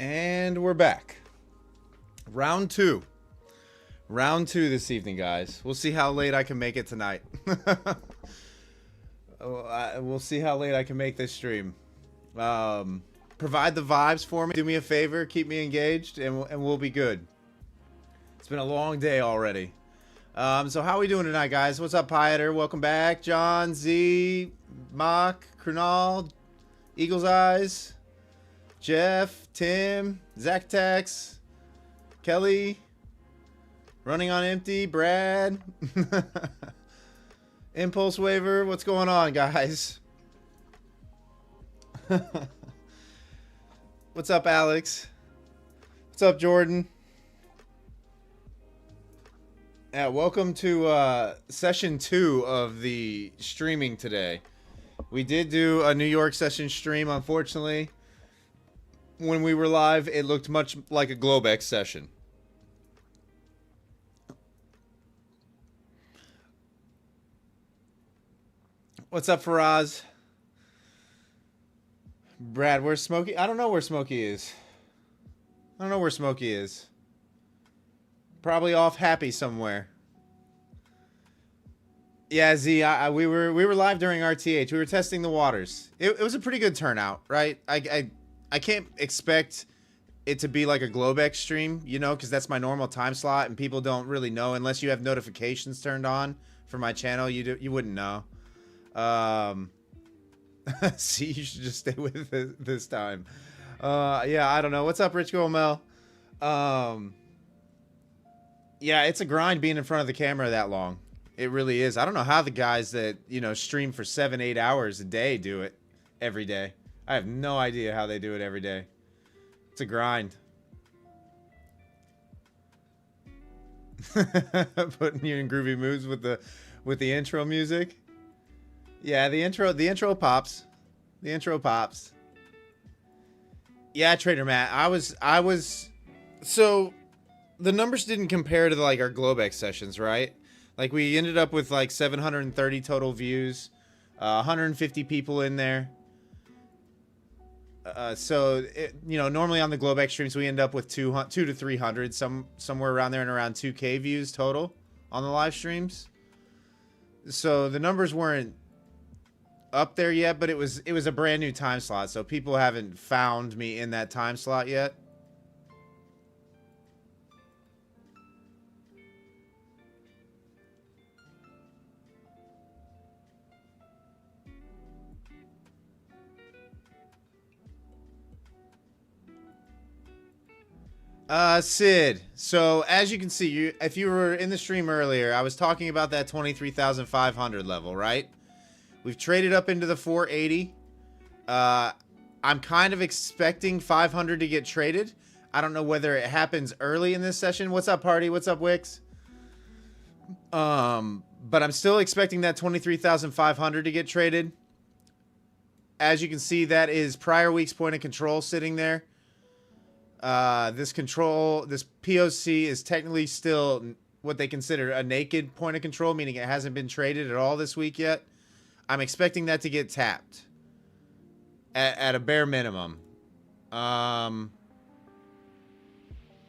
And we're back. Round two. Round two this evening, guys. We'll see how late I can make it tonight. We'll see how late I can make this stream. Provide the vibes for me. Do me a favor. Keep me engaged, and we'll be good. It's been a long day already. So how are we doing tonight, guys? What's up, Pieter? Welcome back. John, Z, Mock, Krunal, Eagle's Eyes, Jeff, Tim, Zach Tex, Kelly, Running on Empty, Brad, Impulse Waiver. What's going on, guys? What's up, Alex? What's up, Jordan? Yeah, welcome to session 2 of the streaming today. We did do a New York session stream. Unfortunately, when we were live, it looked much like a globex session. What's up, Faraz? Brad, where's Smokey? I don't know where Smokey is. I don't know where Smokey is. Probably off happy somewhere. Yeah, Z, we were live during RTH. We were testing the waters. It was a pretty good turnout, right? I can't expect it to be like a globex stream, you know, because that's my normal time slot, and people don't really know unless you have notifications turned on for my channel. You wouldn't know. See, you should just stay with it this time. Yeah, I don't know. What's up, Rich Gomel? Yeah, it's a grind being in front of the camera that long. It really is. I don't know how the guys that, you know, stream for 7-8 hours a day do it every day. I have no idea how they do it every day. It's a grind. Putting you in groovy moods with the intro music. Yeah, the intro pops. The intro pops. Yeah, Trader Matt. I was so the numbers didn't compare to like our globex sessions, right? Like we ended up with like 730 total views, 150 people in there. So you know, normally on the globex streams we end up with 200 to 300, somewhere around there, and around 2K views total on the live streams. So the numbers weren't up there yet, but it was a brand new time slot, so people haven't found me in that time slot yet. Sid, so as you can see, if you were in the stream earlier, I was talking about that 23,500 level, right? We've traded up into the 480. I'm kind of expecting 500 to get traded. I don't know whether it happens early in this session. What's up, Party? What's up, Wix? But I'm still expecting that 23,500 to get traded. As you can see, that is prior week's point of control sitting there. This POC is technically still what they consider a naked point of control, meaning it hasn't been traded at all this week yet. I'm expecting that to get tapped at a bare minimum.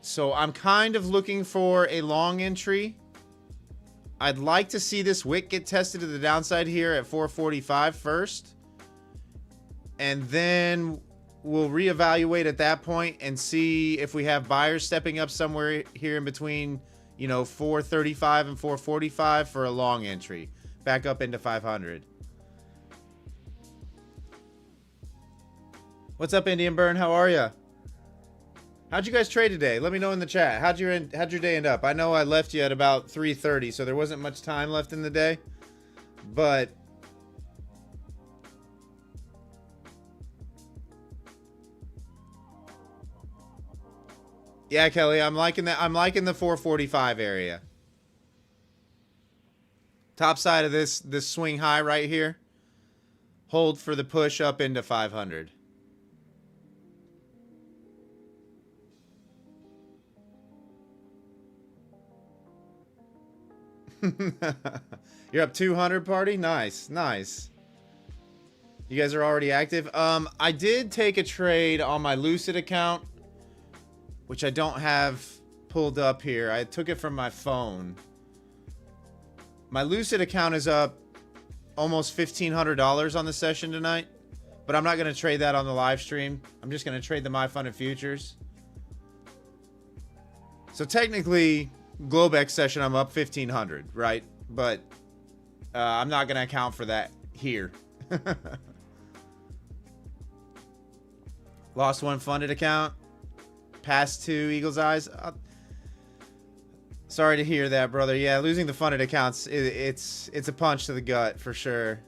So I'm kind of looking for a long entry. I'd like to see this wick get tested to the downside here at 445 first. And then we'll reevaluate at that point and see if we have buyers stepping up somewhere here in between, you know, 435 and 445 for a long entry. Back up into 500. What's up, Indian Burn? How are ya? How'd you guys trade today? Let me know in the chat. How'd your day end up? I know I left you at about 3:30, so there wasn't much time left in the day. But yeah, Kelly, I'm liking that. I'm liking the 445 area. Top side of this swing high right here. Hold for the push up into 500. You're up 200, Party? Nice, nice. You guys are already active. I did take a trade on my Lucid account which I don't have pulled up here. I took it from my phone. My Lucid account is up almost $1,500 on the session tonight, but I'm not going to trade that on the live stream. I'm just going to trade the MyFunded futures. So technically, globex session, I'm up 1,500, right? But I'm not going to account for that here. Lost one funded account. Past two Eagle's Eyes. Sorry to hear that, brother. Yeah, losing the funded accounts, it's a punch to the gut for sure.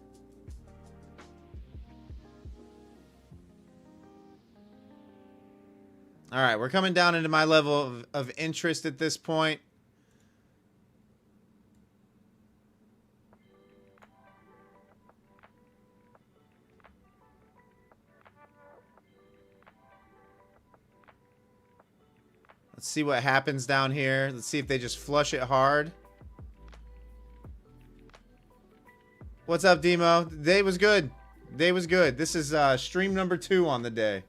All right, we're coming down into my level of interest at this point. Let's see what happens down here. Let's see if they just flush it hard. What's up, Demo? Day was good. Day was good. This is stream number 2 on the day.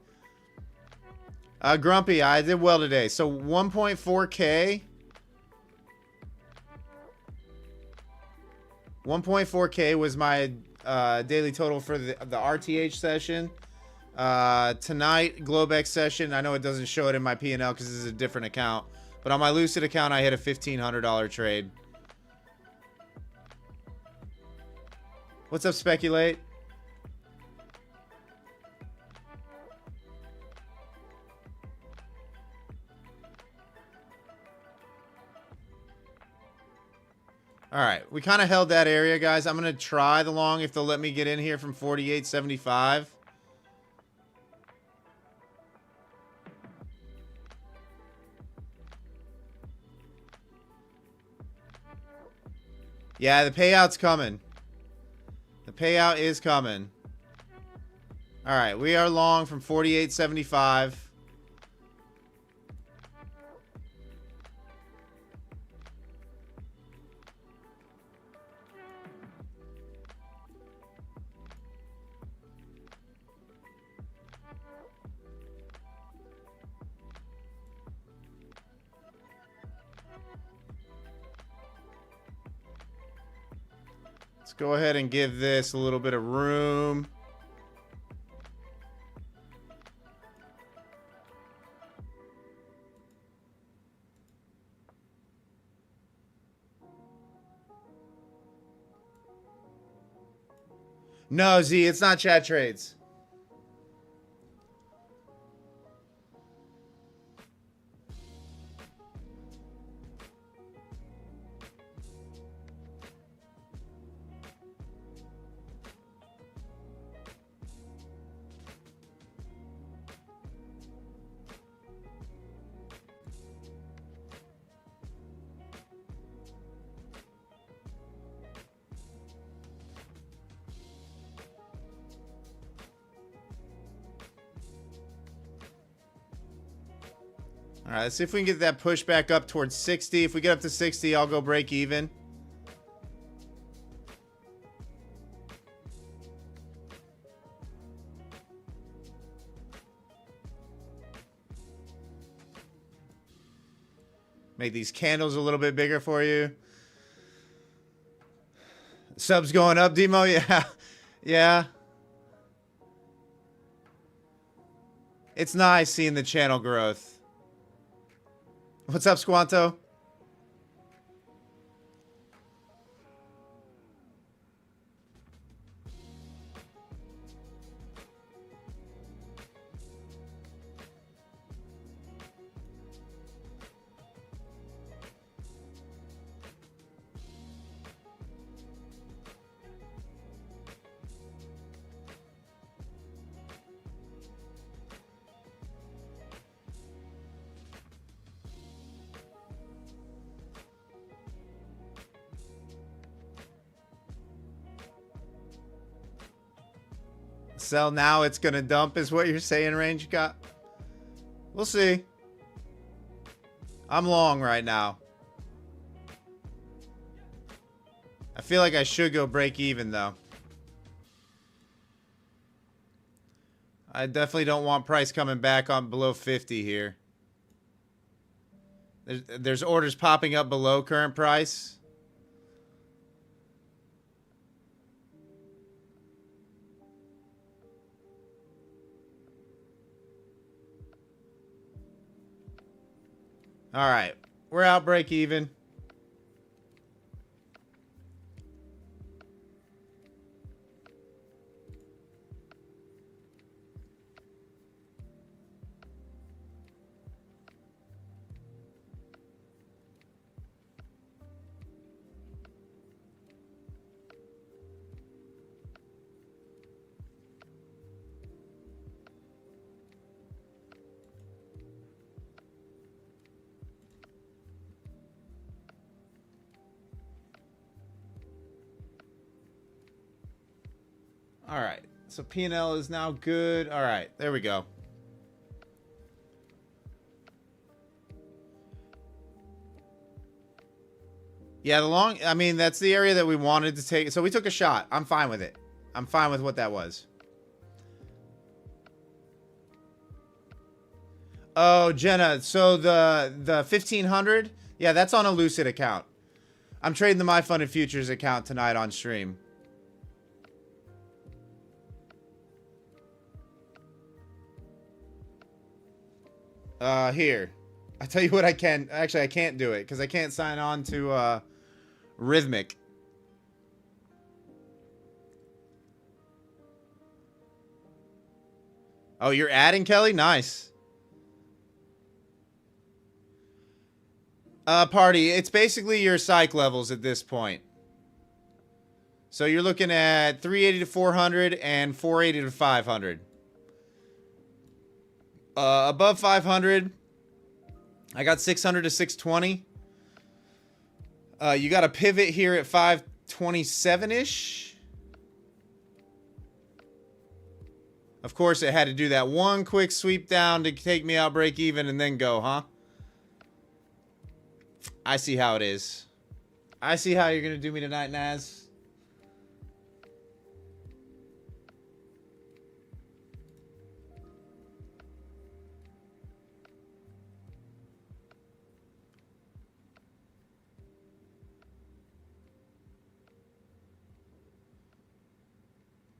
Grumpy, I did well today. So 1.4K. 1.4K was my daily total for the RTH session. Tonight, globex session. I know it doesn't show it in my P&L because this is a different account. But on my Lucid account, I hit a $1,500 trade. What's up, Speculate? Alright, we kind of held that area, guys. I'm going to try the long if they'll let me get in here from 48.75. Yeah, the payout's coming. The payout is coming. Alright, we are long from 48.75. Let's go ahead and give this a little bit of room. No, Z, it's not chat trades. All right, let's see if we can get that push back up towards 60. If we get up to 60, I'll go break even. Make these candles a little bit bigger for you. Subs going up, Demo? Yeah. Yeah. It's nice seeing the channel growth. What's up, Squanto? Sell now, it's gonna dump is what you're saying, Range got. We'll see. I'm long right now. I feel like I should go break even though. I definitely don't want price coming back on below 50 here. There's orders popping up below current price. All right, we're out break even. All right, so P&L is now good. All right, there we go. Yeah, I mean, that's the area that we wanted to take. So we took a shot. I'm fine with it. I'm fine with what that was. Oh, Jenna, so the 1500, yeah, that's on a Lucid account. I'm trading the My Funded Futures account tonight on stream. Here. I tell you what, I can. Actually, I can't do it because I can't sign on to Rhythmic. Oh, you're adding, Kelly? Nice. Party. It's basically your psych levels at this point. So you're looking at 380 to 400 and 480 to 500. Above 500, I got 600 to 620. You got a pivot here at 527-ish. Of course, it had to do that one quick sweep down to take me out break even and then go, huh? I see how it is. I see how you're going to do me tonight, Naz.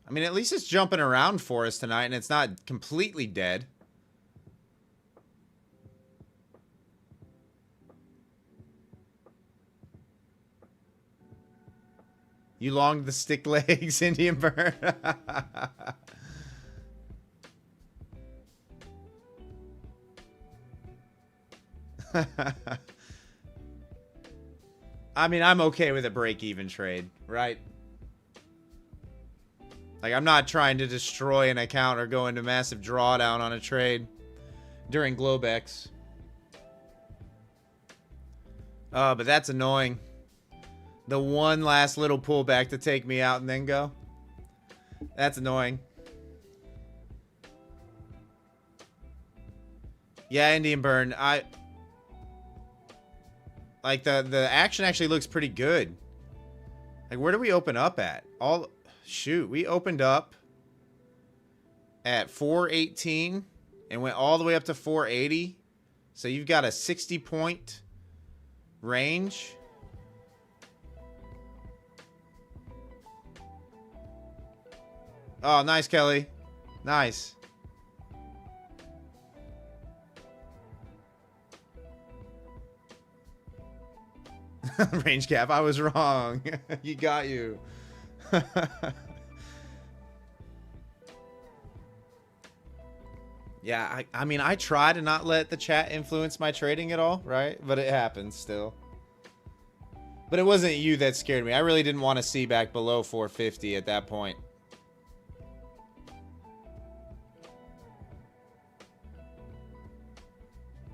I mean, at least it's jumping around for us tonight, and it's not completely dead. You longed the stick legs, Indian Burn. I mean, I'm okay with a break-even trade, right? Like, I'm not trying to destroy an account or go into massive drawdown on a trade during globex. But that's annoying. The one last little pullback to take me out and then go. That's annoying. Yeah, Indian Burn. Like, the action actually looks pretty good. Like, where do we open up at? Shoot, we opened up at 418 and went all the way up to 480. So you've got a 60-point range. Oh, nice, Kelly. Nice. Range cap. I was wrong. You got you. Yeah, I mean, I try to not let the chat influence my trading at all, right? But it happens still. But it wasn't you that scared me. I really didn't want to see back below 450 at that point.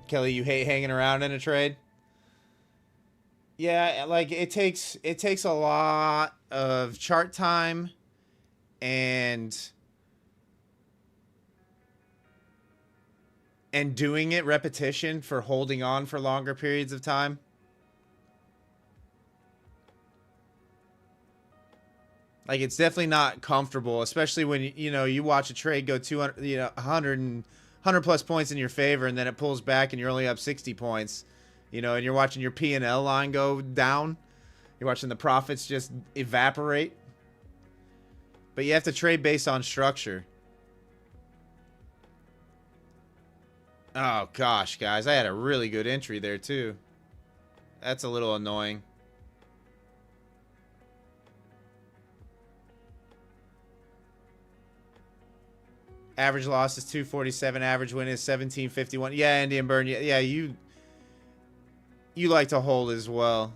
Kelly, you hate hanging around in a trade? Yeah, like it takes a lot of chart time and doing it repetition for holding on for longer periods of time. Like, it's definitely not comfortable, especially when you watch a trade go 200, 100 plus points in your favor, and then it pulls back and you're only up 60 points. You know, and you're watching your P&L line go down. You're watching the profits just evaporate. But you have to trade based on structure. Oh, gosh, guys. I had a really good entry there, too. That's a little annoying. Average loss is 247. Average win is 1751. Yeah, Indian Burn. Yeah, you like to hold as well.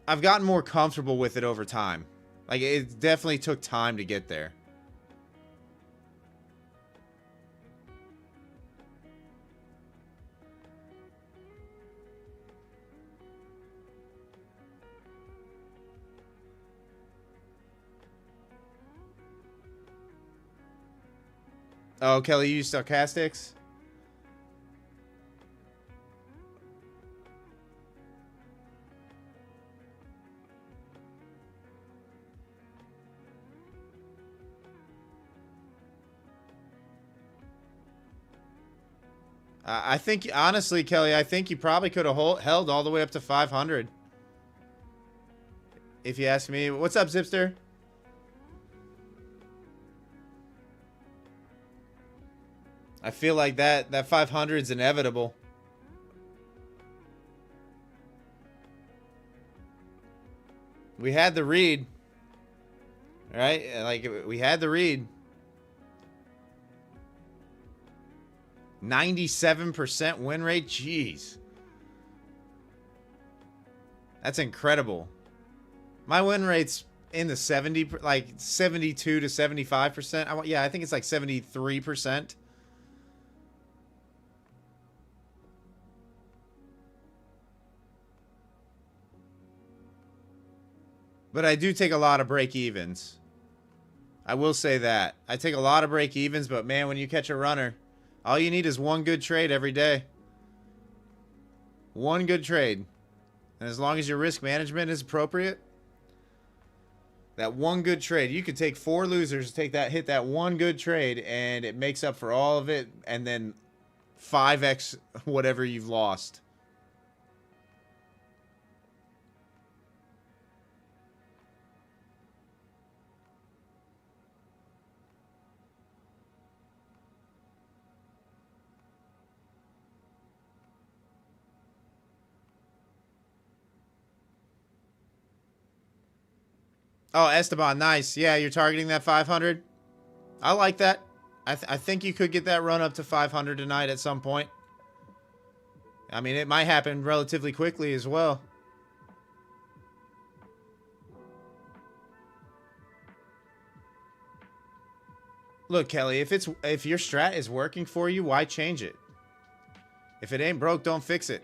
I've gotten more comfortable with it over time. Like, it definitely took time to get there. Oh, Kelly, you use stochastics? I think, honestly, Kelly, I think you probably could have held all the way up to 500. If you ask me. What's up, Zipster? I feel like that 500 is inevitable. We had the read. Right? Like, we had the read. 97% win rate? Jeez. That's incredible. My win rate's in the 72 to 75%. Yeah, I think it's like 73%. But I do take a lot of break-evens. I will say that. I take a lot of break-evens, but man, when you catch a runner, all you need is one good trade every day. One good trade. And as long as your risk management is appropriate, that one good trade, you could take 4 losers, hit that one good trade, and it makes up for all of it, and then 5x whatever you've lost. Oh, Esteban, nice. Yeah, you're targeting that 500. I like that. I think you could get that run up to 500 tonight at some point. I mean, it might happen relatively quickly as well. Look, Kelly, if your strat is working for you, why change it? If it ain't broke, don't fix it.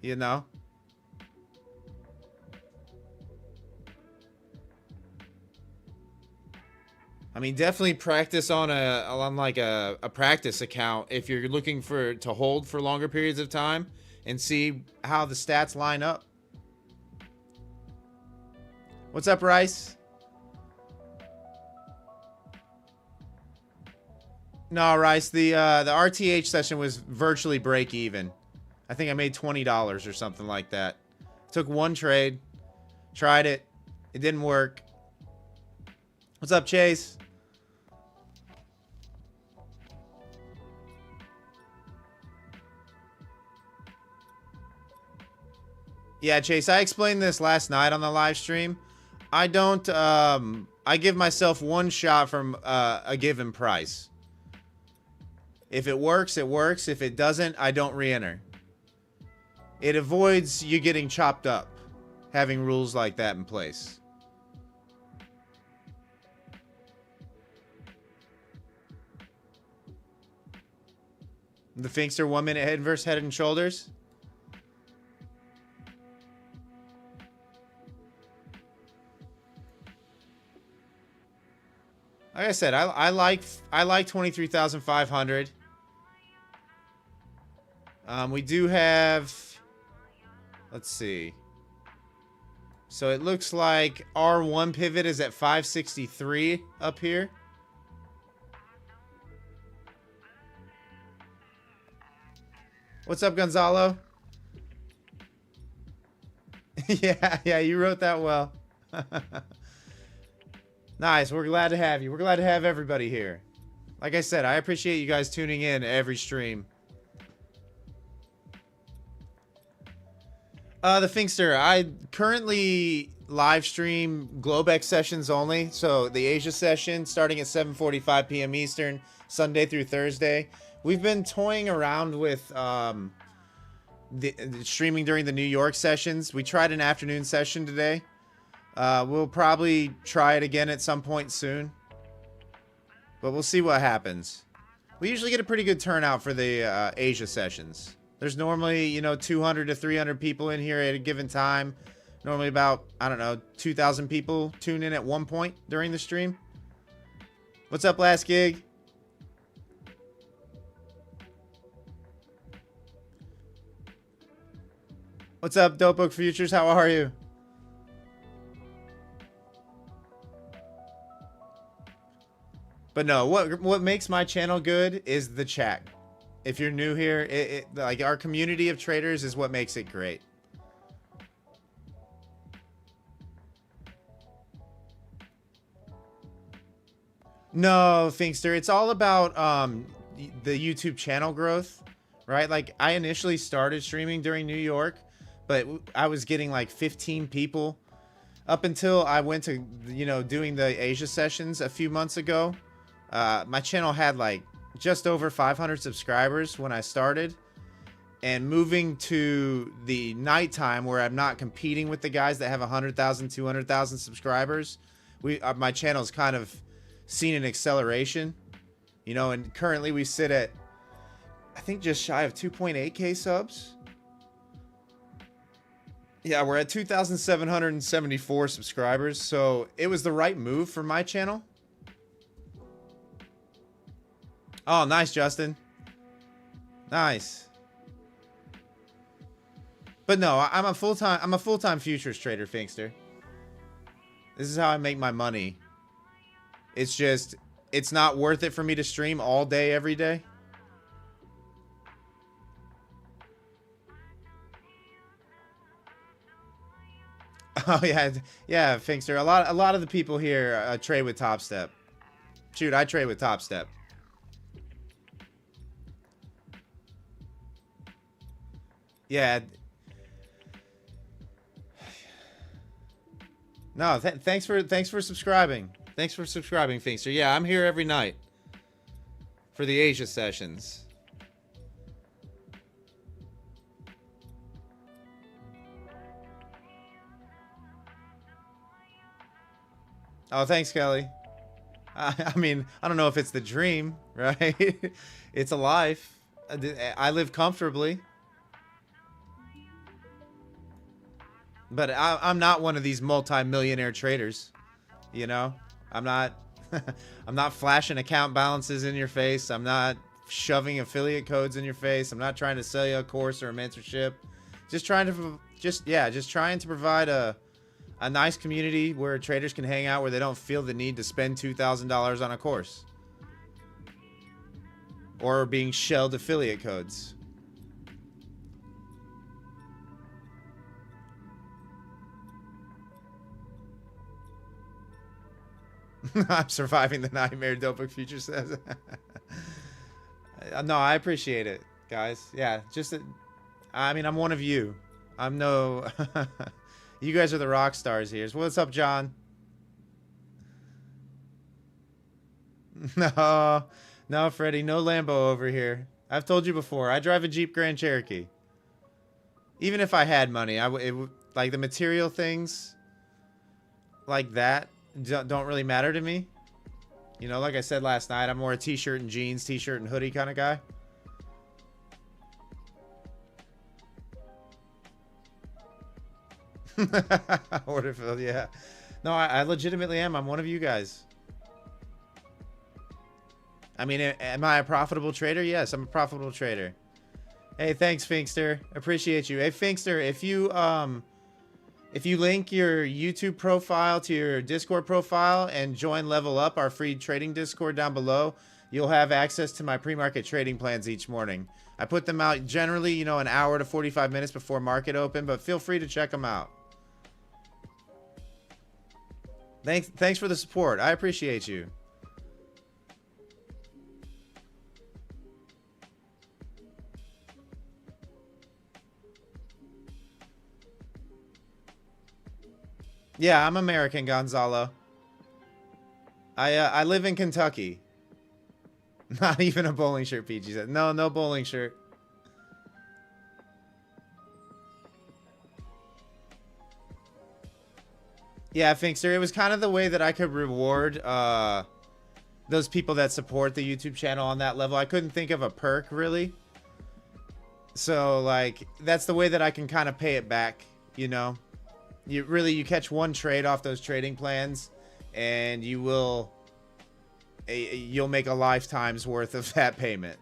You know? I mean, definitely practice on a practice account if you're looking to hold for longer periods of time and see how the stats line up. What's up, Rice? No, Rice, the RTH session was virtually break even. I think I made $20 or something like that. Took one trade, tried it, it didn't work. What's up, Chase? Yeah, Chase, I explained this last night on the live stream. I don't, I give myself one shot from a given price. If it works, it works. If it doesn't, I don't re-enter. It avoids you getting chopped up, having rules like that in place. The Finkster 1 minute head versus head and shoulders. Like I said, I like 23,500. We do have, let's see. So it looks like R1 pivot is at 563 up here. What's up, Gonzalo? Yeah, you wrote that well. Nice. We're glad to have you. We're glad to have everybody here. Like I said, I appreciate you guys tuning in every stream. The Finkster, I currently live stream globex sessions only. So the Asia session starting at 7:45 p.m. Eastern, Sunday through Thursday. We've been toying around with the streaming during the New York sessions. We tried an afternoon session today. We'll probably try it again at some point soon. But we'll see what happens. We usually get a pretty good turnout for the Asia sessions. There's normally, you know, 200 to 300 people in here at a given time. Normally about, I don't know, 2,000 people tune in at one point during the stream. What's up, Last Gig? What's up, Dopebook Futures? How are you? But no, what makes my channel good is the chat. If you're new here, like our community of traders is what makes it great. No, Finkster, it's all about the YouTube channel growth, right? Like I initially started streaming during New York, but I was getting like 15 people up until I went to, you know, doing the Asia sessions a few months ago. My channel had like just over 500 subscribers when I started, and moving to the nighttime where I'm not competing with the guys that have 100,000, 200,000 subscribers, my channel's kind of seen an acceleration, you know, and currently we sit at, I think, just shy of 2.8k subs. Yeah, we're at 2,774 subscribers, so it was the right move for my channel. Oh, nice, Justin. Nice. But no, I'm a full-time futures trader, Finkster. This is how I make my money. It's just, it's not worth it for me to stream all day, every day. Oh yeah, Finkster. A lot of the people here trade with Top Step. Shoot, I trade with Top Step. Yeah. No, thanks for subscribing. Thanks for subscribing, Finkster. Yeah, I'm here every night for the Asia sessions. Oh, thanks, Kelly. I mean, I don't know if it's the dream, right? It's a life. I live comfortably. But I'm not one of these multi-millionaire traders, you know? I'm not I'm not flashing account balances in your face. I'm not shoving affiliate codes in your face. I'm not trying to sell you a course or a mentorship. Just trying to provide a nice community where traders can hang out, where they don't feel the need to spend $2,000 on a course or being shelled affiliate codes. I'm surviving the nightmare, Dopebook Future says. No, I appreciate it, guys. Yeah, just I mean, I'm one of you. I'm no you guys are the rock stars here. What's up, John? No, Freddie, no Lambo over here. I've told you before, I drive a Jeep Grand Cherokee. Even if I had money, like the material things like that don't really matter to me. You know, like I said last night, I'm more a t-shirt and jeans, t-shirt and hoodie kind of guy. Orderfield, yeah. No, I legitimately am. I'm one of you guys. I mean, am I a profitable trader? Yes, I'm a profitable trader. Hey, thanks, Finkster. Appreciate you. Hey, Finkster, if you If you link your YouTube profile to your Discord profile and join Level Up, our free trading Discord down below, you'll have access to my pre-market trading plans each morning. I put them out generally, you know, an hour to 45 minutes before market open, but feel free to check them out. Thanks for the support. I appreciate you. Yeah, I'm American, Gonzalo. I live in Kentucky. Not even a bowling shirt, PG said. No, no bowling shirt. Yeah, Finkster, it was kind of the way that I could reward those people that support the YouTube channel on that level. I couldn't think of a perk, really. So, like, that's the way that I can kind of pay it back, you know? You catch one trade off those trading plans, and you'll make a lifetime's worth of that payment.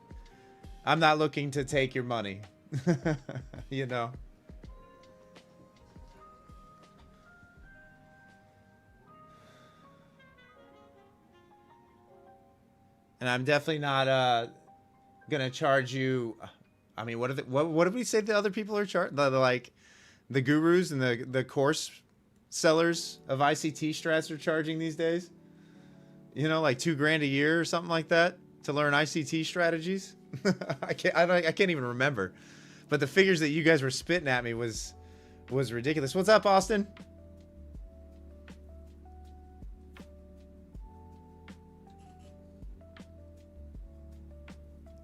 I'm not looking to take your money, you know? And I'm definitely not gonna charge you. I mean, what did we say the other people are charging? Like the gurus and the course sellers of ICT strats are charging these days. You know, like $2,000 a year or something like that to learn ICT strategies. I can't even remember. But the figures that you guys were spitting at me was ridiculous. What's up, Austin?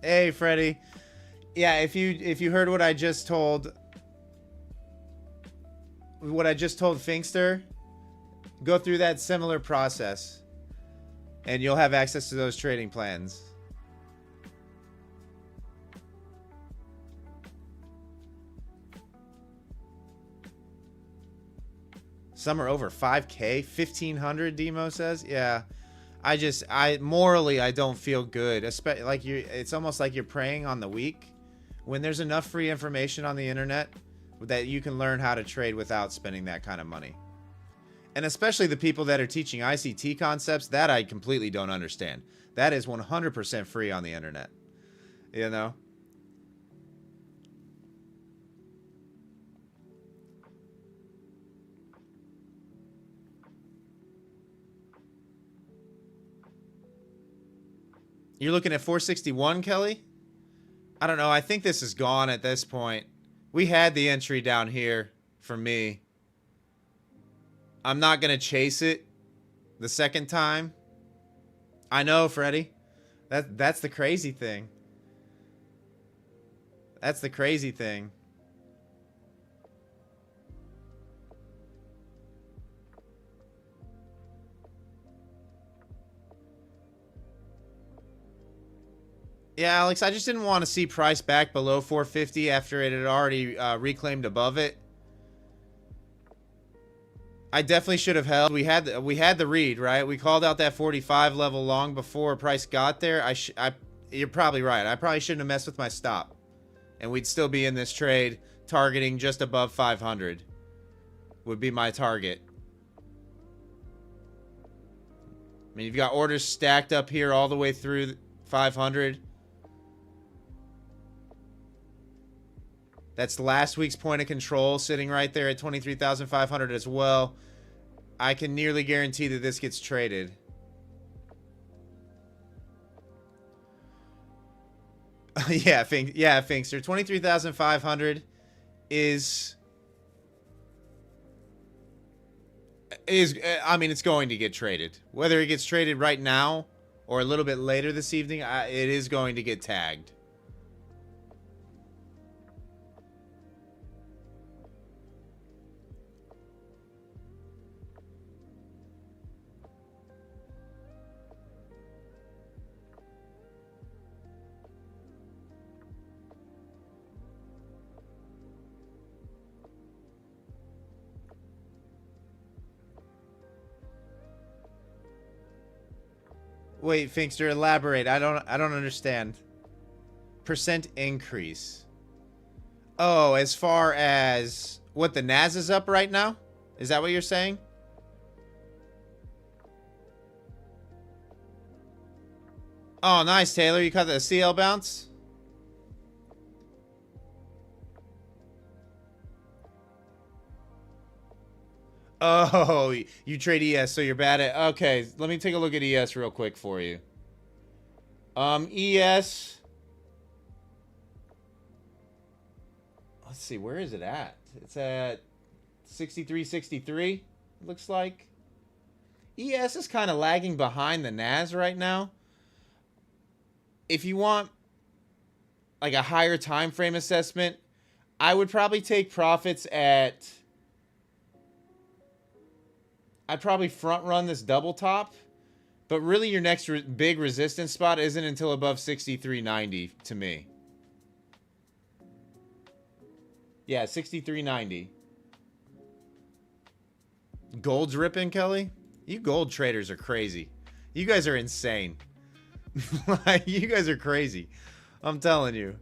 Hey, Freddie. Yeah, if you heard what I just told Finkster, go through that similar process and you'll have access to those trading plans. Some are over 5K, 1,500, Demo says. Yeah. Morally, I don't feel good. Especially like it's almost like you're preying on the weak when there's enough free information on the internet that you can learn how to trade without spending that kind of money. And especially the people that are teaching ICT concepts, that I completely don't understand. That is 100% free on the internet. You know? You're looking at 461, Kelly? I don't know. I think this is gone at this point. We had the entry down here for me. I'm not going to chase it the second time. I know, Freddie. That's the crazy thing. That's the crazy thing. Yeah, Alex, I just didn't want to see price back below 450 after it had already reclaimed above it. I definitely should have held. We had the read, right? We called out that 45 level long before price got there. You're probably right. I probably shouldn't have messed with my stop. And we'd still be in this trade targeting just above 500. Would be my target. I mean, you've got orders stacked up here all the way through 500. That's last week's point of control sitting right there at 23,500 as well. I can nearly guarantee that this gets traded. Yeah, Finkster. 23,500 is I mean, it's going to get traded. Whether it gets traded right now or a little bit later this evening, it is going to get tagged. Wait, Finkster, elaborate. I don't understand. Percent increase. Oh, as far as what the NAS is up right now? Is that what you're saying? Oh, nice, Taylor. You caught the CL bounce? Oh, you trade ES, so you're bad at... Okay, let me take a look at ES real quick for you. ES... Let's see, where is it at? It's at 63.63, looks like. ES is kind of lagging behind the NAS right now. If you want like a higher time frame assessment, I would probably take profits at... I'd probably front run this double top, but really your next big resistance spot isn't until above 63.90 to me. Yeah, 63.90. Gold's ripping, Kelly? You gold traders are crazy. You guys are insane. You guys are crazy. I'm telling you.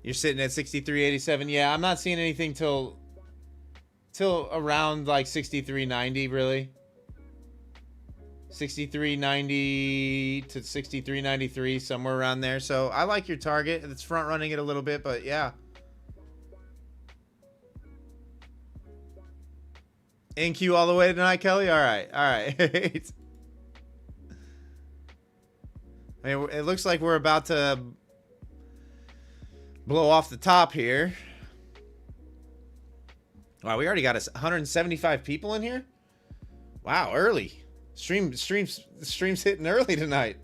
You're sitting at 63.87. Yeah, I'm not seeing anything till around like 63.90, really. 63.90 to 63.93, somewhere around there. So I like your target. It's front running it a little bit, but yeah. NQ all the way tonight, Kelly? All right. All right. I mean, it looks like we're about to blow off the top here. Wow, we already got 175 people in here? Wow, early. Stream's hitting early tonight.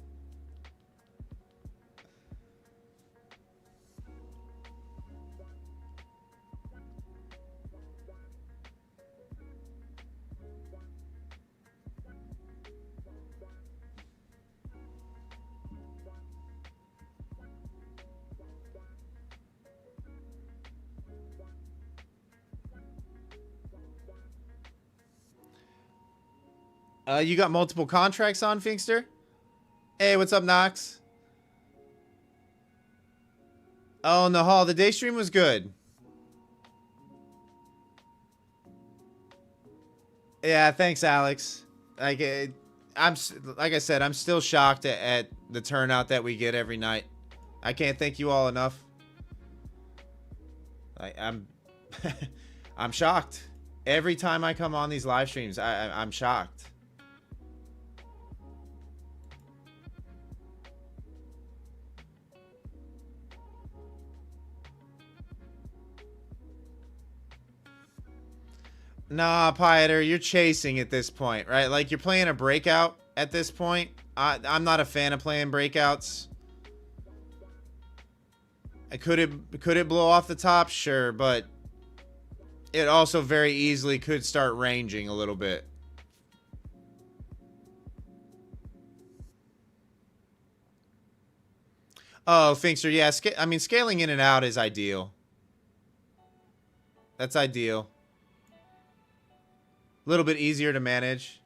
You got multiple contracts on, Finkster? Hey, what's up, Knox? Oh, Nahal, the day stream was good. Yeah, thanks, Alex. Like I said, I'm still shocked at the turnout that we get every night. I can't thank you all enough. I'm I'm shocked. Every time I come on these live streams, I'm shocked. Nah, Pieter, you're chasing at this point, right? Like, you're playing a breakout at this point. I'm not a fan of playing breakouts. Could it blow off the top? Sure, but it also very easily could start ranging a little bit. Oh, Finkster, yeah. I mean, scaling in and out is ideal. That's ideal. A little bit easier to manage.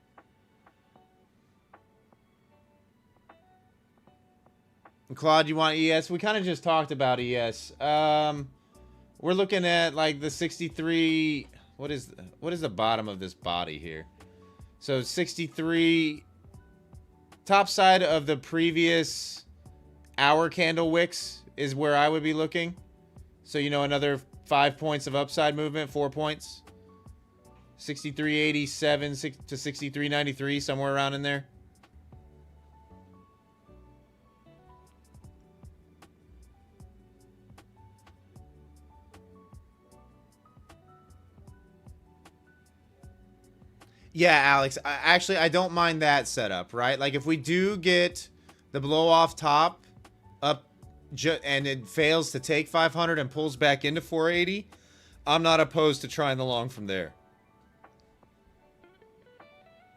And Claude, you want ES? We kind of just talked about ES. We're looking at like the 63. What is the bottom of this body here? So 63. Top side of the previous hour candle wicks is where I would be looking. So, you know, another 5 points of upside movement, 4 points. 63.87 to 63.93, somewhere around in there. Yeah, Alex, I don't mind that setup, right? Like, if we do get the blow off top up and it fails to take 500 and pulls back into 480, I'm not opposed to trying the long from there.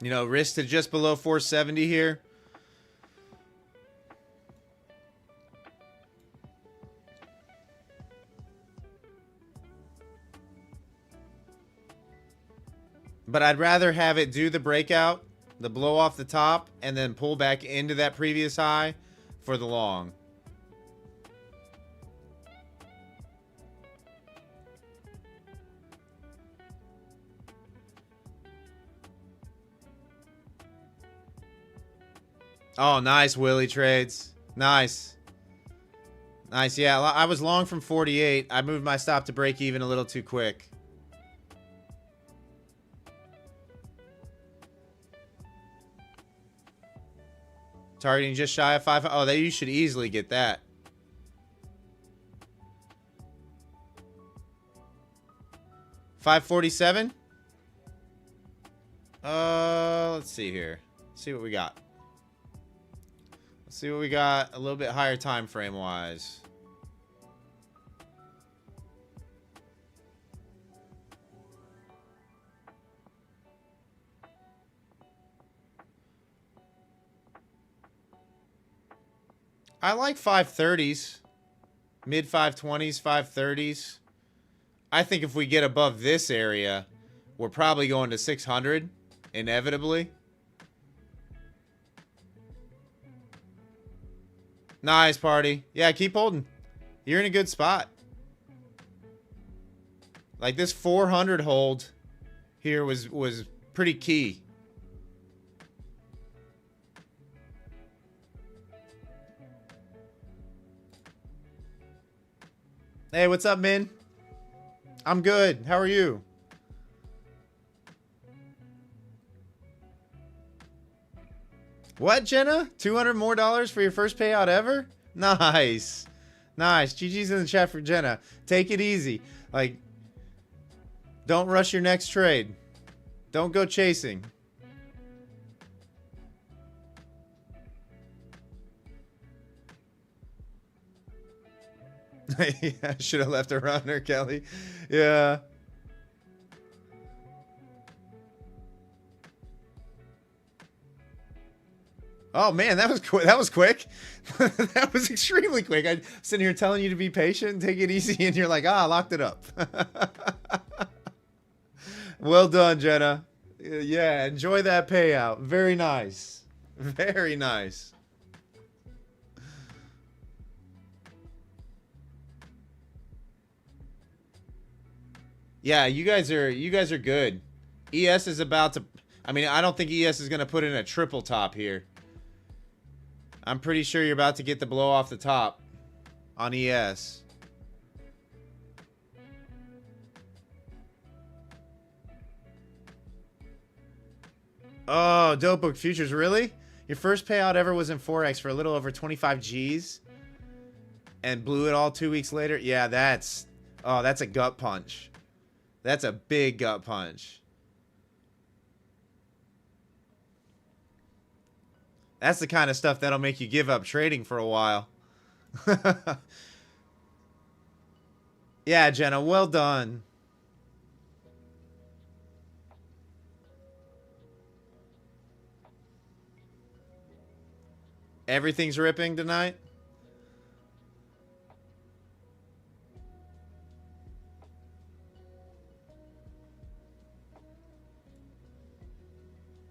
You know, risk to just below 470 here. But I'd rather have it do the breakout, the blow off the top, and then pull back into that previous high for the long. Oh, nice, Willie trades. Nice. Nice, yeah. I was long from 48. I moved my stop to break even a little too quick. Targeting just shy of 5. Oh, you should easily get that. $547? Let's see here. Let's see what we got. Let's see what we got a little bit higher time frame wise. I like 530s. Mid 520s, 530s. I think if we get above this area, we're probably going to 600, inevitably. Nice, party. Yeah, keep holding. You're in a good spot. Like, this 400 hold here was pretty key. Hey, what's up, Min? I'm good. How are you? What, Jenna? $200 more for your first payout ever? Nice. Nice. GG's in the chat for Jenna. Take it easy. Like, don't rush your next trade. Don't go chasing. Yeah, I should have left a runner, Kelly. Yeah. Oh man, that was quick. That was quick. That was extremely quick. I'm sitting here telling you to be patient and take it easy, and you're like, I locked it up. Well done, Jenna. Yeah, enjoy that payout. Very nice. Very nice. Yeah, you guys are good. ES is about to, I mean, I don't think ES is going to put in a triple top here. I'm pretty sure you're about to get the blow off the top on ES. Oh, dope book futures, really? Your first payout ever was in Forex for a little over 25 G's and blew it all 2 weeks later? Yeah, that's a gut punch. That's a big gut punch. That's the kind of stuff that'll make you give up trading for a while. Yeah, Jenna, well done. Everything's ripping tonight?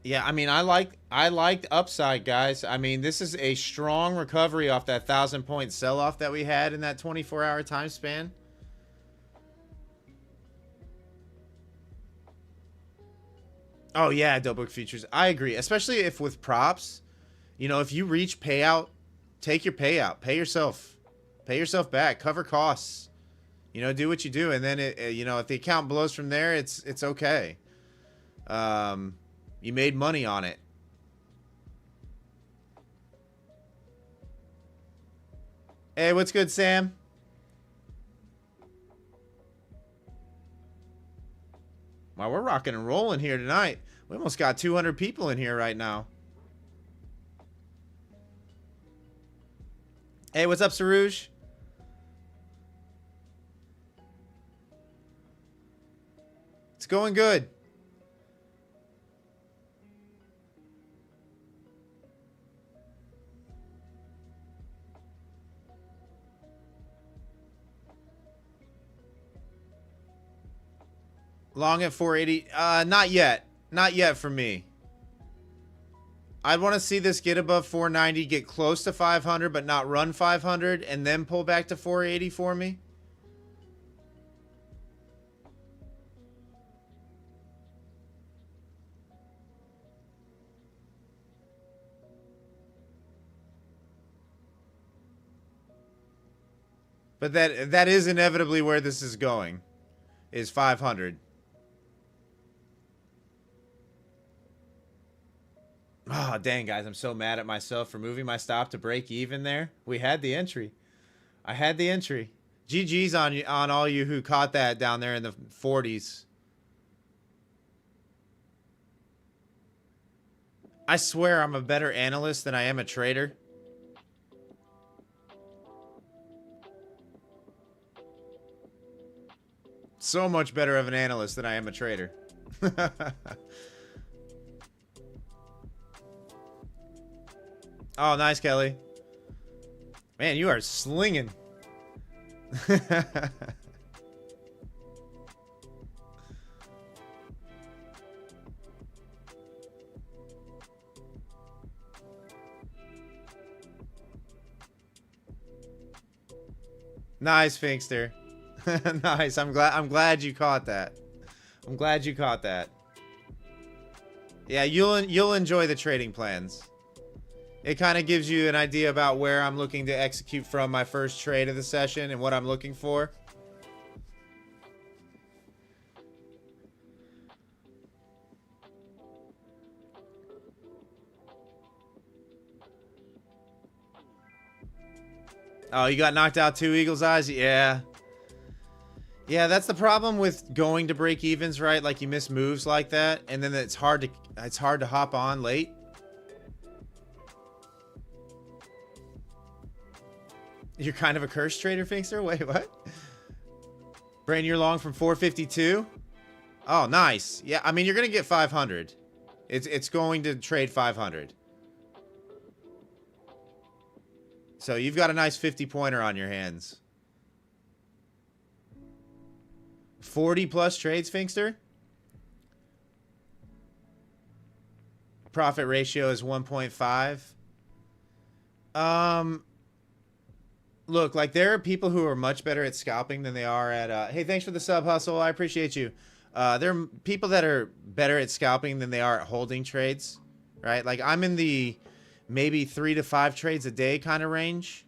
Yeah, I mean, I liked upside, guys. I mean, this is a strong recovery off that 1,000-point sell-off that we had in that 24-hour time span. Oh yeah, dope book futures. I agree, especially if with props. You know, if you reach payout, take your payout. Pay yourself back. Cover costs. You know, do what you do, and then you know, if the account blows from there, it's okay. You made money on it. Hey, what's good, Sam? Wow, we're rocking and rolling here tonight. We almost got 200 people in here right now. Hey, what's up, Sarouge? It's going good. Long at 480. Not yet. Not yet for me. I'd want to see this get above 490, get close to 500, but not run 500, and then pull back to 480 for me. But that is inevitably where this is going, is 500. Oh, dang, guys. I'm so mad at myself for moving my stop to break even there. We had the entry. I had the entry. GG's on all you who caught that down there in the 40s. I swear I'm a better analyst than I am a trader. So much better of an analyst than I am a trader. Oh, nice, Kelly. Man, you are slinging. Nice, Finkster. Nice. I'm glad you caught that. I'm glad you caught that. Yeah, you'll enjoy the trading plans. It kind of gives you an idea about where I'm looking to execute from my first trade of the session and what I'm looking for. Oh, you got knocked out 2 Eagle's Eyes? Yeah. Yeah, that's the problem with going to break evens, right? Like you miss moves like that, and then it's hard to hop on late. You're kind of a curse trader, Finkster? Wait, what? Brain, you're long from 452? Oh, nice. Yeah, I mean, you're going to get 500. It's going to trade 500. So you've got a nice 50-pointer on your hands. 40-plus trades, Finkster? Profit ratio is 1.5. Look, like, there are people who are much better at scalping than they are at... hey, thanks for the sub, Hustle. I appreciate you. There are people that are better at scalping than they are at holding trades, right? Like, I'm in the maybe 3 to 5 trades a day kind of range.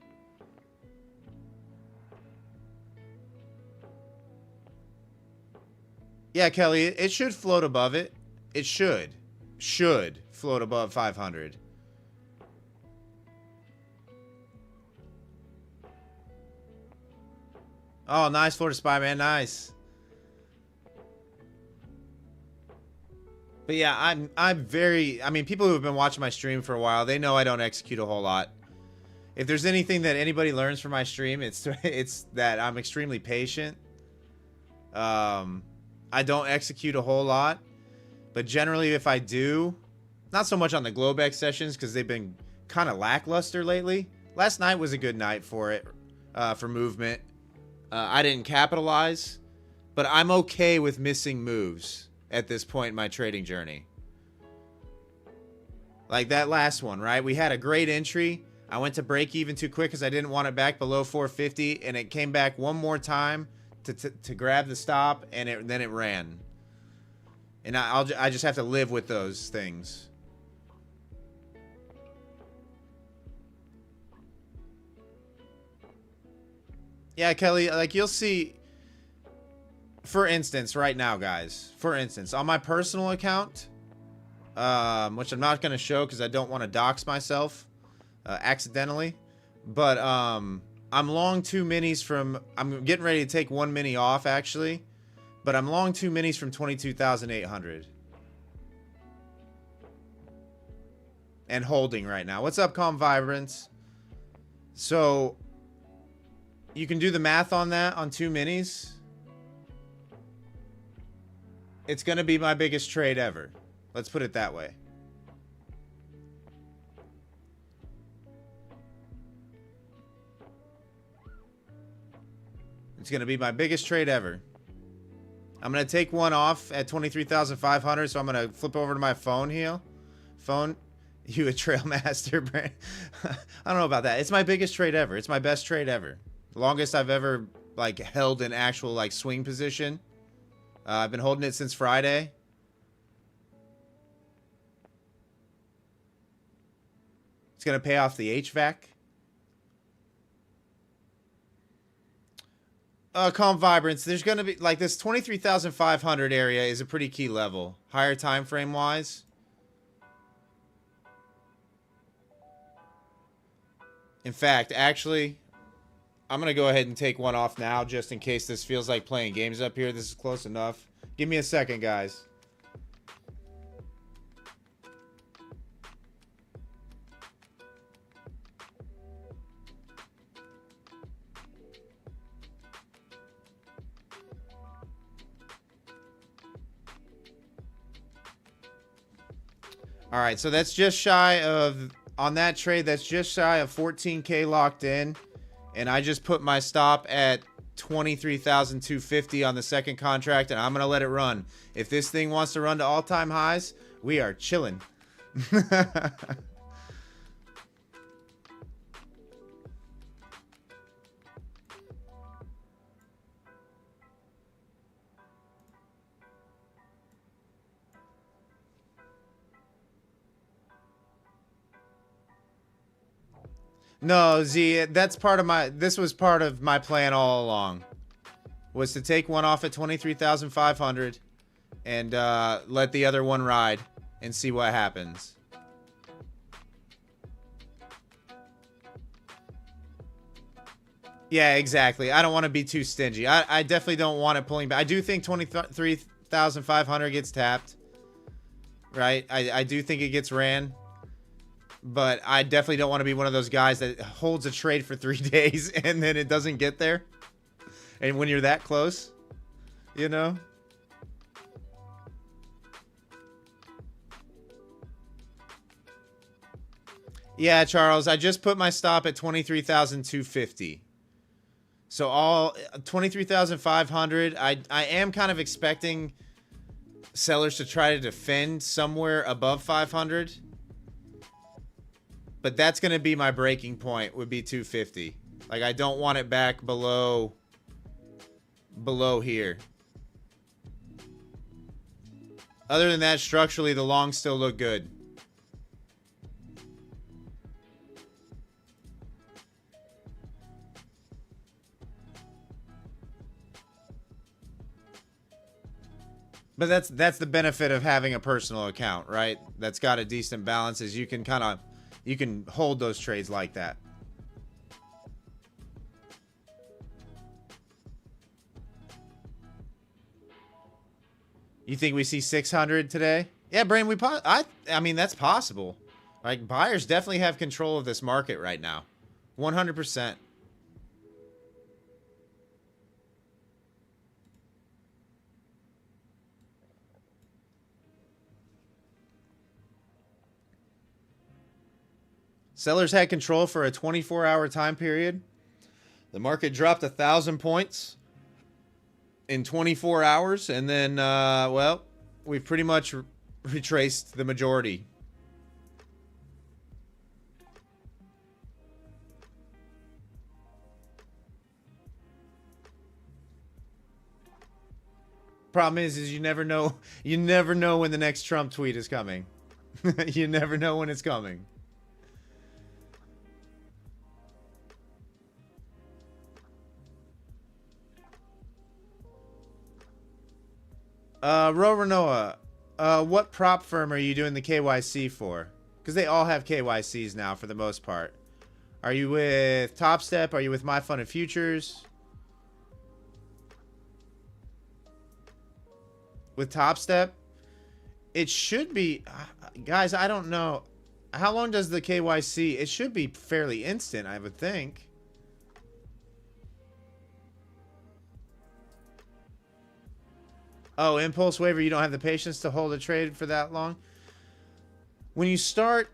Yeah, Kelly, it should float above it. It should float above 500. Oh, nice, Florida Spy, man. Nice. But yeah, I'm very... I mean, people who have been watching my stream for a while, they know I don't execute a whole lot. If there's anything that anybody learns from my stream, it's that I'm extremely patient. I don't execute a whole lot. But generally, if I do... Not so much on the globex sessions, because they've been kind of lackluster lately. Last night was a good night for it, for movement. I didn't capitalize, but I'm okay with missing moves at this point in my trading journey. Like that last one, right? We had a great entry. I went to break even too quick because I didn't want it back below 450, and it came back one more time to grab the stop, and then it ran. And I just have to live with those things. Yeah, Kelly, like you'll see, for instance, right now, guys, for instance, on my personal account, which I'm not going to show because I don't want to dox myself accidentally, but I'm long 2 minis from, I'm getting ready to take 1 mini off, actually, but I'm long 2 minis from 22,800. And holding right now. What's up, Calm Vibrance? So... you can do the math on that on 2 minis. It's going to be my biggest trade ever. Let's put it that way. It's going to be my biggest trade ever. I'm going to take one off at 23,500, so I'm going to flip over to my phone here. Phone. You a trail master, Brand? I don't know about that. It's my biggest trade ever. It's my best trade ever. Longest I've ever, like, held an actual, like, swing position. I've been holding it since Friday. It's going to pay off the HVAC. Calm Vibrance. There's going to be, like, this 23,500 area is a pretty key level. Higher time frame wise. In fact, actually, I'm going to go ahead and take one off now just in case this feels like playing games up here. This is close enough. Give me a second, guys. All right, so that's just shy of... On that trade, that's just shy of 14K locked in. And I just put my stop at 23,250 on the second contract, and I'm going to let it run. If this thing wants to run to all-time highs, we are chilling. No, Z, that's part of my... This was part of my plan all along. Was to take one off at 23,500 and let the other one ride and see what happens. Yeah, exactly. I don't want to be too stingy. I definitely don't want it pulling back. I do think 23,500 gets tapped. Right? I do think it gets ran. But I definitely don't want to be one of those guys that holds a trade for 3 days and then it doesn't get there. And when you're that close, you know? Yeah, Charles, I just put my stop at 23,250. So all 23,500. I am kind of expecting sellers to try to defend somewhere above 500. But that's going to be my breaking point, would be 250. Like, I don't want it back below here. Other than that, structurally, the longs still look good. But that's the benefit of having a personal account, right? That's got a decent balance, is you can kind of... You can hold those trades like that. You think we see 600 today? Yeah, Brain, I mean, that's possible. Like, buyers definitely have control of this market right now. 100%. Sellers had control for a 24-hour time period. The market dropped 1,000 points in 24 hours. And then, well, we've pretty much retraced the majority. Problem is you never know. You never know when the next Trump tweet is coming. You never know when it's coming. Roronoa, what prop firm are you doing the KYC for? Because they all have KYCs now for the most part. Are you with Top Step? Are you with My Fun and Futures? With Top Step? It should be... guys, I don't know. How long does the KYC... It should be fairly instant, I would think. Oh, impulse waiver, you don't have the patience to hold a trade for that long? When you start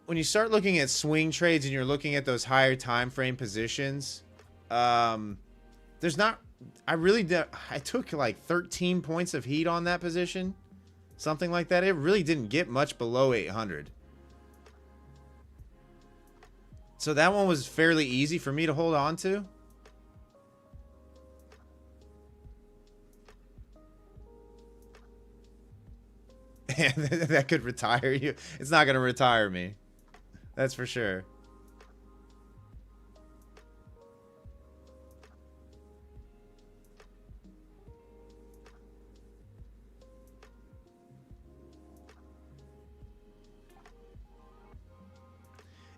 looking at swing trades and you're looking at those higher time frame positions, there's not, I took like 13 points of heat on that position. Something like that. It really didn't get much below 800. So that one was fairly easy for me to hold on to. And that could retire you. It's not going to retire me. That's for sure.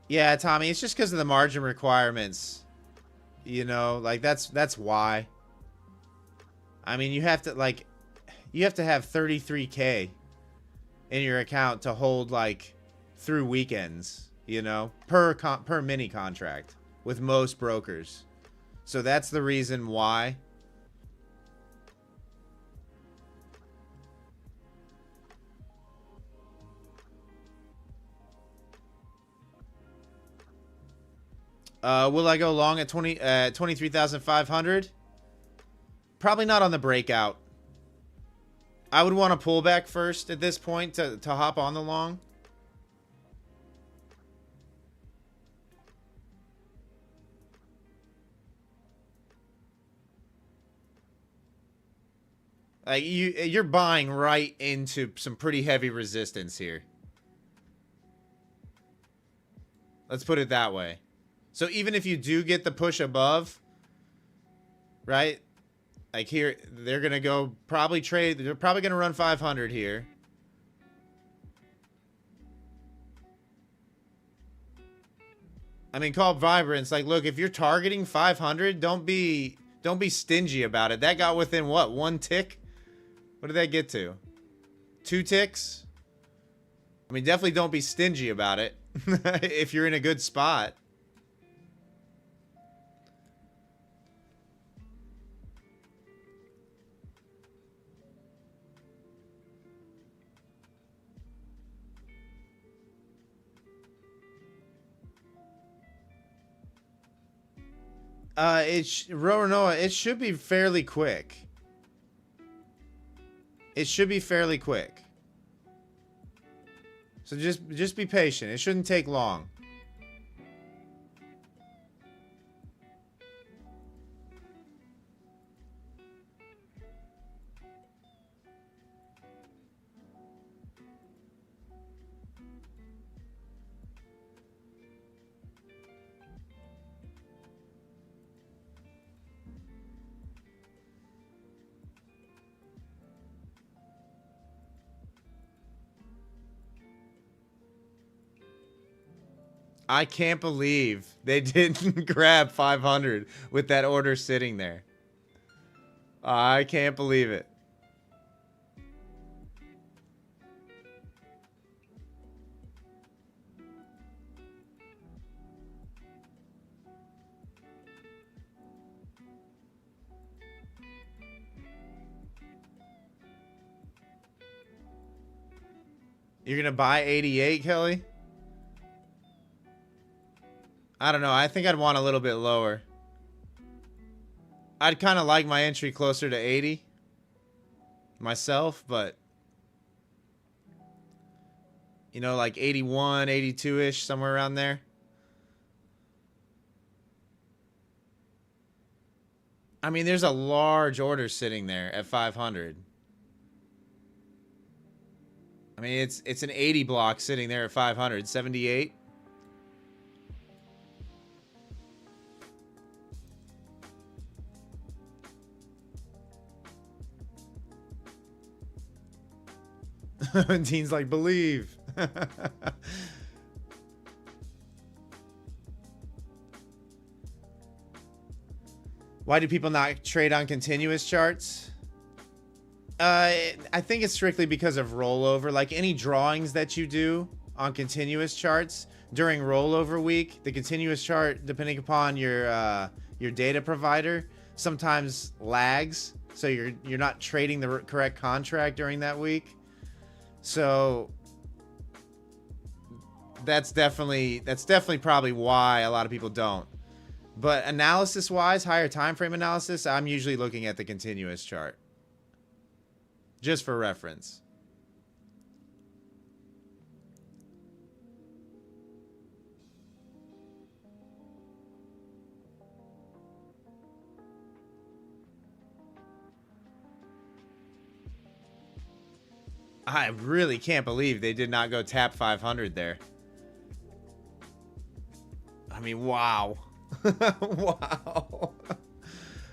Yeah, Tommy, it's just because of the margin requirements. You know, like that's why. I mean, you have to have 33K in your account to hold like through weekends, you know, per mini contract with most brokers. So that's the reason why. Will I go long at 23,500? Probably not on the breakout. I would want to pull back first at this point to hop on the long. Like you're buying right into some pretty heavy resistance here. Let's put it that way. So even if you do get the push above, right? Like here, they're going to go probably trade. They're probably going to run 500 here. I mean, call Vibrance. Like, look, if you're targeting 500, don't be stingy about it. That got within what? 1 tick? What did that get to? 2 ticks? I mean, definitely don't be stingy about it if you're in a good spot. Roronoa, it should be fairly quick. It should be fairly quick. So just be patient. It shouldn't take long. I can't believe they didn't grab 500 with that order sitting there. I can't believe it. You're going to buy 88, Kelly? I don't know. I think I'd want a little bit lower. I'd kind of like my entry closer to 80 myself, but you know, like 81, 82-ish, somewhere around there. I mean, there's a large order sitting there at 500. I mean, it's an 80 block sitting there at 500, 78. Dean's like, believe. Why do people not trade on continuous charts? I think it's strictly because of rollover. Like any drawings that you do on continuous charts during rollover week, the continuous chart, depending upon your data provider, sometimes lags. So you're not trading the correct contract during that week. So that's definitely probably why a lot of people don't. But analysis wise, higher time frame analysis, I'm usually looking at the continuous chart. Just for reference. I really can't believe they did not go tap 500 there. I mean, wow. Wow.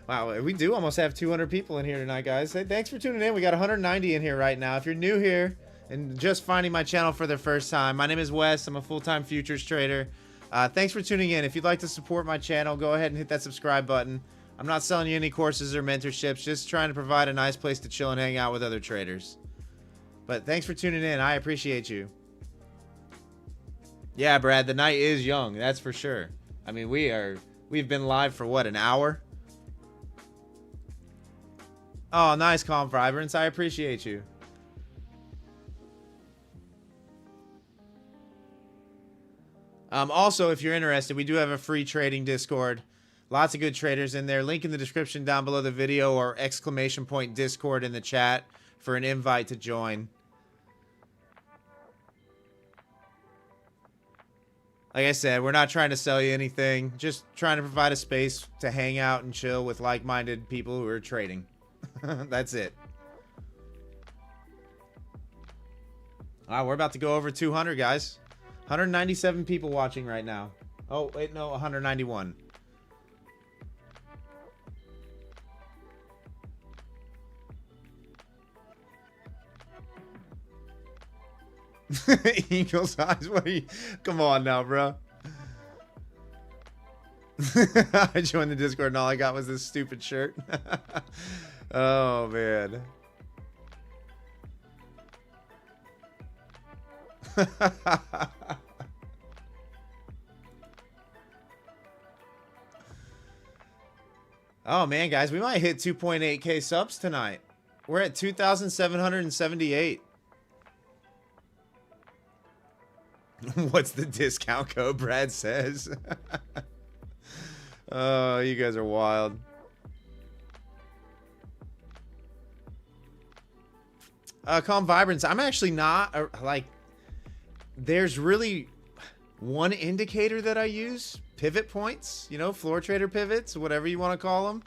Wow, we do almost have 200 people in here tonight, guys. Hey, thanks for tuning in. We got 190 in here right now. If you're new here and just finding my channel for the first time, my name is Wes. I'm a full-time futures trader. Thanks for tuning in. If you'd like to support my channel, go ahead and hit that subscribe button. I'm not selling you any courses or mentorships, just trying to provide a nice place to chill and hang out with other traders. But thanks for tuning in. I appreciate you. Yeah, Brad, the night is young. That's for sure. I mean, we've been live for what, an hour? Oh, nice, Calm Vibrance. I appreciate you. Also, if you're interested, we do have a free trading Discord. Lots of good traders in there. Link in the description down below the video, or exclamation point Discord in the chat for an invite to join. Like I said, we're not trying to sell you anything. Just trying to provide a space to hang out and chill with like-minded people who are trading. That's it. Alright, we're about to go over 200, guys. 197 people watching right now. Oh, wait, no, 191. Eagles eyes. What are you? Come on now, bro. I joined the Discord and all I got was this stupid shirt. Oh man. Oh man, guys, we might hit 2.8k subs tonight. We're at 2,778. What's the discount code? Brad says. Oh, you guys are wild. Calm Vibrance. I'm actually not like. There's really one indicator that I use. Pivot points. You know, floor trader pivots, whatever you want to call them.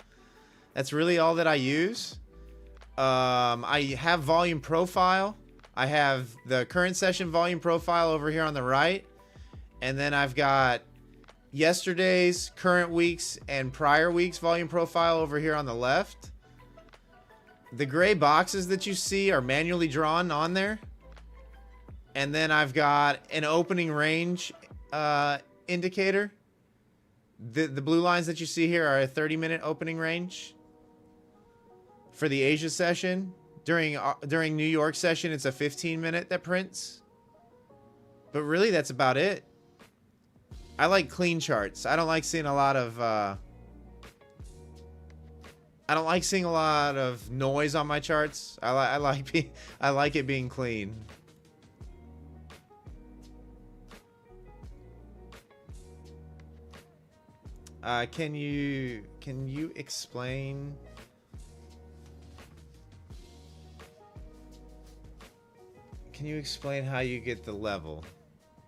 That's really all that I use. I have volume profile. I have the current session volume profile over here on the right. And then I've got yesterday's, current week's, and prior week's volume profile over here on the left. The gray boxes that you see are manually drawn on there. And then I've got an opening range indicator. The blue lines that you see here are a 30-minute opening range. For the Asia session. During New York session, it's a 15-minute that prints. But really, that's about it. I like clean charts. I don't like seeing a lot of noise on my charts. I like it being clean. Can you explain? Can you explain how you get the level?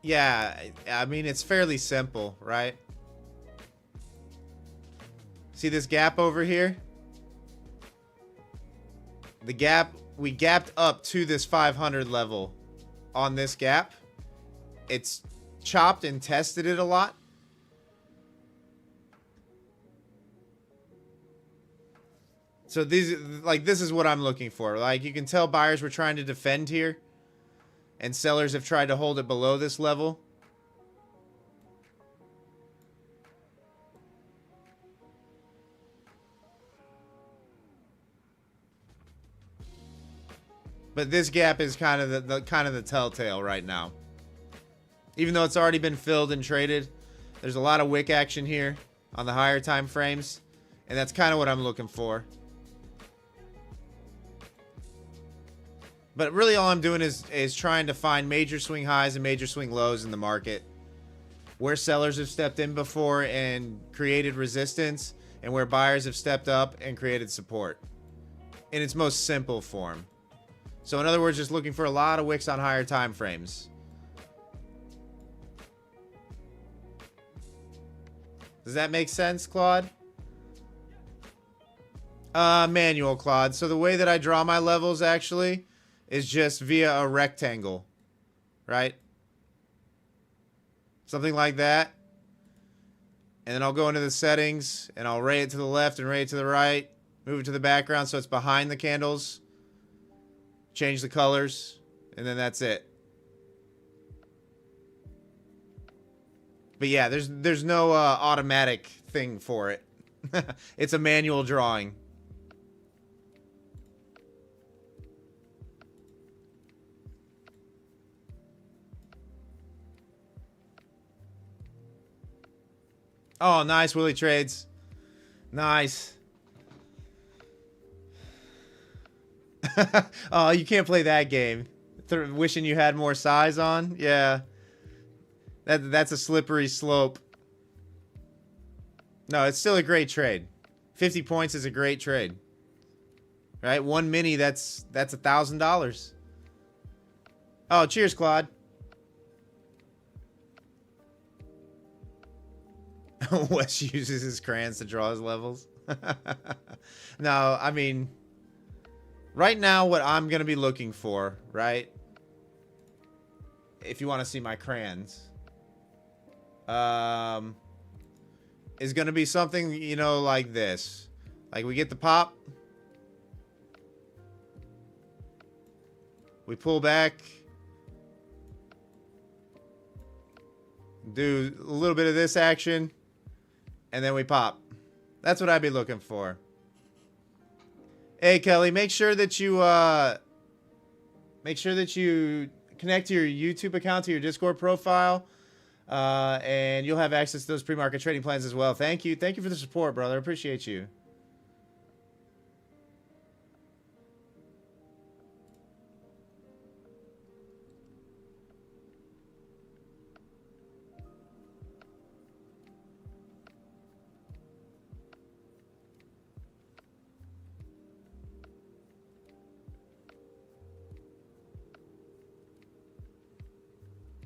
Yeah, I mean, it's fairly simple, right? See this gap over here? The gap, we gapped up to this 500 level on this gap. It's chopped and tested it a lot. So this is what I'm looking for. Like, you can tell buyers were trying to defend here. And sellers have tried to hold it below this level. But this gap is kind of the telltale right now. Even though it's already been filled and traded, there's a lot of wick action here on the higher time frames, and that's kind of what I'm looking for. But really all I'm doing is trying to find major swing highs and major swing lows in the market. where sellers have stepped in before and created resistance, and where buyers have stepped up and created support in its most simple form. So in other words, just looking for a lot of wicks on higher time frames. Does that make sense, Claude? Manual, Claude. So the way that I draw my levels actually is just via a rectangle, right? Something like that. And then I'll go into the settings and I'll ray it to the left and ray it to the right. Move it to the background so it's behind the candles. Change the colors. And then that's it. But yeah, there's no automatic thing for it. It's a manual drawing. Oh, nice, Willie Trades. Nice. Oh, you can't play that game. Wishing you had more size on? Yeah. That's a slippery slope. No, it's still a great trade. 50 points is a great trade. Right? One mini, that's $1,000. Oh, cheers, Claude. Wes uses his crayons to draw his levels. No, I mean, right now what I'm going to be looking for, right? If you want to see my crayons. Is going to be something, you know, like this. Like we get the pop. We pull back. Do a little bit of this action. And then we pop. That's what I'd be looking for. Hey, Kelly, make sure that you connect to your YouTube account, to your Discord profile. And you'll have access to those pre-market trading plans as well. Thank you. Thank you for the support, brother. Appreciate you.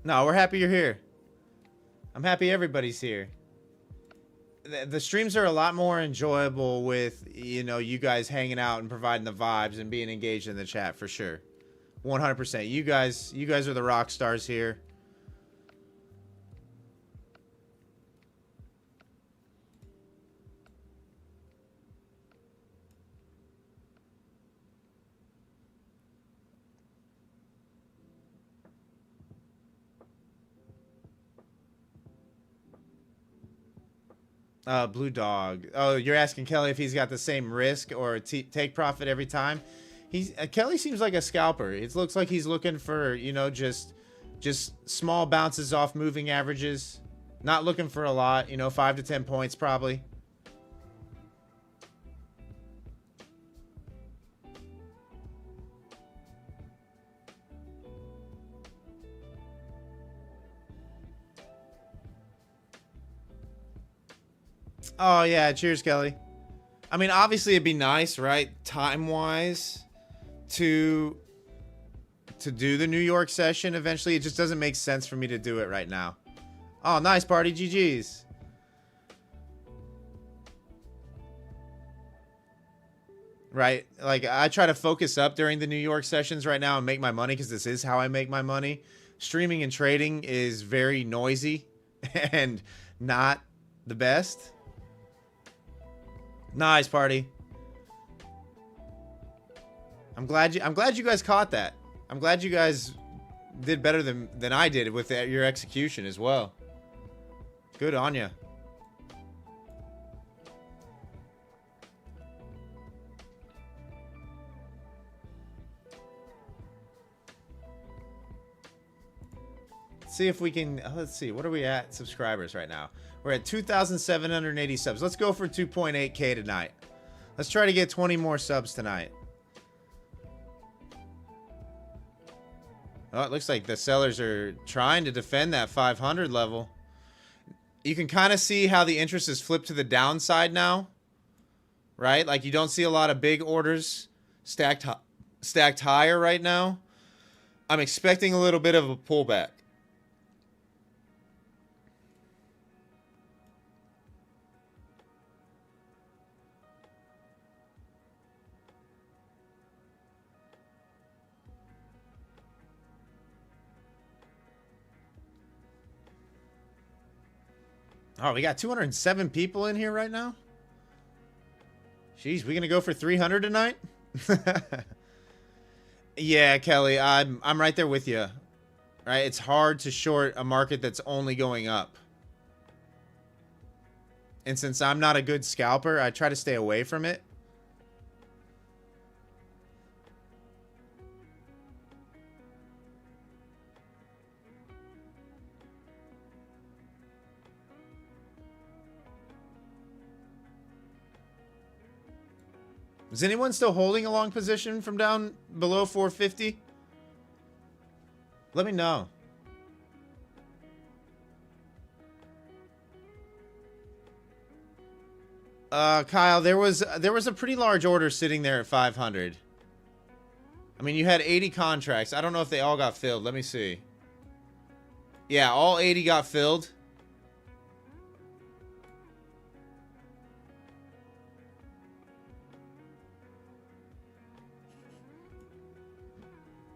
No, we're happy you're here. I'm happy everybody's here. The streams are a lot more enjoyable with, you know, you guys hanging out and providing the vibes and being engaged in the chat for sure. 100%. You guys are the rock stars here. Blue Dog. Oh, you're asking Kelly if he's got the same risk or take profit every time. Kelly seems like a scalper. It looks like he's looking for, you know, just small bounces off moving averages. Not looking for a lot, you know, 5 to 10 points probably. Oh, yeah. Cheers, Kelly. I mean, obviously, it'd be nice, right? Time-wise, to do the New York session eventually. It just doesn't make sense for me to do it right now. Oh, nice party. GG's. Right? Like, I try to focus up during the New York sessions right now and make my money because this is how I make my money. Streaming and trading is very noisy and not the best. Nice party. I'm glad you guys caught that. I'm glad you guys did better than I did with your execution as well. Good on ya. See if we can, let's see, what are we at subscribers right now? We're at 2,780 subs. Let's go for 2.8K tonight. Let's try to get 20 more subs tonight. Oh, it looks like the sellers are trying to defend that 500 level. You can kind of see how the interest is flipped to the downside now, right? Like you don't see a lot of big orders stacked higher right now. I'm expecting a little bit of a pullback. Oh, we got 207 people in here right now? Jeez, we gonna go for 300 tonight? Yeah, Kelly, I'm right there with you. Right? It's hard to short a market that's only going up. And since I'm not a good scalper, I try to stay away from it. Is anyone still holding a long position from down below 450? Let me know. Kyle, there was a pretty large order sitting there at 500. I mean, you had 80 contracts. I don't know if they all got filled. Let me see. Yeah, all 80 got filled.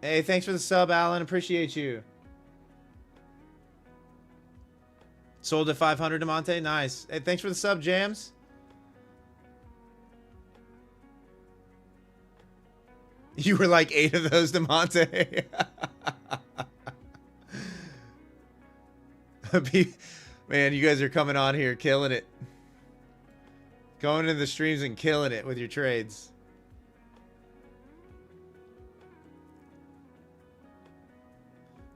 Hey, thanks for the sub, Alan. Appreciate you. Sold at 500, DeMonte. Nice. Hey, thanks for the sub, Jams. You were like 8 of those, DeMonte. Man, you guys are coming on here killing it. Going into the streams and killing it with your trades.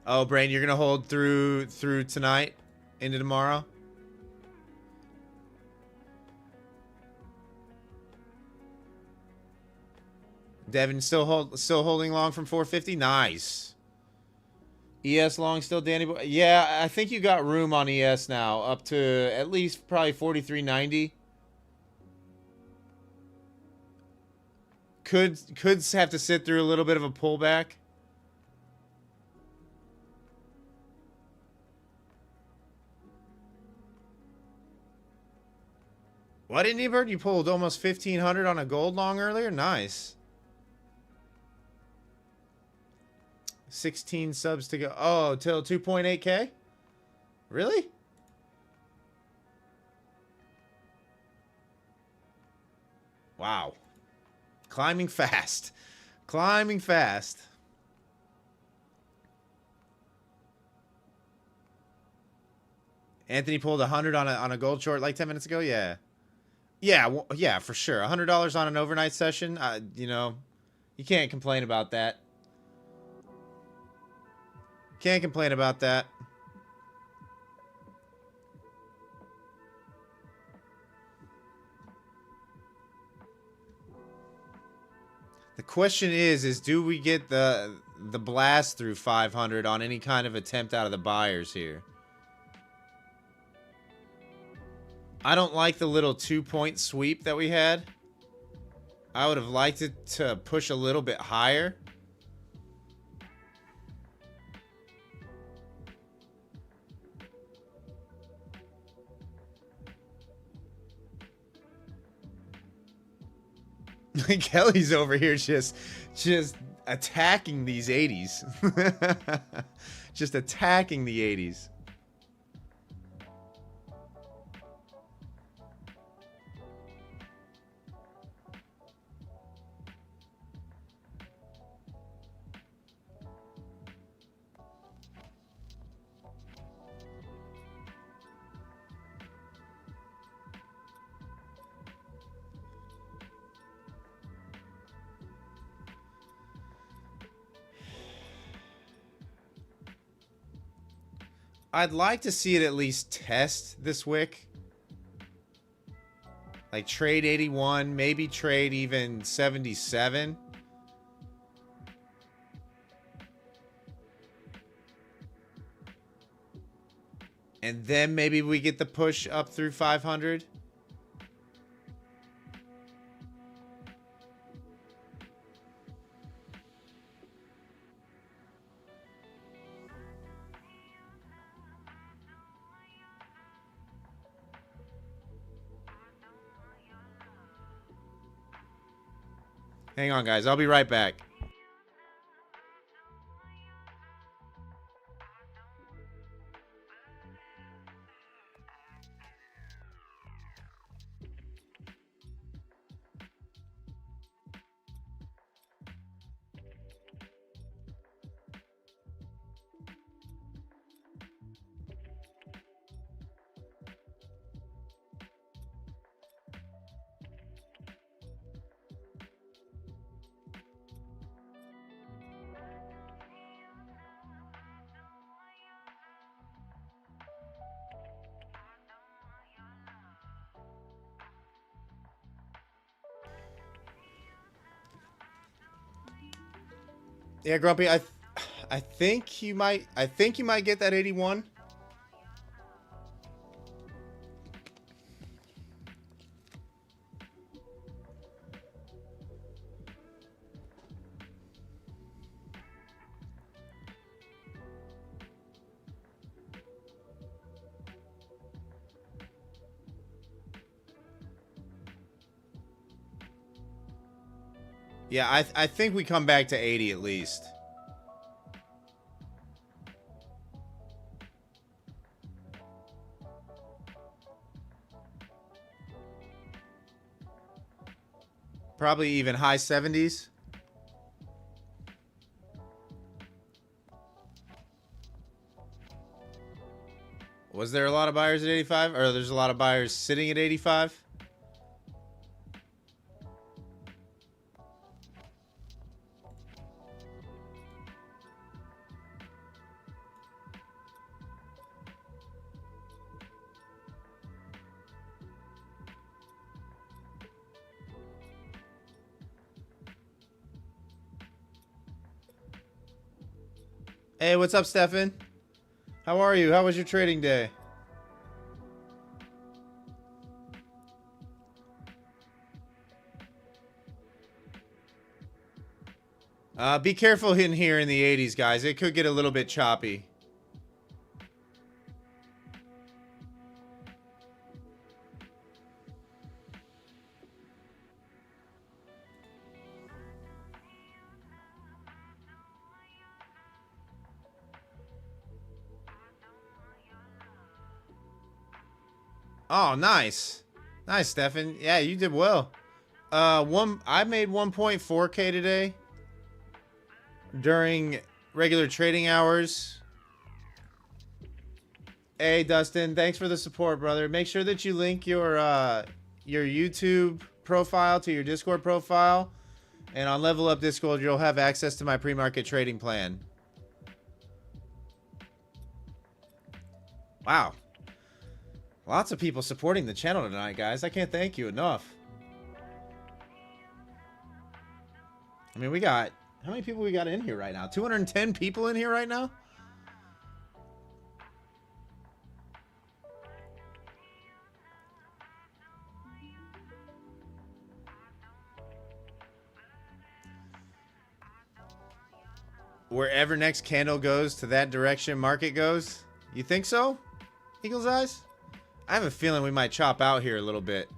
Oh, Brain, you're gonna hold through tonight into tomorrow? Devin still holding long from 450. Nice. ES long still, Danny Boy. Yeah, I think you got room on ES now up to at least probably 43.90. Could have to sit through a little bit of a pullback. What, Indie Bird? You pulled almost 1,500 on a gold long earlier? Nice. 16 subs to go. Oh, till 2.8K? Really? Wow. Climbing fast. Climbing fast. Anthony pulled 100 on a gold short like 10 minutes ago? Yeah. Yeah, well, yeah, for sure. $100 on an overnight session, you know, you can't complain about that. Can't complain about that. The question is do we get the blast through 500 on any kind of attempt out of the buyers here? I don't like the little 2-point sweep that we had. I would have liked it to push a little bit higher. Kelly's over here just attacking these 80s. Just attacking the 80s. I'd like to see it at least test this wick. Like trade 81, maybe trade even 77. And then maybe we get the push up through 500. Hang on, guys. I'll be right back. Yeah, Grumpy, I think you might get that 81. Yeah, I think we come back to 80 at least. Probably even high 70s. Was there a lot of buyers at 85? Or there's a lot of buyers sitting at 85? Hey, what's up, Stefan? How are you? How was your trading day? Be careful in here in the 80s, guys. It could get a little bit choppy. Oh, nice. Nice, Stefan. Yeah, you did well. I made 1.4K today during regular trading hours. Hey, Dustin, thanks for the support, brother. Make sure that you link your YouTube profile to your Discord profile. And on Level Up Discord, you'll have access to my pre-market trading plan. Wow. Lots of people supporting the channel tonight, guys. I can't thank you enough. I mean, we got... How many people we got in here right now? 210 people in here right now? Wherever next candle goes, to that direction market goes? You think so? Eagle's Eyes? I have a feeling we might chop out here a little bit.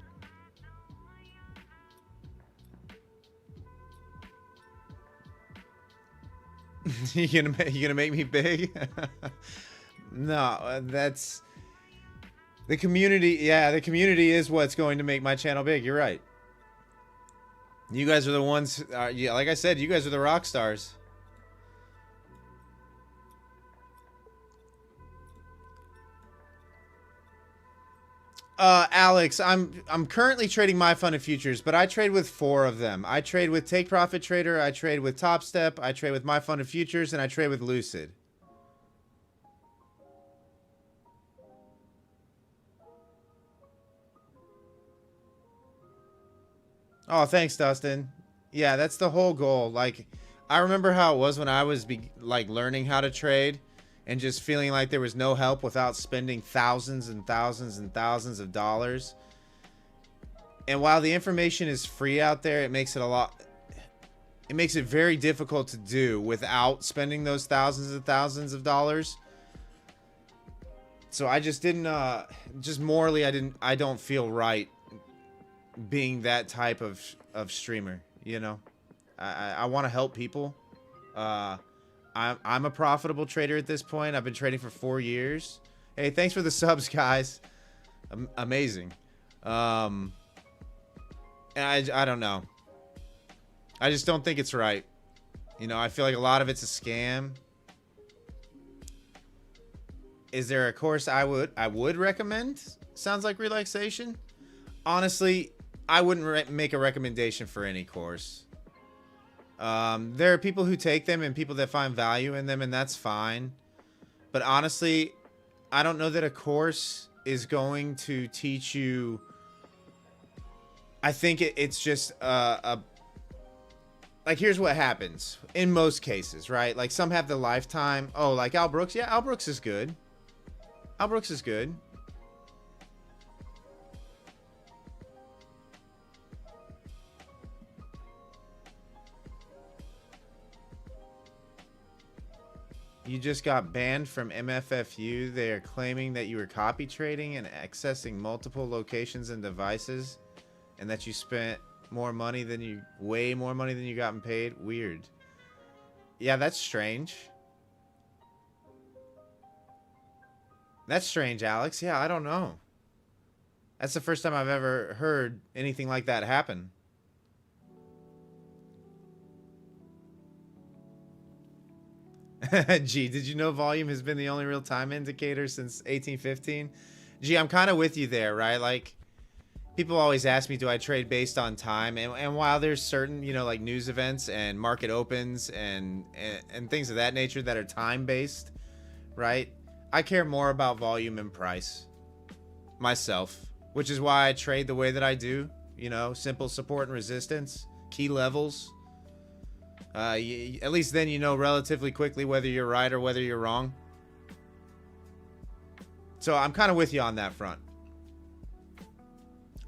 You gonna make me big? No, that's the community. Yeah, the community is what's going to make my channel big. You're right. You guys are the ones. Yeah, like I said, you guys are the rock stars. Alex, I'm currently trading my fund of futures, but I trade with 4 of them. I trade with Take Profit Trader, I trade with Top Step, I trade with my fund of futures, and I trade with Lucid. Oh, thanks, Dustin. Yeah, that's the whole goal. Like, I remember how it was when I was like learning how to trade. and just feeling like there was no help without spending thousands and thousands and thousands of dollars. And while the information is free out there, it makes it very difficult to do without spending those thousands and thousands of dollars. So I just didn't, just morally, I don't feel right being that type of streamer, you know. I want to help people. I'm a profitable trader at this point. I've been trading for 4 years. Hey, thanks for the subs, guys. Amazing. And I don't know. I just don't think it's right. You know, I feel like a lot of it's a scam. Is there a course I would recommend? Sounds like relaxation. Honestly, I wouldn't make a recommendation for any course. There are people who take them and people that find value in them, and that's fine. But honestly, I don't know that a course is going to teach you. I think it's just like, here's what happens in most cases, right? Like, some have the lifetime. Oh, like Al Brooks. Yeah, Al Brooks is good. Al Brooks is good. You just got banned from MFFU. They are claiming that you were copy trading and accessing multiple locations and devices, and that you spent more money than you, way more money than you gotten paid. Weird. Yeah, that's strange. That's strange, Alex. Yeah, I don't know. That's the first time I've ever heard anything like that happen. Gee, did you know volume has been the only real time indicator since 1815? Gee, I'm kind of with you there, right? Like, people always ask me, do I trade based on time? And while there's certain, you know, like news events and market opens and things of that nature that are time-based, right? I care more about volume and price myself, which is why I trade the way that I do. You know, simple support and resistance, key levels. At least then you know relatively quickly whether you're right or whether you're wrong. So I'm kind of with you on that front.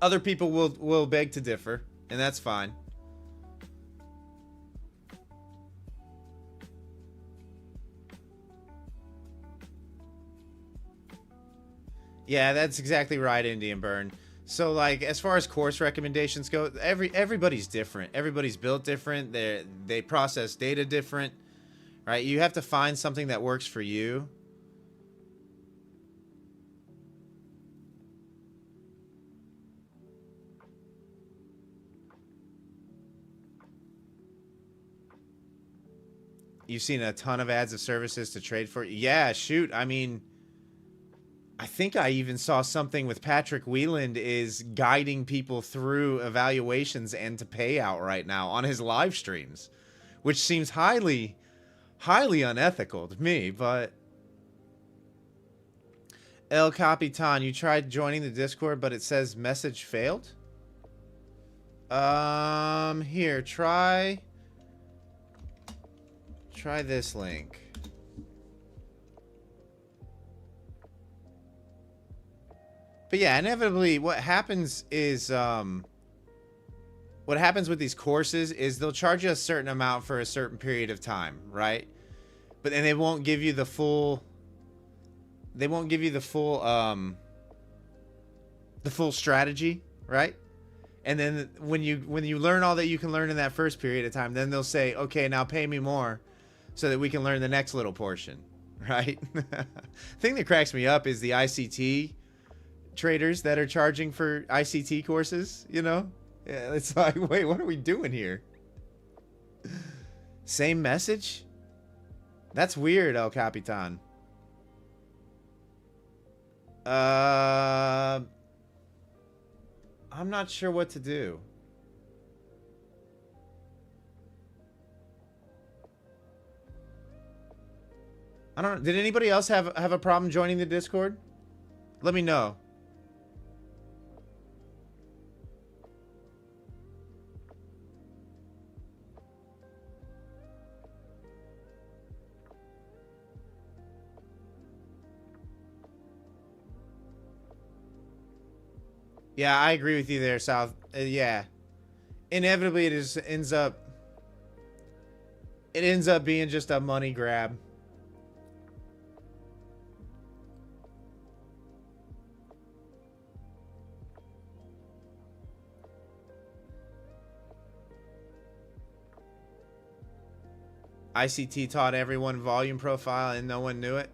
Other people will beg to differ, and that's fine. Yeah, that's exactly right, Indian Burn. So, like, as far as course recommendations go, everybody's different. Everybody's built different. They process data different, right? You have to find something that works for you. You've seen a ton of ads of services to trade for. Yeah, shoot. I mean, I think I even saw something with Patrick Wieland is guiding people through evaluations and to payout right now on his live streams, which seems highly unethical to me. But El Capitan, you tried joining the Discord, but it says message failed. Here, try this link. But yeah, inevitably what happens is what happens with these courses is they'll charge you a certain amount for a certain period of time, right? But then they won't give you the full strategy, right? And then when you learn all that you can learn in that first period of time, then they'll say, "Okay, now pay me more so that we can learn the next little portion." Right? The thing that cracks me up is the ICT traders that are charging for ICT courses, you know? Yeah, it's like, wait, what are we doing here? Same message? That's weird, El Capitan. I'm not sure what to do. I don't know. Did anybody else have a problem joining the Discord? Let me know. Yeah, I agree with you there, South. Yeah. Inevitably, it ends up being just a money grab. ICT taught everyone volume profile and no one knew it.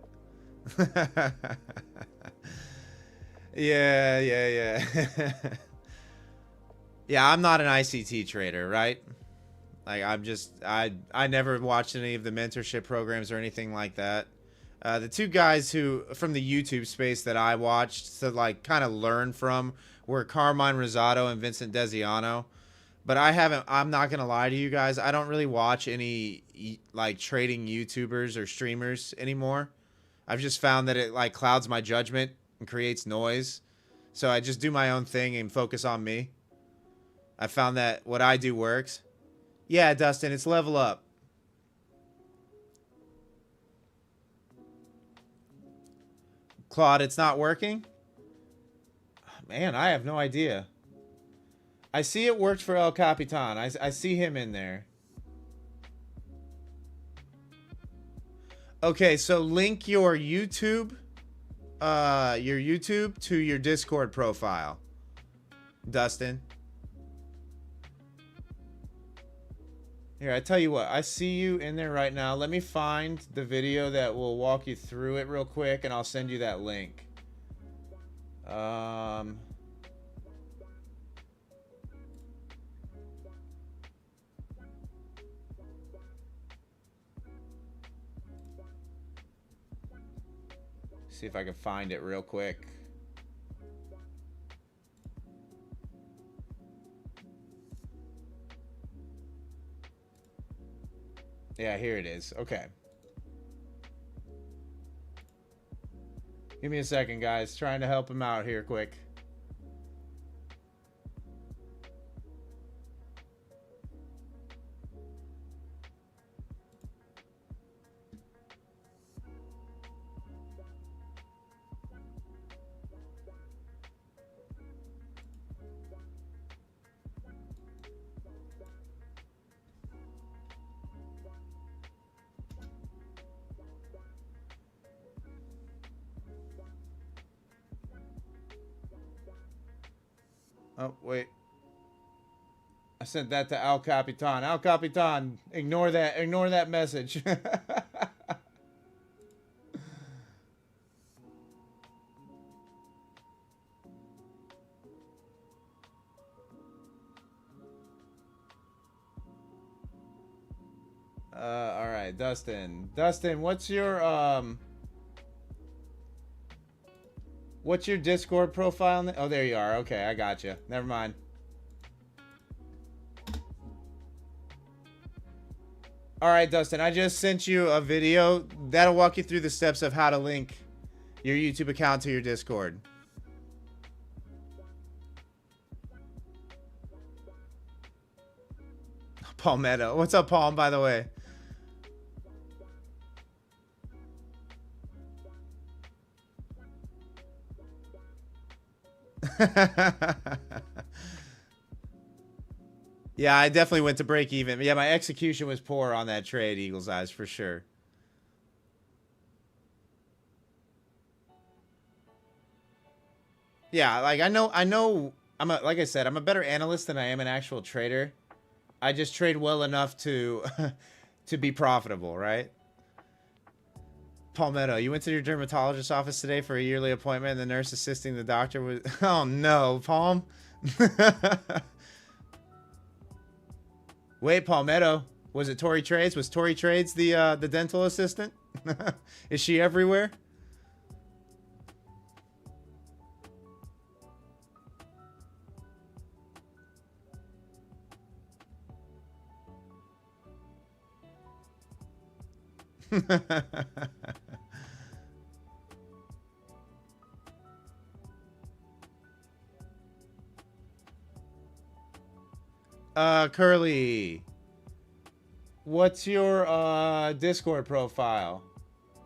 Yeah, yeah, yeah. Yeah, I'm not an ICT trader, right? Like I never watched any of the mentorship programs or anything like that. The two guys who from the YouTube space that I watched to like kind of learn from were Carmine Rosado and Vincent Desiano. But I'm not gonna lie to you guys, I don't really watch any like trading YouTubers or streamers anymore. I've just found that it like clouds my judgment and creates noise. So I just do my own thing and focus on me. I found that what I do works. Yeah, Dustin, it's level up. Claude, it's not working? Man, I have no idea. I see it worked for El Capitan. I see him in there. Okay, so link your YouTube to your Discord profile, Dustin. Here, I tell you what, I see you in there right now. Let me find the video that will walk you through it real quick, and I'll send you that link. See if I can find it real quick. Yeah, here it is. Okay. Give me a second, guys. Trying to help him out here quick. Oh, wait. I sent that to Al Capitan. Al Capitan, ignore that message. All right, Dustin. Dustin, what's your Discord profile? Oh, there you are. Okay, I got you. Never mind. All right, Dustin, I just sent you a video that'll walk you through the steps of how to link your YouTube account to your Discord. Palmetto. What's up, Palm, by the way? Yeah, I definitely went to break even. Yeah, my execution was poor on that trade, Eagle's Eyes, for sure. Yeah, like I know like I said, I'm a better analyst than I am an actual trader. I just trade well enough to to be profitable, right? Palmetto, you went to your dermatologist's office today for a yearly appointment and the nurse assisting the doctor was oh no, Palm. Wait, Palmetto. Was it Tori Trades? Was Tori Trades the dental assistant? Is she everywhere? Curly. What's your Discord profile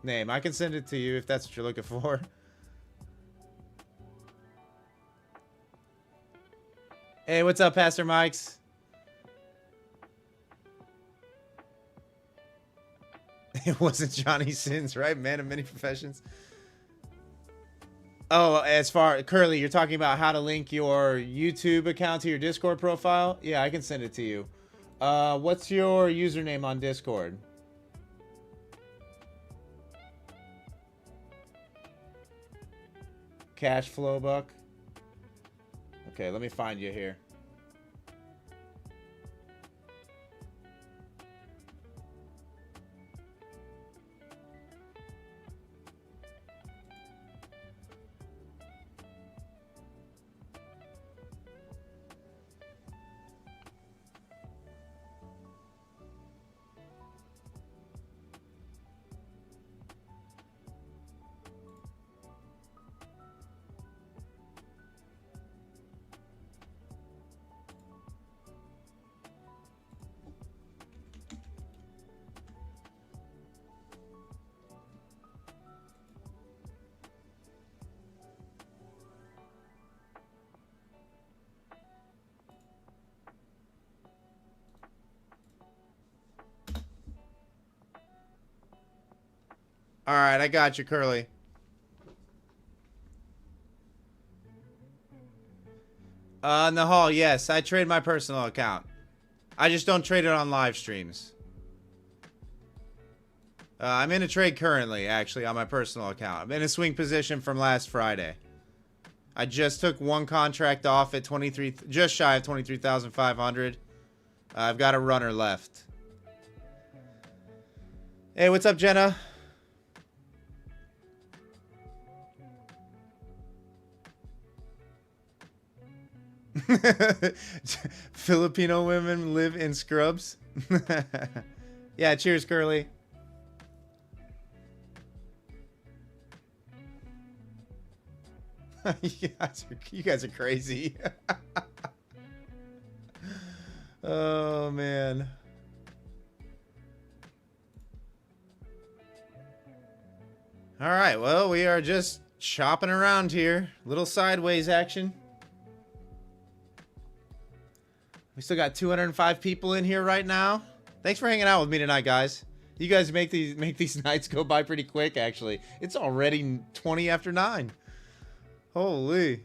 name? I can send it to you if that's what you're looking for. Hey, what's up, Pastor Mikes? It wasn't Johnny Sins, right? Man of many professions. Oh, as far Curly, you're talking about how to link your YouTube account to your Discord profile? Yeah, I can send it to you. What's your username on Discord? Cash flow buck. Okay, let me find you here. All right, I got you, Curly. In the hall, yes. I trade my personal account. I just don't trade it on live streams. I'm in a trade currently, actually, on my personal account. I'm in a swing position from last Friday. I just took one contract off at 23, just shy of 23,500. I've got a runner left. Hey, what's up, Jenna? Filipino women live in scrubs. Yeah, cheers, Curly. You guys are crazy. Oh, man. All right, well, we are just chopping around here. Little sideways action. We still got 205 people in here right now. Thanks for hanging out with me tonight, guys. You guys make these nights go by pretty quick, actually. It's already 20 after 9. Holy.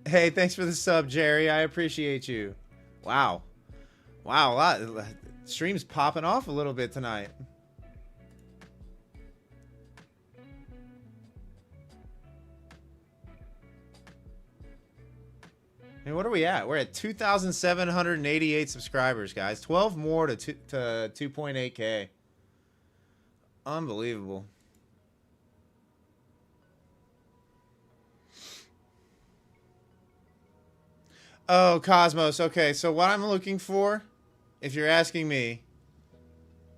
Hey, thanks for the sub, Jerry. I appreciate you. Wow. Wow, a lot. Stream's popping off a little bit tonight. Hey, what are we at? We're at 2,788 subscribers, guys. 12 more to 2.8K. Unbelievable. Oh, Cosmos. Okay, so what I'm looking for, if you're asking me,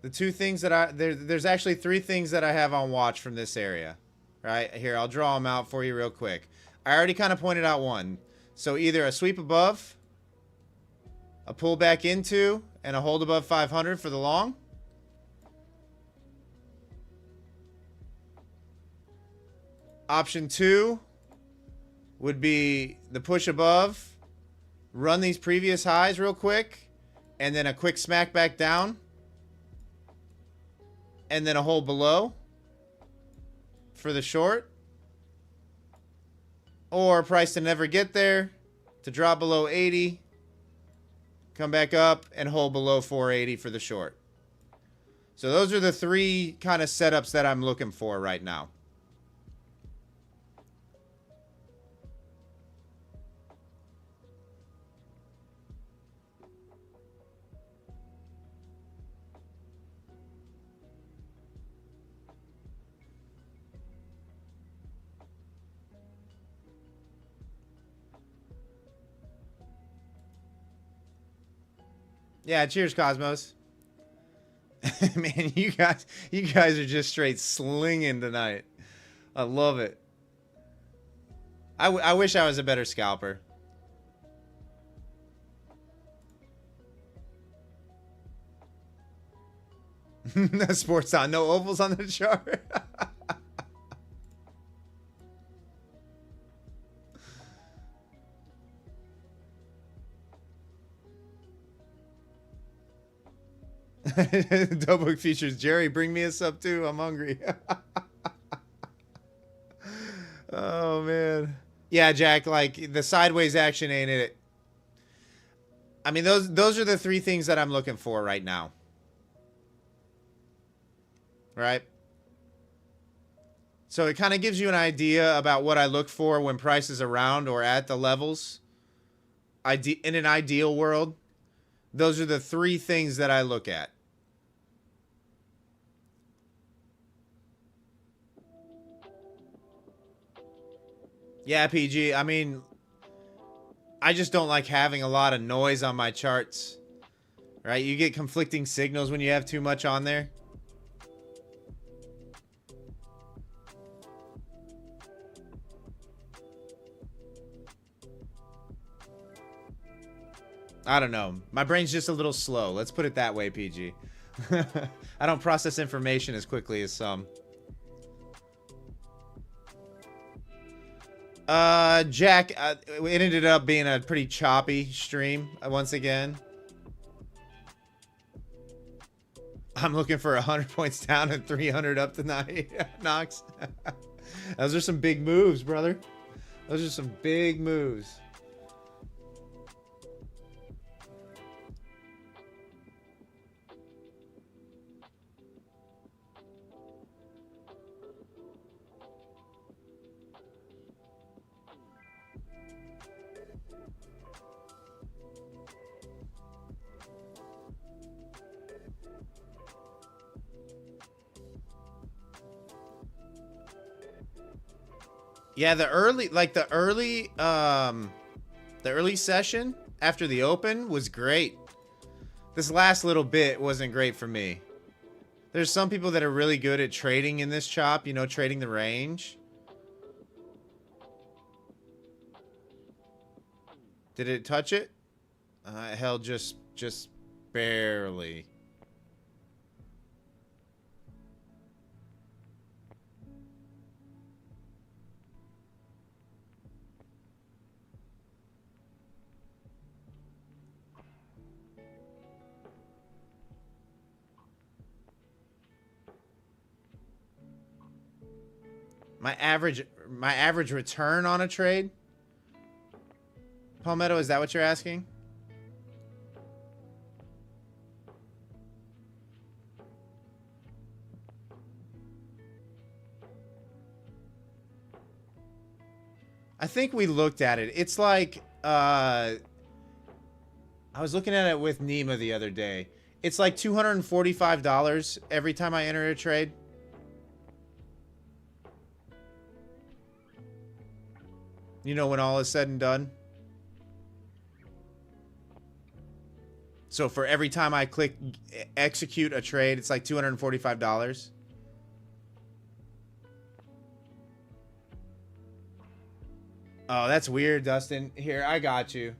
the two things that there's actually 3 things that I have on watch from this area. Right here, I'll draw them out for you real quick. I already kind of pointed out one. So either a sweep above, a pull back into, and a hold above 500 for the long. Option 2 would be the push above, run these previous highs real quick, and then a quick smack back down, and then a hold below for the short. Or price to never get there, to drop below 80, come back up, and hold below 480 for the short. So those are the 3 kind of setups that I'm looking for right now. Yeah, cheers, Cosmos. Man, you guys are just straight slinging tonight. I love it. I wish I was a better scalper. Sports on, no ovals on the chart. Doughbook features Jerry. Bring me a sub too. I'm hungry. Oh man. Yeah, Jack. Like the sideways action ain't it. I mean, those are the three things that I'm looking for right now. Right. So it kind of gives you an idea about what I look for when price is around or at the levels. In an ideal world, those are the three things that I look at. Yeah, PG. I mean, I just don't like having a lot of noise on my charts. Right? You get conflicting signals when you have too much on there. I don't know. My brain's just a little slow. Let's put it that way, PG. I don't process information as quickly as some. Jack, it ended up being a pretty choppy stream once again. I'm looking for 100 points down and 300 up tonight, Knox. Those are some big moves, brother. Those are some big moves. Yeah, the early session after the open was great. This last little bit wasn't great for me. There's some people that are really good at trading in this chop, you know, trading the range. Did it touch it? It held just barely. My average return on a trade? Palmetto, is that what you're asking? I think we looked at it. It's like, I was looking at it with Nima the other day. It's like $245 every time I enter a trade. You know, when all is said and done. So for every time I click execute a trade, it's like $245. Oh, that's weird, Dustin. Here, I got you.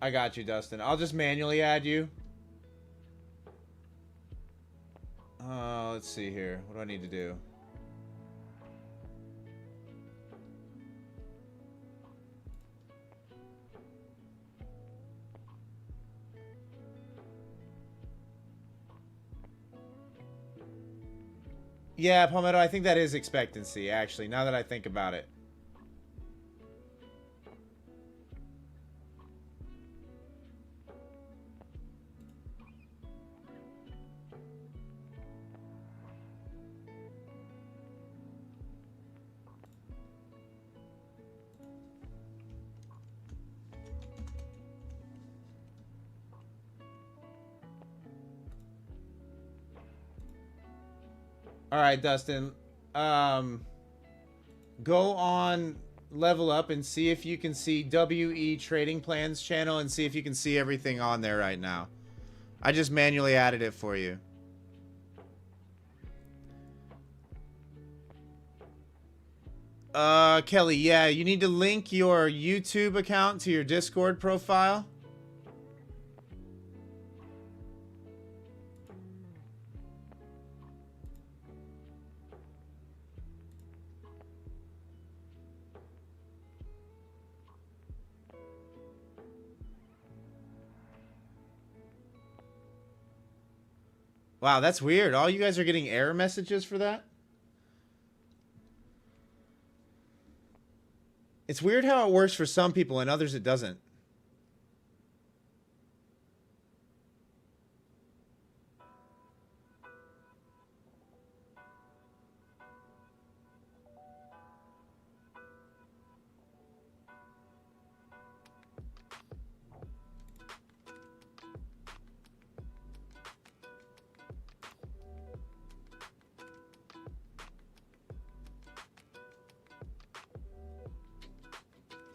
I got you, Dustin. I'll just manually add you. Let's see here. What do I need to do? Yeah, Palmetto, I think that is expectancy, actually, now that I think about it. All right, Dustin. Go on Level Up and see if you can see WE Trading Plans channel and see if you can see everything on there right now. I just manually added it for you. Kelly, yeah, you need to link your YouTube account to your Discord profile. Wow, that's weird. All you guys are getting error messages for that? It's weird how it works for some people and others it doesn't.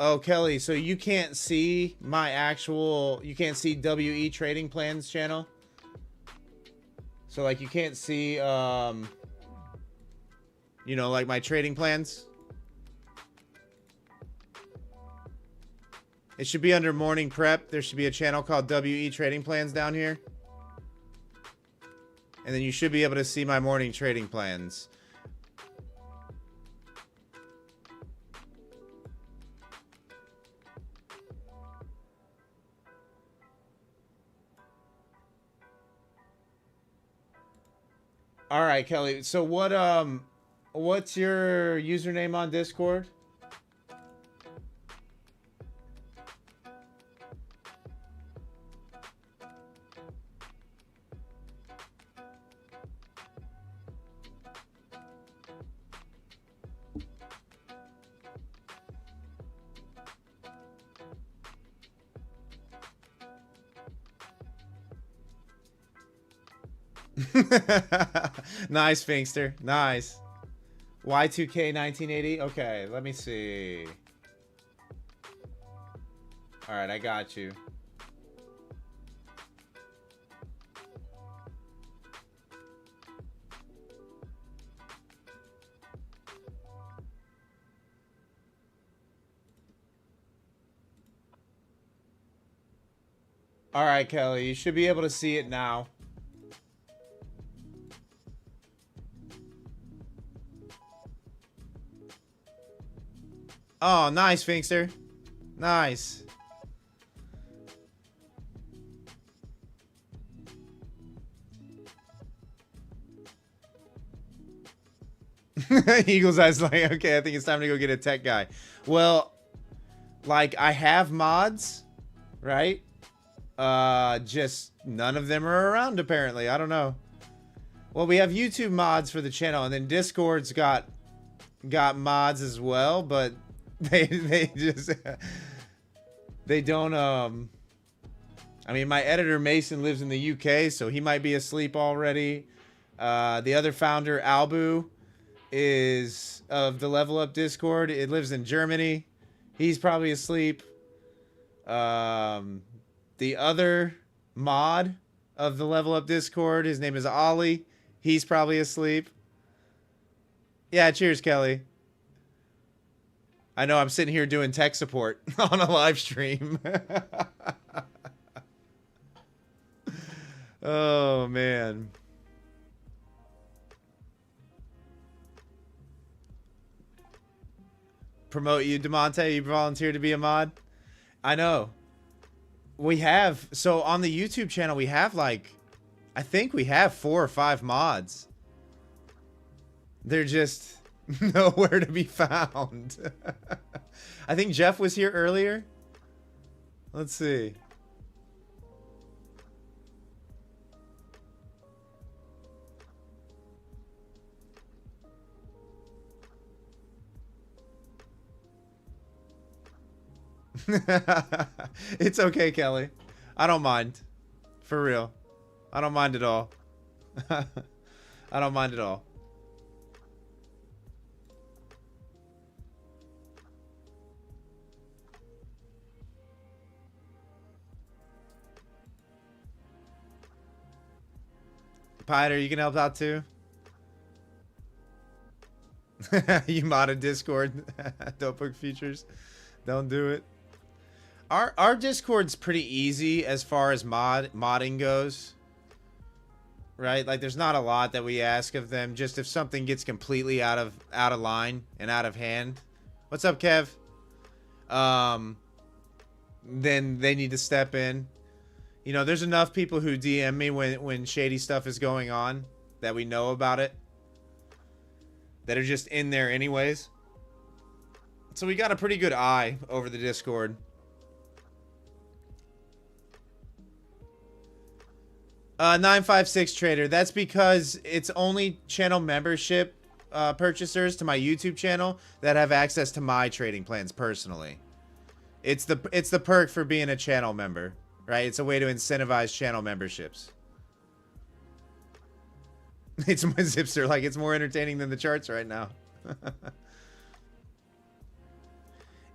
Oh, Kelly, so you can't see my actual... You can't see WE Trading Plans channel? So, like, you can't see, you know, like, my trading plans? It should be under Morning Prep. There should be a channel called WE Trading Plans down here. And then you should be able to see my morning trading plans. All right, Kelly. So what's your username on Discord? Nice, Finkster. Nice. Y2K 1980. Okay, let me see. All right, I got you. All right, Kelly, you should be able to see it now. Oh, nice, Finkster. Nice. Eagle's Eyes like, okay, I think it's time to go get a tech guy. Well, like, I have mods, right? Just none of them are around, apparently. I don't know. Well, we have YouTube mods for the channel, and then Discord's got mods as well, but they just they don't I mean, my editor Mason lives in the UK, so he might be asleep already. The other founder, Albu, is of the Level Up Discord. It lives in Germany. He's probably asleep. The other mod of the Level Up Discord, his name is Ollie. He's probably asleep. Yeah, cheers, Kelly. I know I'm sitting here doing tech support on a live stream. Oh, man. Promote you, DeMonte. You volunteered to be a mod? I know. We have... So, on the YouTube channel, we have, like... I think we have 4 or 5 mods. They're just nowhere to be found. I think Jeff was here earlier. Let's see. It's okay, Kelly. I don't mind. For real. I don't mind at all. I don't mind at all. Piter, you can help out too. You modded Discord. Notebook features. Don't do it. Our Discord's pretty easy as far as modding goes. Right? Like there's not a lot that we ask of them. Just if something gets completely out of line and out of hand. What's up, Kev? Then they need to step in. You know, there's enough people who DM me when shady stuff is going on that we know about it. That are just in there anyways. So we got a pretty good eye over the Discord. 956 Trader. That's because it's only channel membership purchasers to my YouTube channel that have access to my trading plans personally. It's the perk for being a channel member, right? It's a way to incentivize channel memberships. It's my Zipster, like it's more entertaining than the charts right now.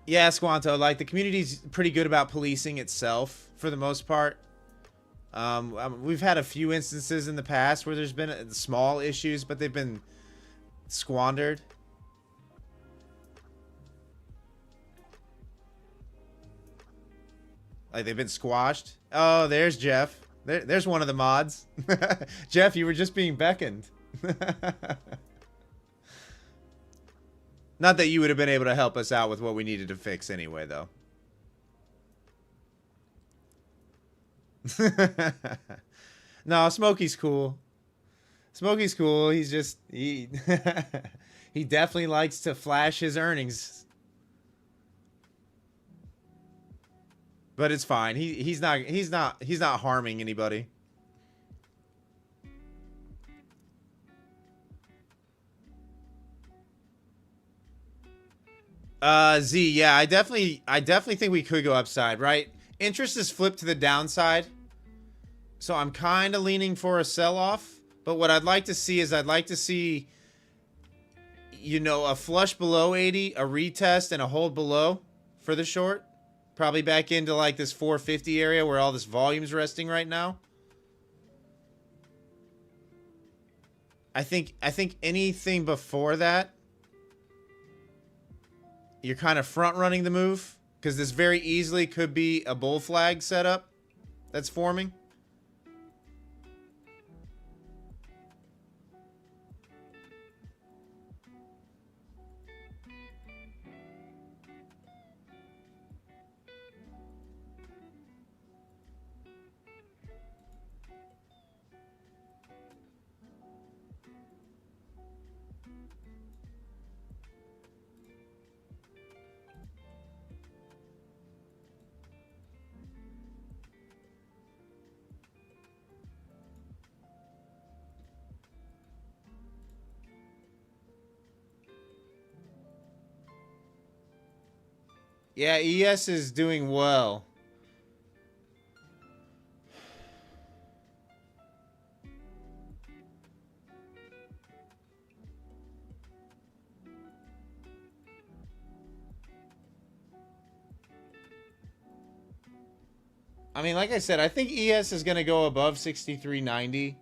Yeah, Squanto, like the community's pretty good about policing itself for the most part. We've had a few instances in the past where there's been small issues, but they've been squandered. Like they've been squashed. Oh, there's Jeff. There's one of the mods. Jeff, you were just being beckoned. Not that you would have been able to help us out with what we needed to fix anyway, though. No, Smokey's cool. Smokey's cool. He's just he he definitely likes to flash his earnings. But it's fine. He's not harming anybody. Z, yeah, I definitely think we could go upside, right? Interest is flipped to the downside. So I'm kind of leaning for a sell-off. But what I'd like to see is you know, a flush below 80, a retest, and a hold below for the short. Probably back into like this 450 area where all this volume's resting right now. I think anything before that, you're kind of front running the move because this very easily could be a bull flag setup that's forming. Yeah, ES is doing well. I mean, like I said, I think ES is going to go above 63.90.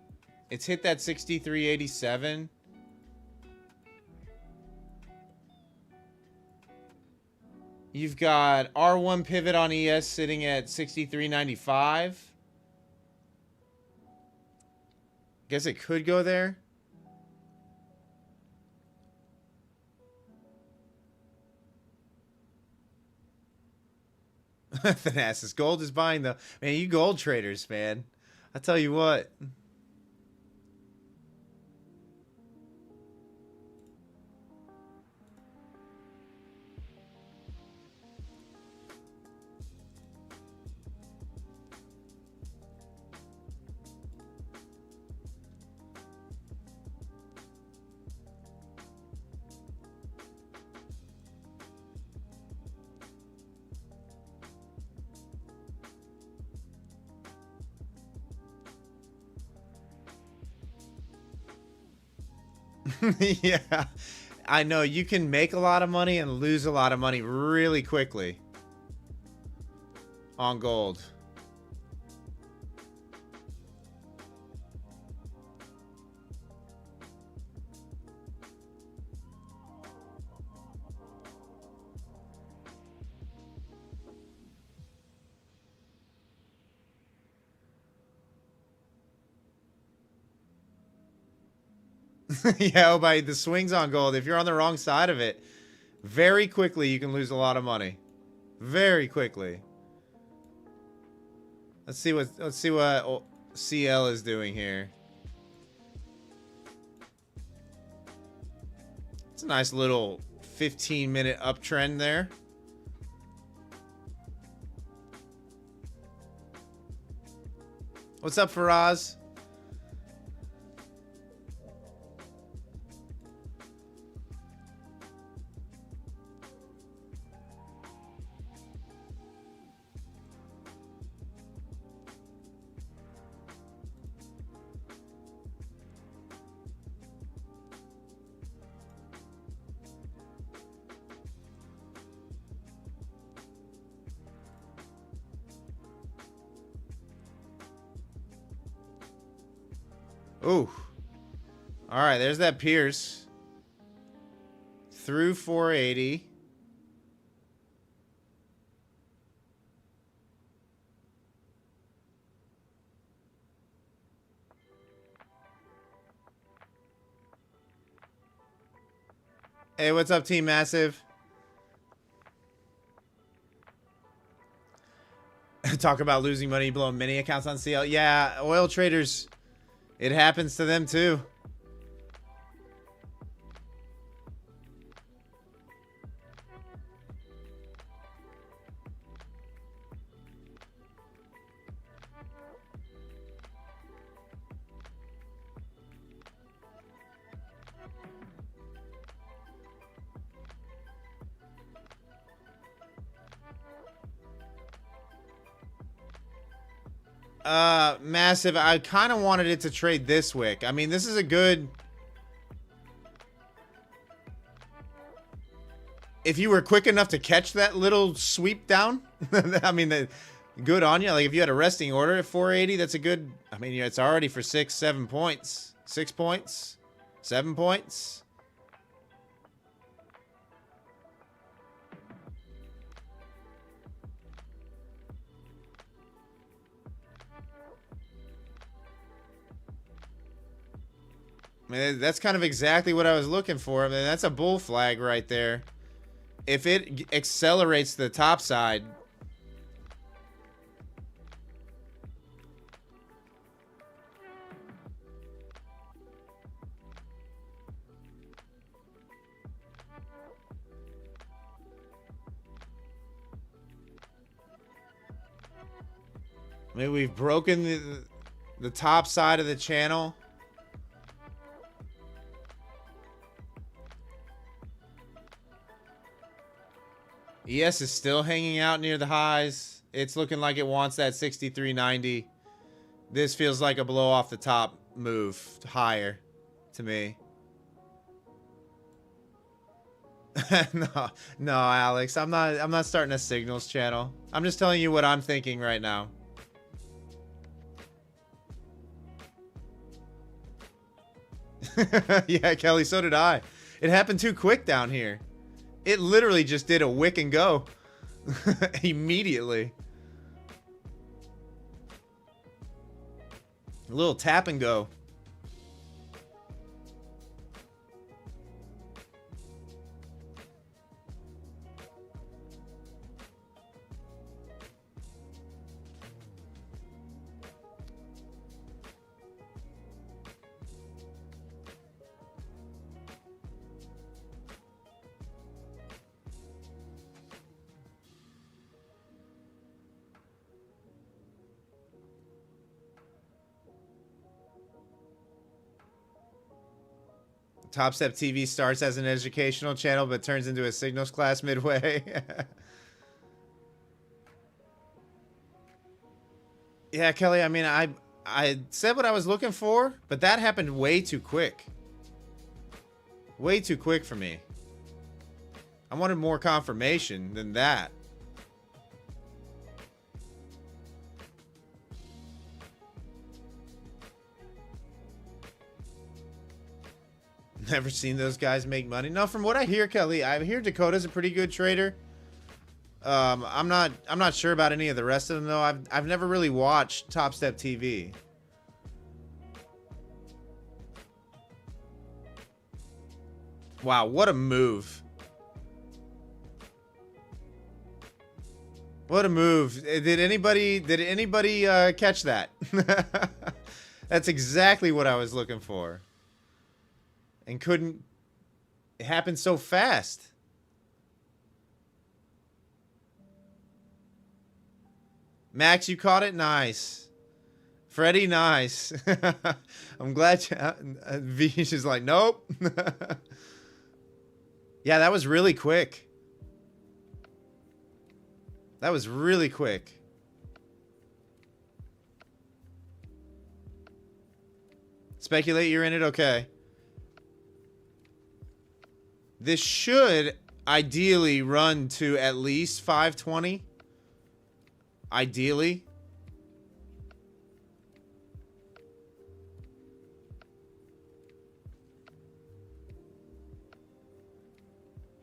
It's hit that 63.87. You've got R1 pivot on ES sitting at 63.95. Guess it could go there. Thanasis. Gold is buying though. Man, you gold traders, man. I tell you what. Yeah, I know you can make a lot of money and lose a lot of money really quickly on gold. Yeah, oh, by the swings on gold. If you're on the wrong side of it, very quickly you can lose a lot of money. Very quickly. Let's see what CL is doing here. It's a nice little 15-minute uptrend there. What's up, Faraz? Ooh. Alright, there's that Pierce. Through 480. Hey, what's up, Team Massive? Talk about losing money blowing mini accounts on CL. Yeah, oil traders... It happens to them too. Massive. I kind of wanted it to trade this wick. I mean, this is a good... If you were quick enough to catch that little sweep down, I mean, good on you. Like, if you had a resting order at 480, that's a good... I mean, it's already for 6, 7 points. 6 points? 7 points? I mean, that's kind of exactly what I was looking for. I mean, that's a bull flag right there. If it accelerates the top side... I mean, we've broken the top side of the channel. ES is still hanging out near the highs. It's looking like it wants that 63.90. This feels like a blow off the top move higher to me. No, Alex. I'm not starting a signals channel. I'm just telling you what I'm thinking right now. Yeah, Kelly, so did I. It happened too quick down here. It literally just did a wick and go. Immediately. A little tap and go. Top Step TV starts as an educational channel but turns into a signals class midway. Yeah, Kelly, I mean, I said what I was looking for, but that happened way too quick. Way too quick for me. I wanted more confirmation than that. Never seen those guys make money. No, from what I hear, Kelly, I hear Dakota's a pretty good trader. I'm not sure about any of the rest of them though. I've never really watched Top Step TV. Wow, what a move. What a move. Did anybody catch that? That's exactly what I was looking for. And couldn't. It happened so fast. Max, you caught it? Nice. Freddie, nice. I'm glad you... Vish is like, nope. Yeah, that was really quick. That was really quick. Speculate you're in it? Okay. This should ideally run to at least 520. Ideally.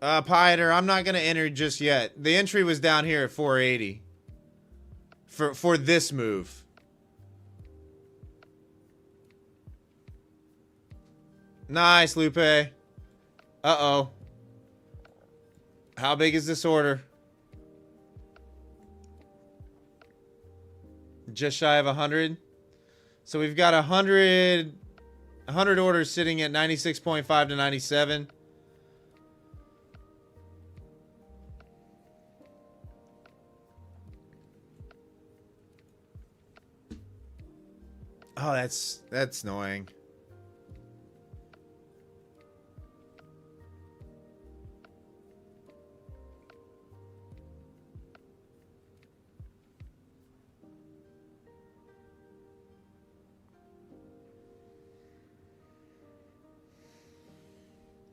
Pieter, I'm not going to enter just yet. The entry was down here at 480. For this move. Nice, Lupe. Uh-oh. How big is this order? Just shy of 100. So we've got 100 orders sitting at 96.5 to 97. Oh, that's annoying.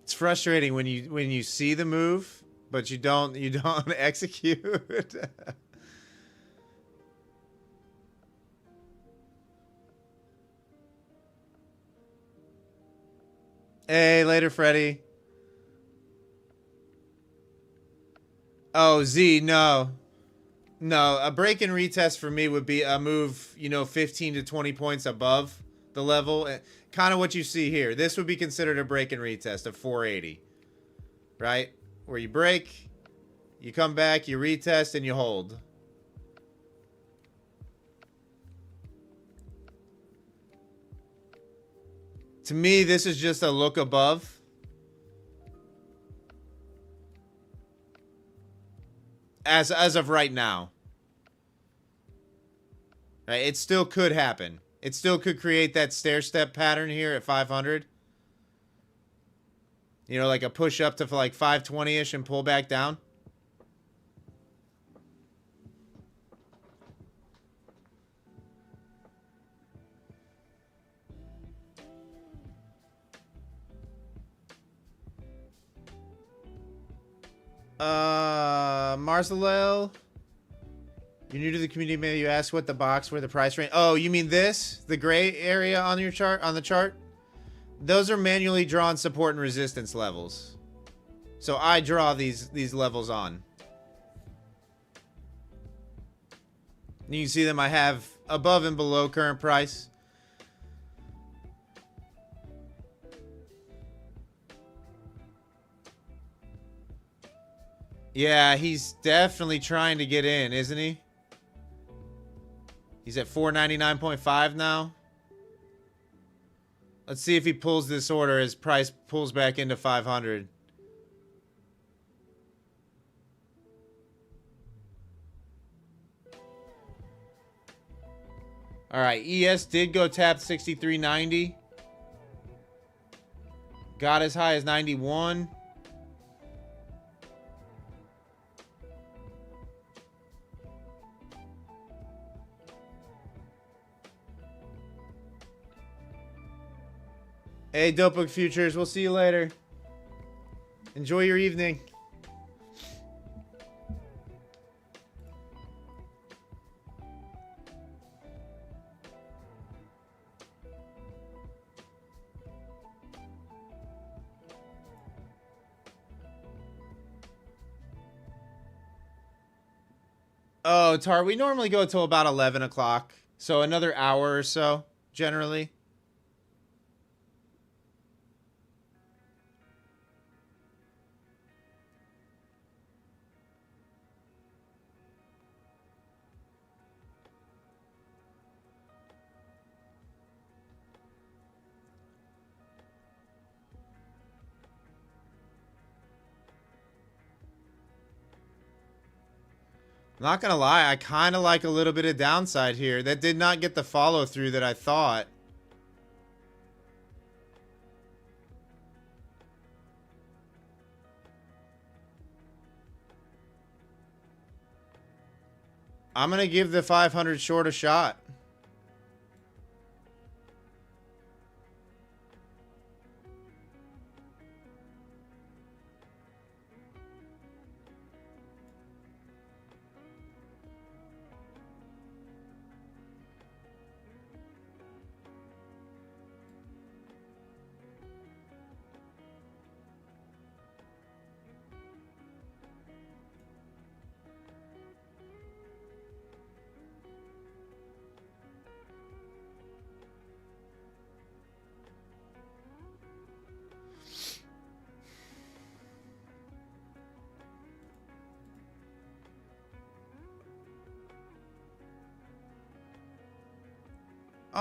It's frustrating when you see the move, but you don't execute. Hey, later, Freddy. Oh, Z, no. No, a break and retest for me would be a move, 15 to 20 points above the level. Kind of what you see here. This would be considered a break and retest of 480. Right? Where you break, you come back, you retest, and you hold. To me, this is just a look above. As of right now. Right? It still could happen. It still could create that stair-step pattern here at 500. Like a push up to like 520-ish and pull back down. Marcelel, you're new to the community. Maybe you ask what the box where the price range. Oh, you mean this? The gray area on your chart, on the chart? Those are manually drawn support and resistance levels. So I draw these levels on. You can see them. I have above and below current price. Yeah, he's definitely trying to get in, isn't he? He's at 499.5 now. Let's see if he pulls this order as price pulls back into 500. All right, ES did go tap 63.90. Got as high as 91. Hey, Dope Book Futures. We'll see you later. Enjoy your evening. Oh, Tar, we normally go till about 11 o'clock. So another hour or so, generally. Not gonna lie, I kind of like a little bit of downside here. That did not get the follow through that I thought. I'm gonna give the 500 short a shot.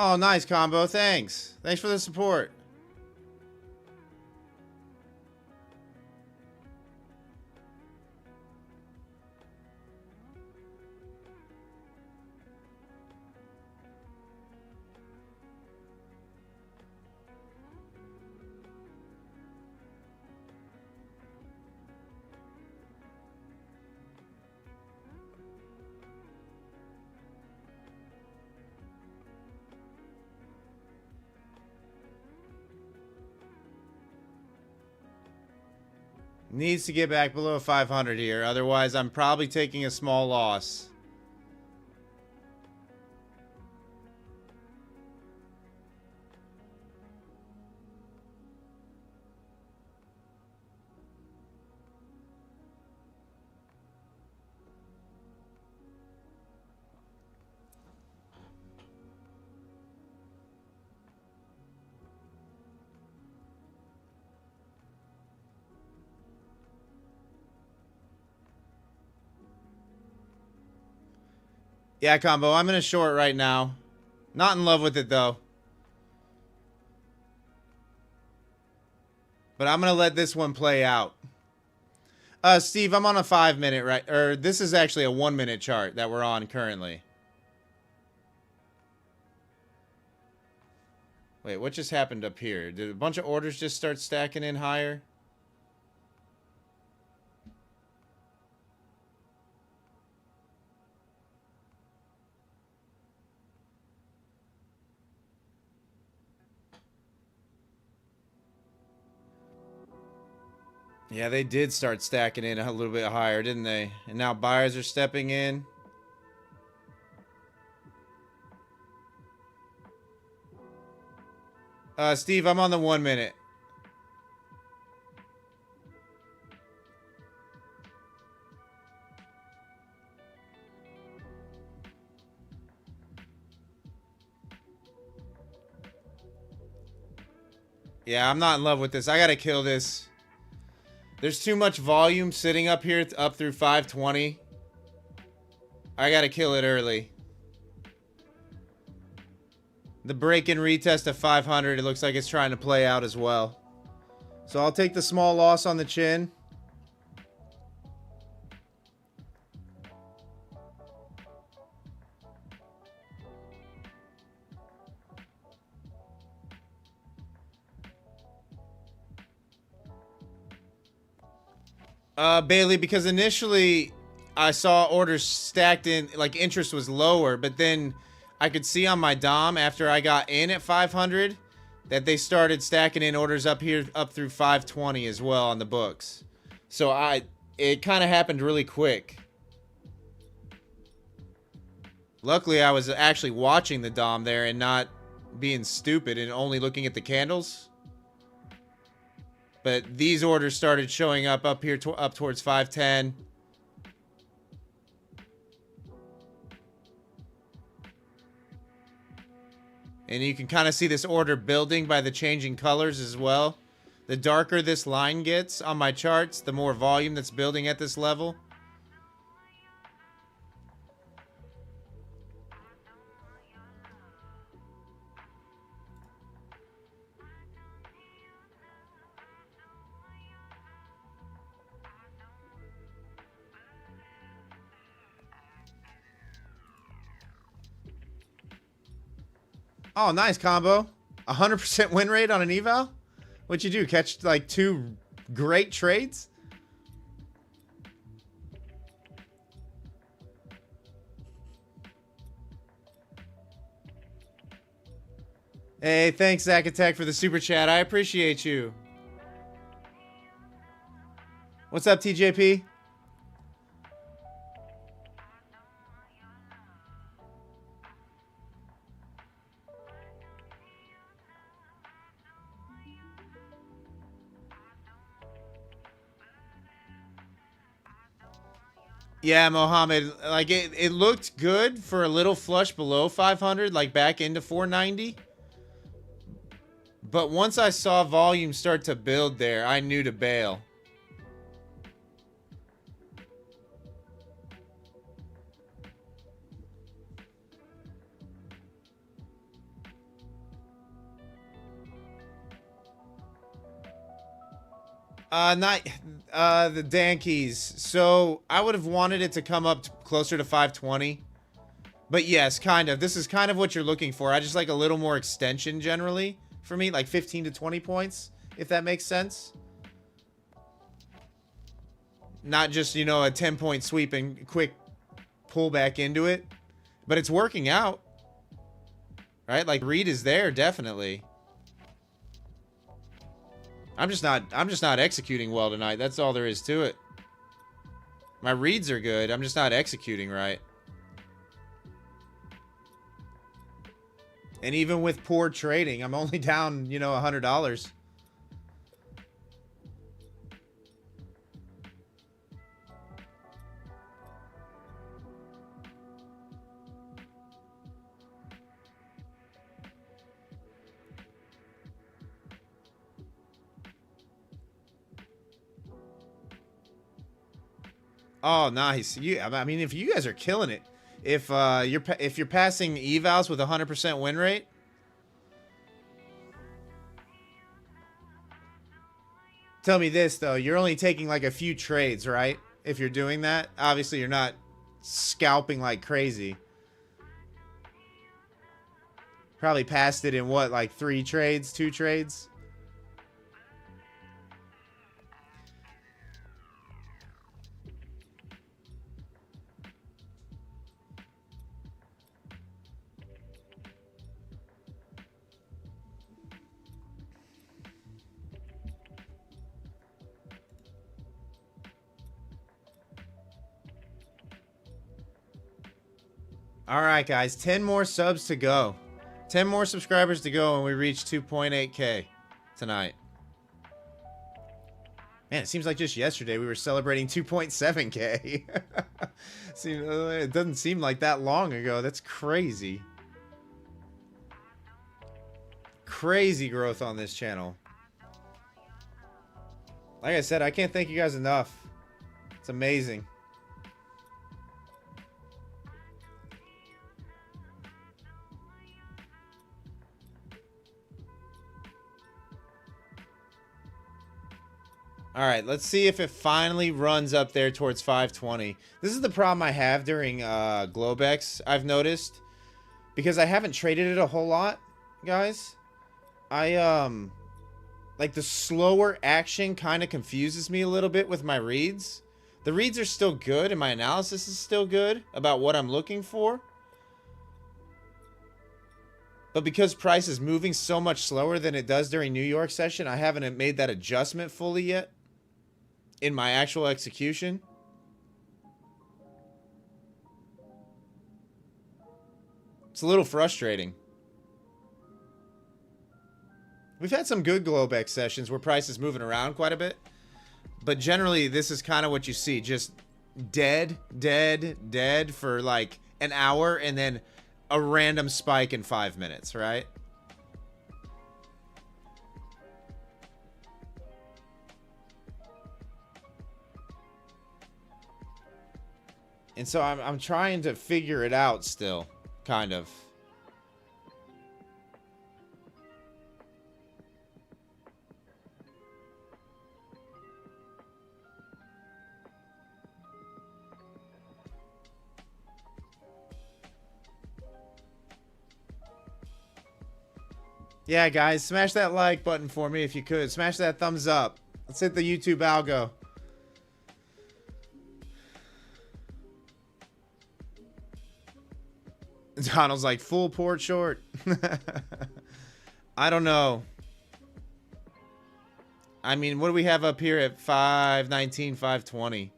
Oh, nice combo. Thanks. Thanks for the support. Needs to get back below 500 here. Otherwise, I'm probably taking a small loss. Yeah, combo. I'm in a short right now. Not in love with it, though. But I'm going to let this one play out. Steve, I'm on a 5-minute, right? Or this is actually a 1-minute chart that we're on currently. Wait, what just happened up here? Did a bunch of orders just start stacking in higher? Yeah, they did start stacking in a little bit higher, didn't they? And now buyers are stepping in. Steve, I'm on the 1-minute. Yeah, I'm not in love with this. I gotta kill this. There's too much volume sitting up here up through 520. I gotta kill it early. The break and retest of 500, it looks like it's trying to play out as well. So I'll take the small loss on the chin. Bailey, because initially I saw orders stacked in, like interest was lower, but then I could see on my DOM after I got in at 500 that they started stacking in orders up here, up through 520 as well on the books. So it kind of happened really quick. Luckily, I was actually watching the DOM there and not being stupid and only looking at the candles. But these orders started showing up here, up towards 510. And you can kind of see this order building by the changing colors as well. The darker this line gets on my charts, the more volume that's building at this level. Oh, nice combo. 100% win rate on an eval? What'd you do? Catch like 2 great trades? Hey, thanks, Zach Attack, for the super chat. I appreciate you. What's up, TJP? Yeah, Mohammed, like it looked good for a little flush below 500, like back into 490. But once I saw volume start to build there, I knew to bail. Not the Dankeys. So I would have wanted it to come up closer to 520. But yes, kind of. This is kind of what you're looking for. I just like a little more extension generally for me, like 15 to 20 points, if that makes sense. Not just, you know, a 10-point sweep and quick pull back into it. But it's working out. Right? Like read is there, definitely. I'm just not executing well tonight. That's all there is to it. My reads are good. I'm just not executing right. And even with poor trading, I'm only down, you know, $100. Oh, nice. I mean, if you guys are killing it, if you're passing evals with 100% win rate, tell me this though, you're only taking like a few trades, right? If you're doing that, obviously you're not scalping like crazy. Probably passed it in what, like 3 trades, 2 trades? All right, guys, 10 more subs to go. 10 more subscribers to go and we reach 2.8K tonight. Man, it seems like just yesterday we were celebrating 2.7K. It doesn't seem like that long ago. That's crazy. Crazy growth on this channel. Like I said, I can't thank you guys enough. It's amazing. All right, let's see if it finally runs up there towards 520. This is the problem I have during globex, I've noticed. Because I haven't traded it a whole lot, guys. Like the slower action kind of confuses me a little bit with my reads. The reads are still good and my analysis is still good about what I'm looking for. But because price is moving so much slower than it does during New York session, I haven't made that adjustment fully yet in my actual execution. It's a little frustrating. We've had some good globex sessions where price is moving around quite a bit. But generally, this is kind of what you see. Just dead for like an hour and then a random spike in 5 minutes, right? And so I'm trying to figure it out still, kind of. Yeah, guys, smash that like button for me if you could. Smash that thumbs up. Let's hit the YouTube algo. Donald's like, full port short. I don't know. I mean, what do we have up here at 519, 520?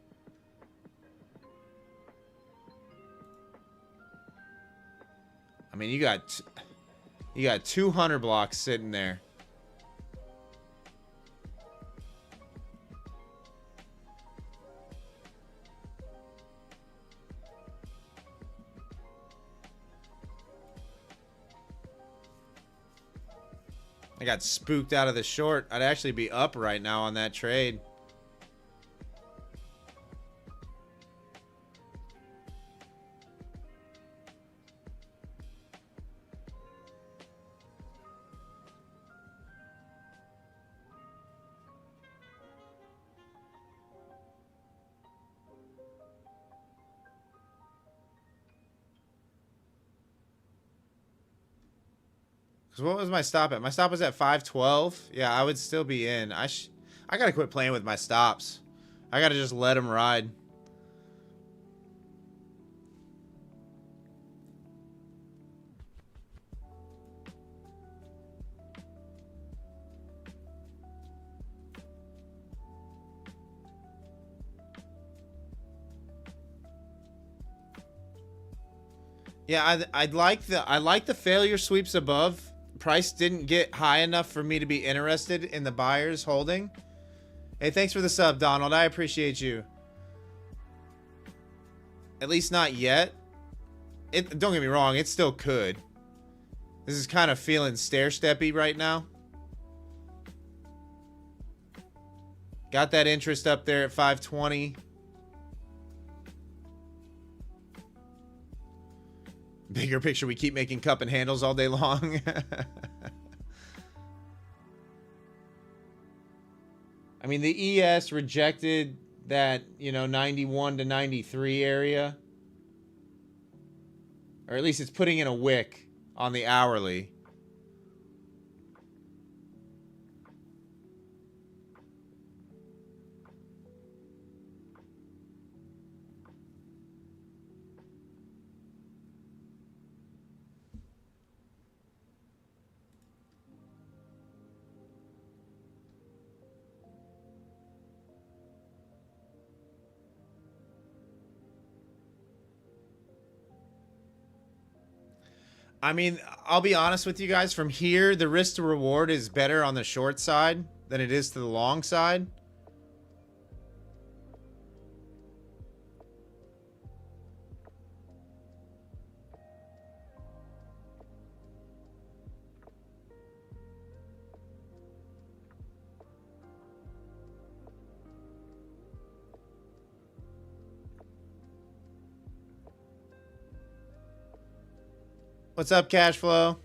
I mean, you got 200 blocks sitting there. I got spooked out of the short. I'd actually be up right now on that trade. Because what was my stop at? My stop was at 512. Yeah, I would still be in. I got to quit playing with my stops. I got to just let them ride. Yeah, I like the failure sweeps above. Price didn't get high enough for me to be interested in the buyers holding. Hey, thanks for the sub, Donald. I appreciate you. At least not yet. Don't get me wrong, it still could. This is kind of feeling stair-steppy right now. Got that interest up there at 520. Bigger picture, we keep making cup and handles all day long. I mean, the ES rejected that, 91 to 93 area. Or at least it's putting in a wick on the hourly. I mean, I'll be honest with you guys. From here, the risk to reward is better on the short side than it is to the long side. What's up, cash flow?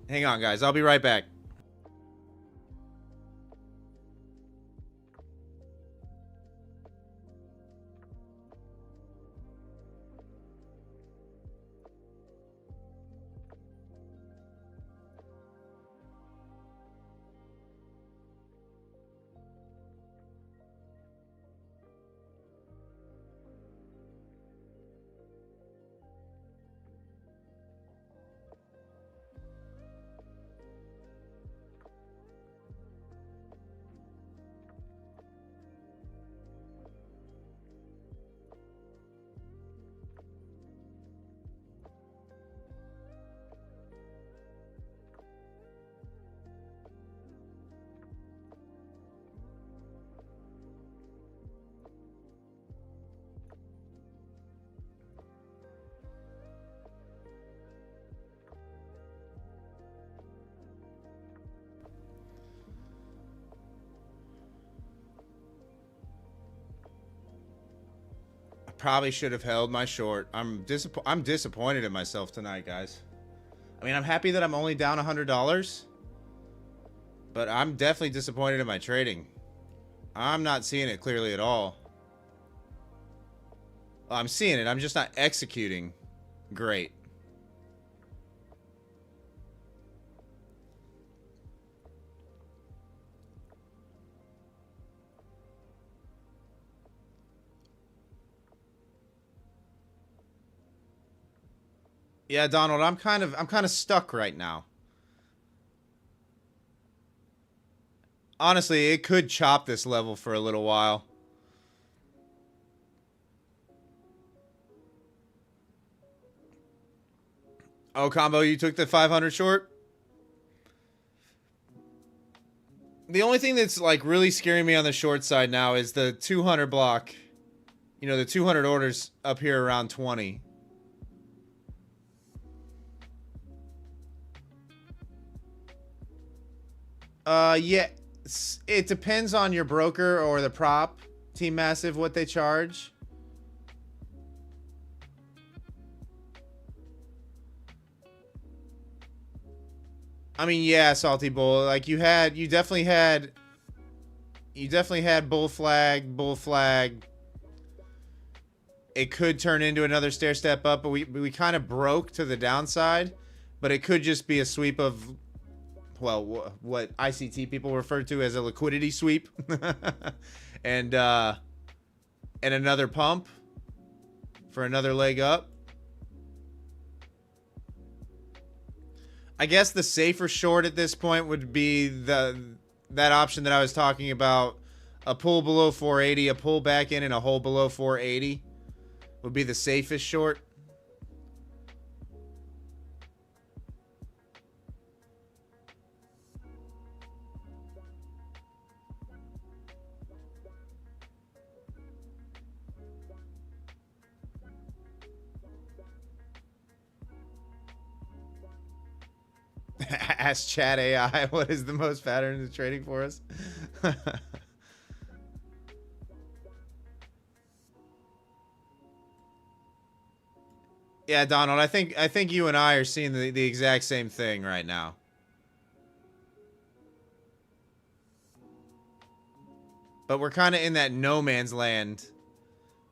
Hang on, guys. I'll be right back. Probably should have held my short. I'm disappointed in myself tonight, guys. I mean, I'm happy that I'm only down $100, but I'm definitely disappointed in my trading. I'm not seeing it clearly at all. I'm seeing it. I'm just not executing. Great. Yeah, Donald, I'm kind of stuck right now. Honestly, it could chop this level for a little while. Oh, Combo, you took the 500 short? The only thing that's like really scaring me on the short side now is the 200 block. You know, the 200 orders up here around 20. Yeah, it depends on your broker or the prop, Team Massive, what they charge. I mean, yeah, Salty Bull. Like you definitely had bull flag. It could turn into another stair step up, but we kind of broke to the downside. But it could just be a sweep of, well, what ICT people refer to as a liquidity sweep, and another pump for another leg up. I guess the safer short at this point would be that option that I was talking about. A pull below 480, a pull back in, and a hold below 480 would be the safest short. Ask Chat AI what is the most pattern in trading for us. Yeah, Donald, I think you and I are seeing the exact same thing right now. But we're kind of in that no man's land.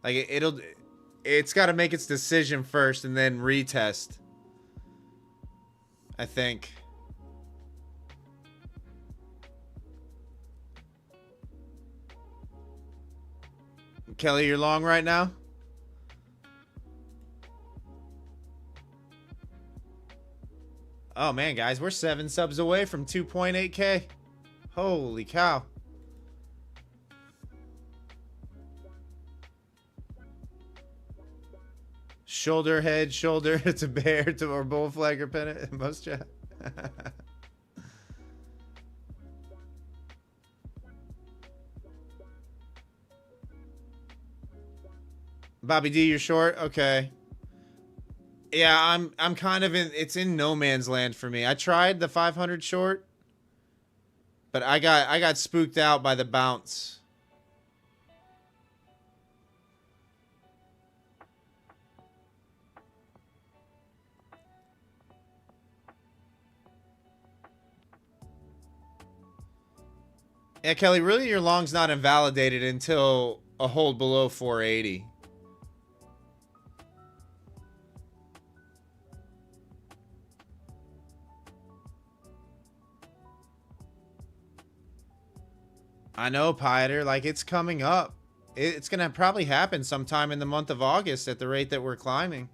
Like it's got to make its decision first and then retest, I think. Kelly, you're long right now? Oh man, guys, we're 7 subs away from 2.8K. Holy cow. Shoulder, head, shoulder to bear to or bull flag or pennant in most chat. Bobby D, you're short? Okay. Yeah, I'm kind of it's in no man's land for me. I tried the 500 short, but I got spooked out by the bounce. Yeah, Kelly, really your long's not invalidated until a hold below 480. I know, Pieter. Like, it's coming up. It's going to probably happen sometime in the month of August at the rate that we're climbing.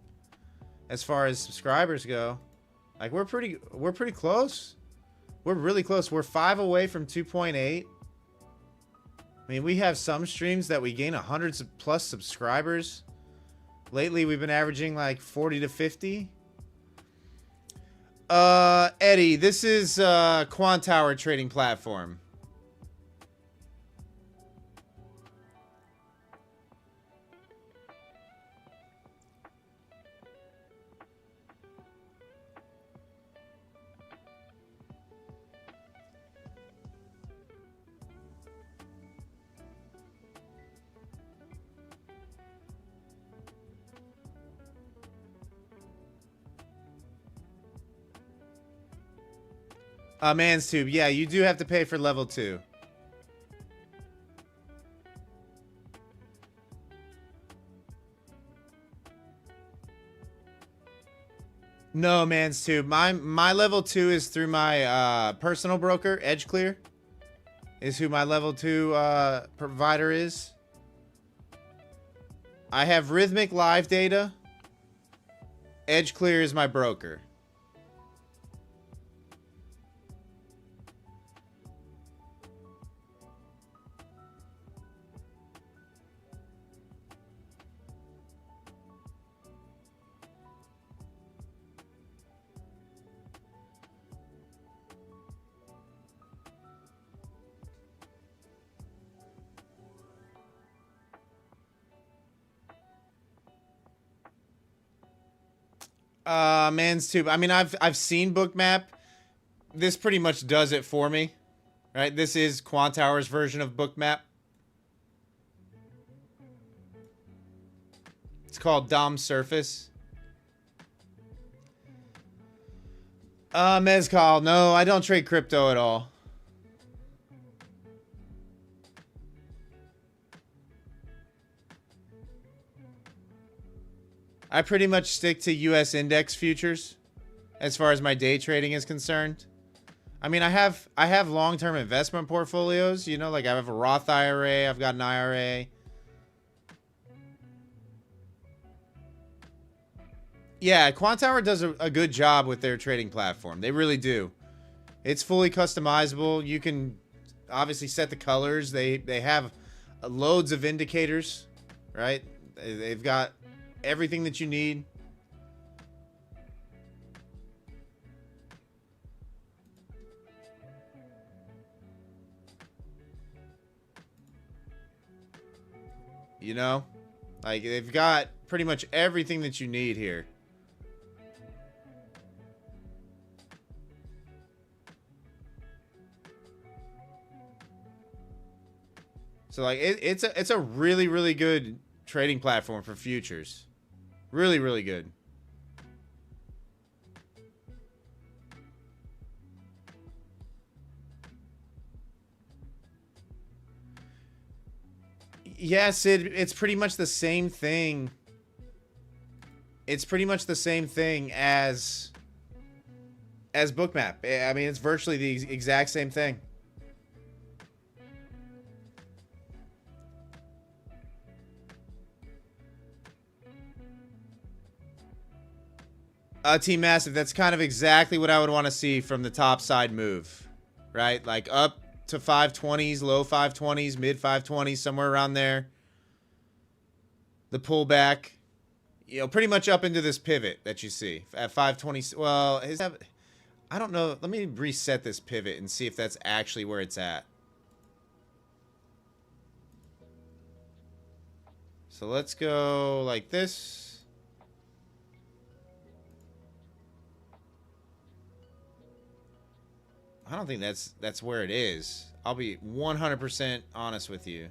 As far as subscribers go. Like, we're pretty close. We're really close. We're 5 away from 2.8. I mean, we have some streams that we gain 100 plus subscribers. Lately, we've been averaging like 40 to 50. Eddie, this is Quant Tower trading platform. Man's Tube. Yeah, you do have to pay for level 2. No, man's tube. My level 2 is through my personal broker, EdgeClear. Is who my level 2 provider is. I have Rhythmic live data. EdgeClear is my broker. Man's tube. I mean, I've seen Bookmap. This pretty much does it for me, right? This is Quantower's version of Bookmap. It's called Dom Surface. Mezcal. No, I don't trade crypto at all. I pretty much stick to US index futures as far as my day trading is concerned. I mean, I have long-term investment portfolios, you know, like I have a Roth IRA, I've got an IRA. Yeah, Quantower does a good job with their trading platform. They really do. It's fully customizable. You can obviously set the colors. They have loads of indicators, right? They've got everything that you need. You know? Like, they've got pretty much everything that you need here. So, like, it's a really, really good trading platform for futures. Really, really good. Yeah, Sid, it's pretty much the same thing. It's pretty much the same thing as Bookmap. I mean, it's virtually the exact same thing. Team Massive, that's kind of exactly what I would want to see from the top side move, right? Like up to 520s, low 520s, mid 520s, somewhere around there. The pullback, you know, pretty much up into this pivot that you see at 520. Well, I don't know. Let me reset this pivot and see if that's actually where it's at. So let's go like this. I don't think that's where it is. I'll be 100% honest with you.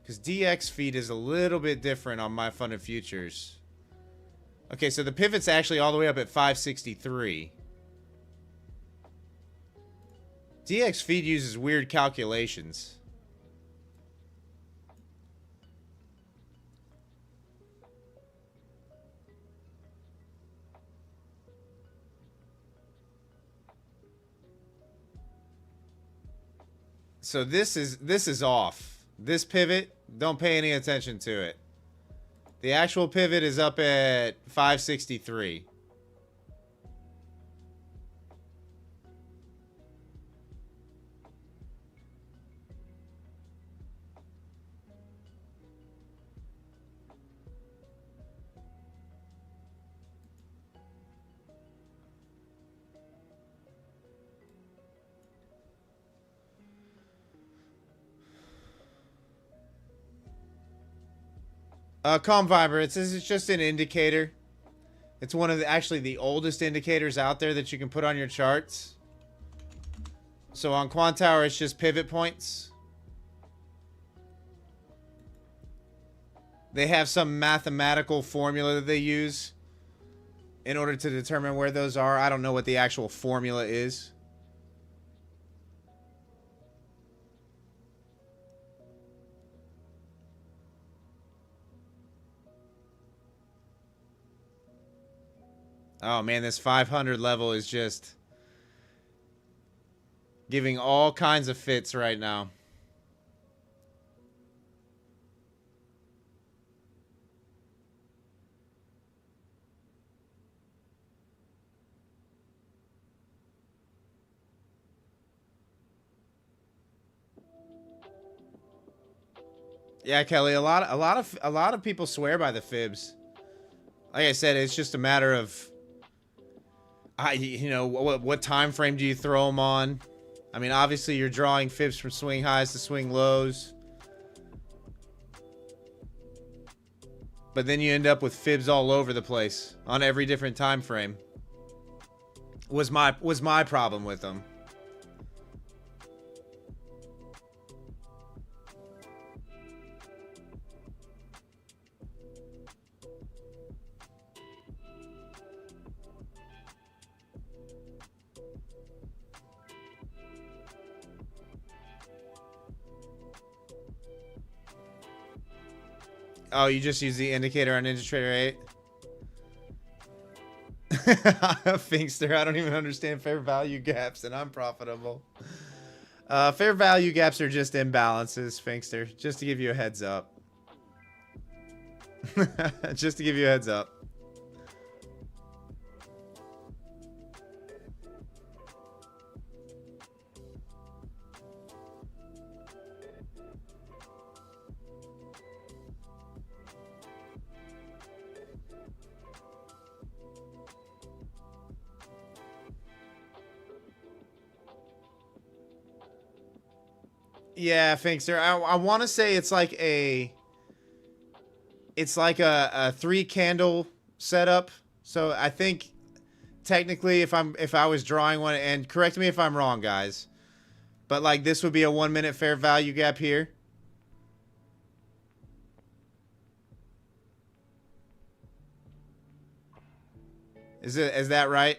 Because DX feed is a little bit different on my funded futures. Okay, so the pivot's actually all the way up at 563. DX feed uses weird calculations. So this is off. This pivot, don't pay any attention to it. The actual pivot is up at 563. Calm Viber, it's just an indicator. It's one of actually the oldest indicators out there that you can put on your charts. So on Quantower, it's just pivot points. They have some mathematical formula that they use in order to determine where those are. I don't know what the actual formula is. Oh man, this 500 level is just giving all kinds of fits right now. Yeah, Kelly, a lot of people swear by the fibs. Like I said, it's just a matter of you know, what time frame do you throw them on? I mean, obviously you're drawing fibs from swing highs to swing lows. But then you end up with fibs all over the place on every different time frame. Was my problem with them. Oh, you just use the indicator on NinjaTrader 8? Finkster, I don't even understand fair value gaps, and I'm profitable. Fair value gaps are just imbalances, Finkster. Just to give you a heads up. Just to give you a heads up. Yeah, Finkster. I want to say it's like a three candle setup. So I think technically if I was drawing one, and correct me if I'm wrong, guys, but like this would be a 1 minute fair value gap here. Is that right?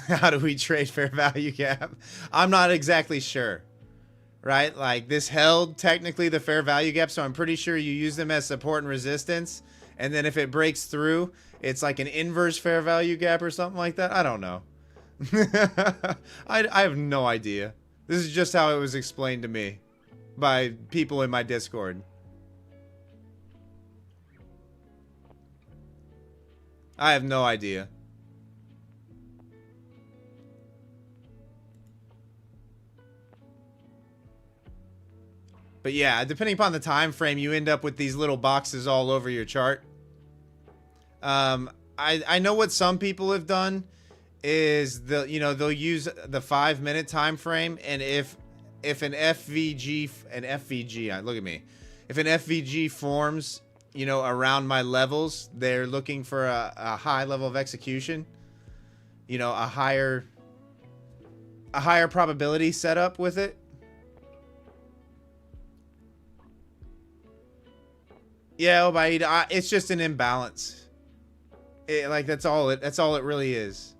How do we trade fair value gap? I'm not exactly sure. Right? Like this held technically the fair value gap, so I'm pretty sure you use them as support and resistance. And then if it breaks through, it's like an inverse fair value gap or something like that. I don't know. I have no idea. This is just how it was explained to me by people in my Discord. I have no idea. But yeah, depending upon the time frame, you end up with these little boxes all over your chart. I know what some people have done is they'll use the 5 minute time frame, and if an FVG look at me, if an FVG forms around my levels, they're looking for a high level of execution, a higher probability setup with it. Yeah, Obaid, it's just an imbalance. That's all it really is.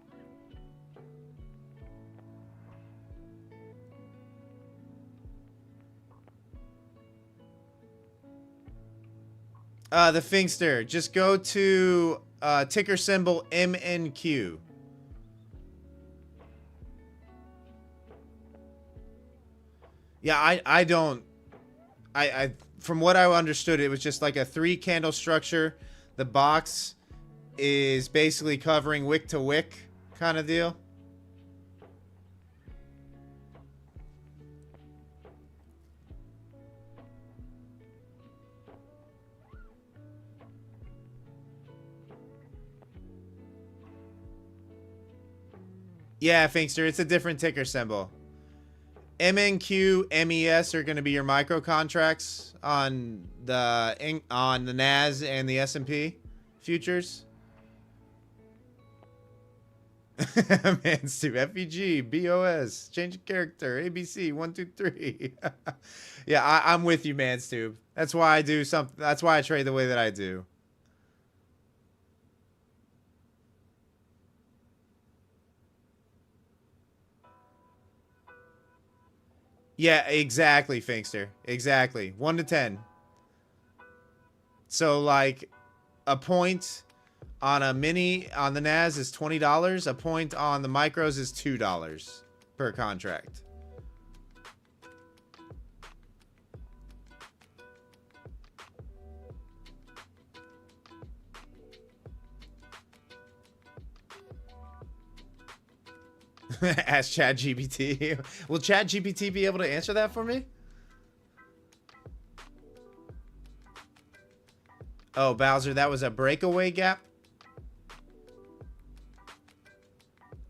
The Finkster, just go to ticker symbol MNQ. Yeah, I from what I understood, it was just like a 3 candle structure. The box is basically covering wick to wick kind of deal. Yeah, Finkster, it's a different ticker symbol. MNQ, MES are going to be your micro contracts on the NAS and the S&P futures. Man, Stu, FEG, BOS, change of character, ABC, 1, 2, 3. Yeah, I'm with you, man, Stu. That's why I do something. That's why I trade the way that I do. Yeah, exactly, Finkster. Exactly. 1 to 10. So, like, a point on a mini on the NAS is $20. A point on the micros is $2 per contract. Ask ChatGPT. Will ChatGPT be able to answer that for me? Oh, Bowser, that was a breakaway gap?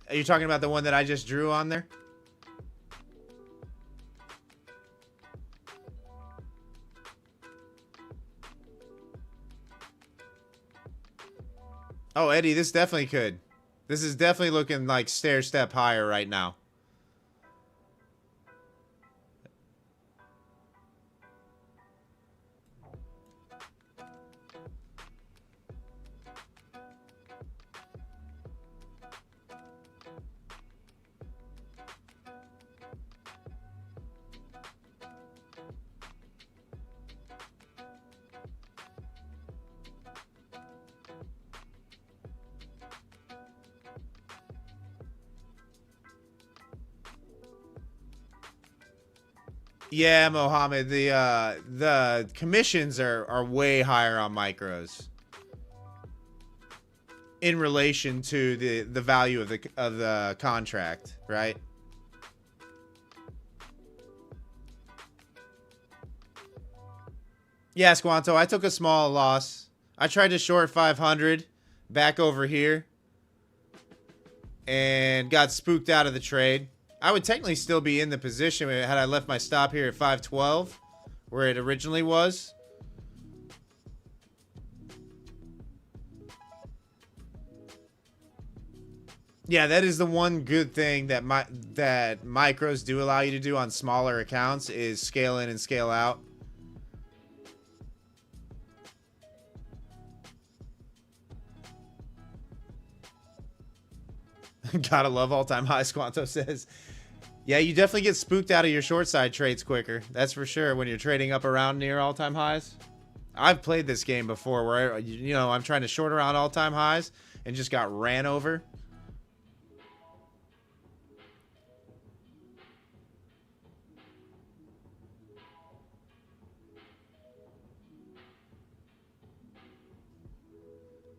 Are you talking about the one that I just drew on there? Oh, Eddie, this definitely could. This is definitely looking like stair step higher right now. Yeah, Mohammed, the commissions are way higher on micros in relation to the value of the contract, right? Yeah, Squanto, I took a small loss. I tried to short 500 back over here and got spooked out of the trade. I would technically still be in the position had I left my stop here at 512, where it originally was. Yeah, that is the one good thing that that micros do allow you to do on smaller accounts is scale in and scale out. Gotta love all-time high, Squanto says. Yeah, you definitely get spooked out of your short side trades quicker. That's for sure when you're trading up around near all-time highs. I've played this game before where, you know, I'm trying to short around all-time highs and just got ran over.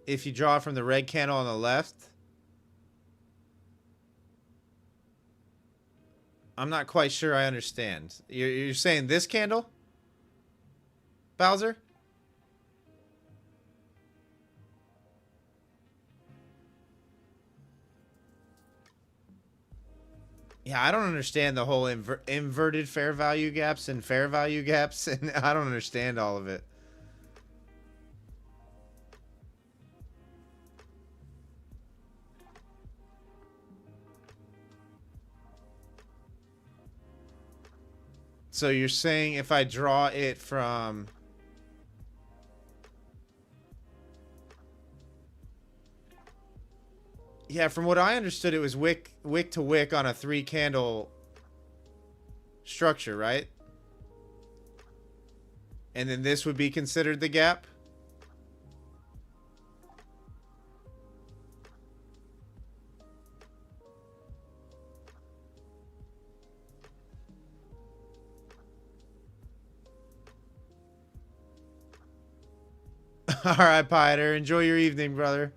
If you draw from the red candle on the left, I'm not quite sure I understand. You're saying this candle, Bowser? Yeah, I don't understand the whole inverted fair value gaps and fair value gaps, and I don't understand all of it. So you're saying if I draw it from... Yeah, from what I understood, it was wick to wick on a 3-candle structure, right? And then this would be considered the gap? Alright, Pieter. Enjoy your evening, brother.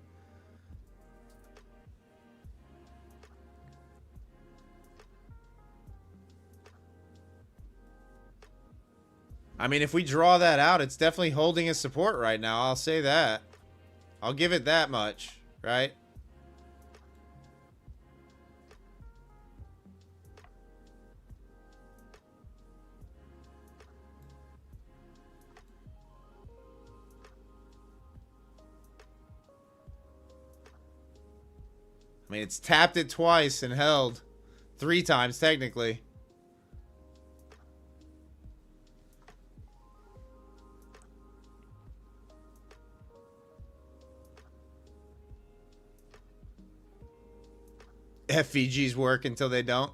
I mean, if we draw that out, it's definitely holding a support right now. I'll say that. I'll give it that much, right? I mean, it's tapped it twice and held 3 times, technically. FVGs work until they don't.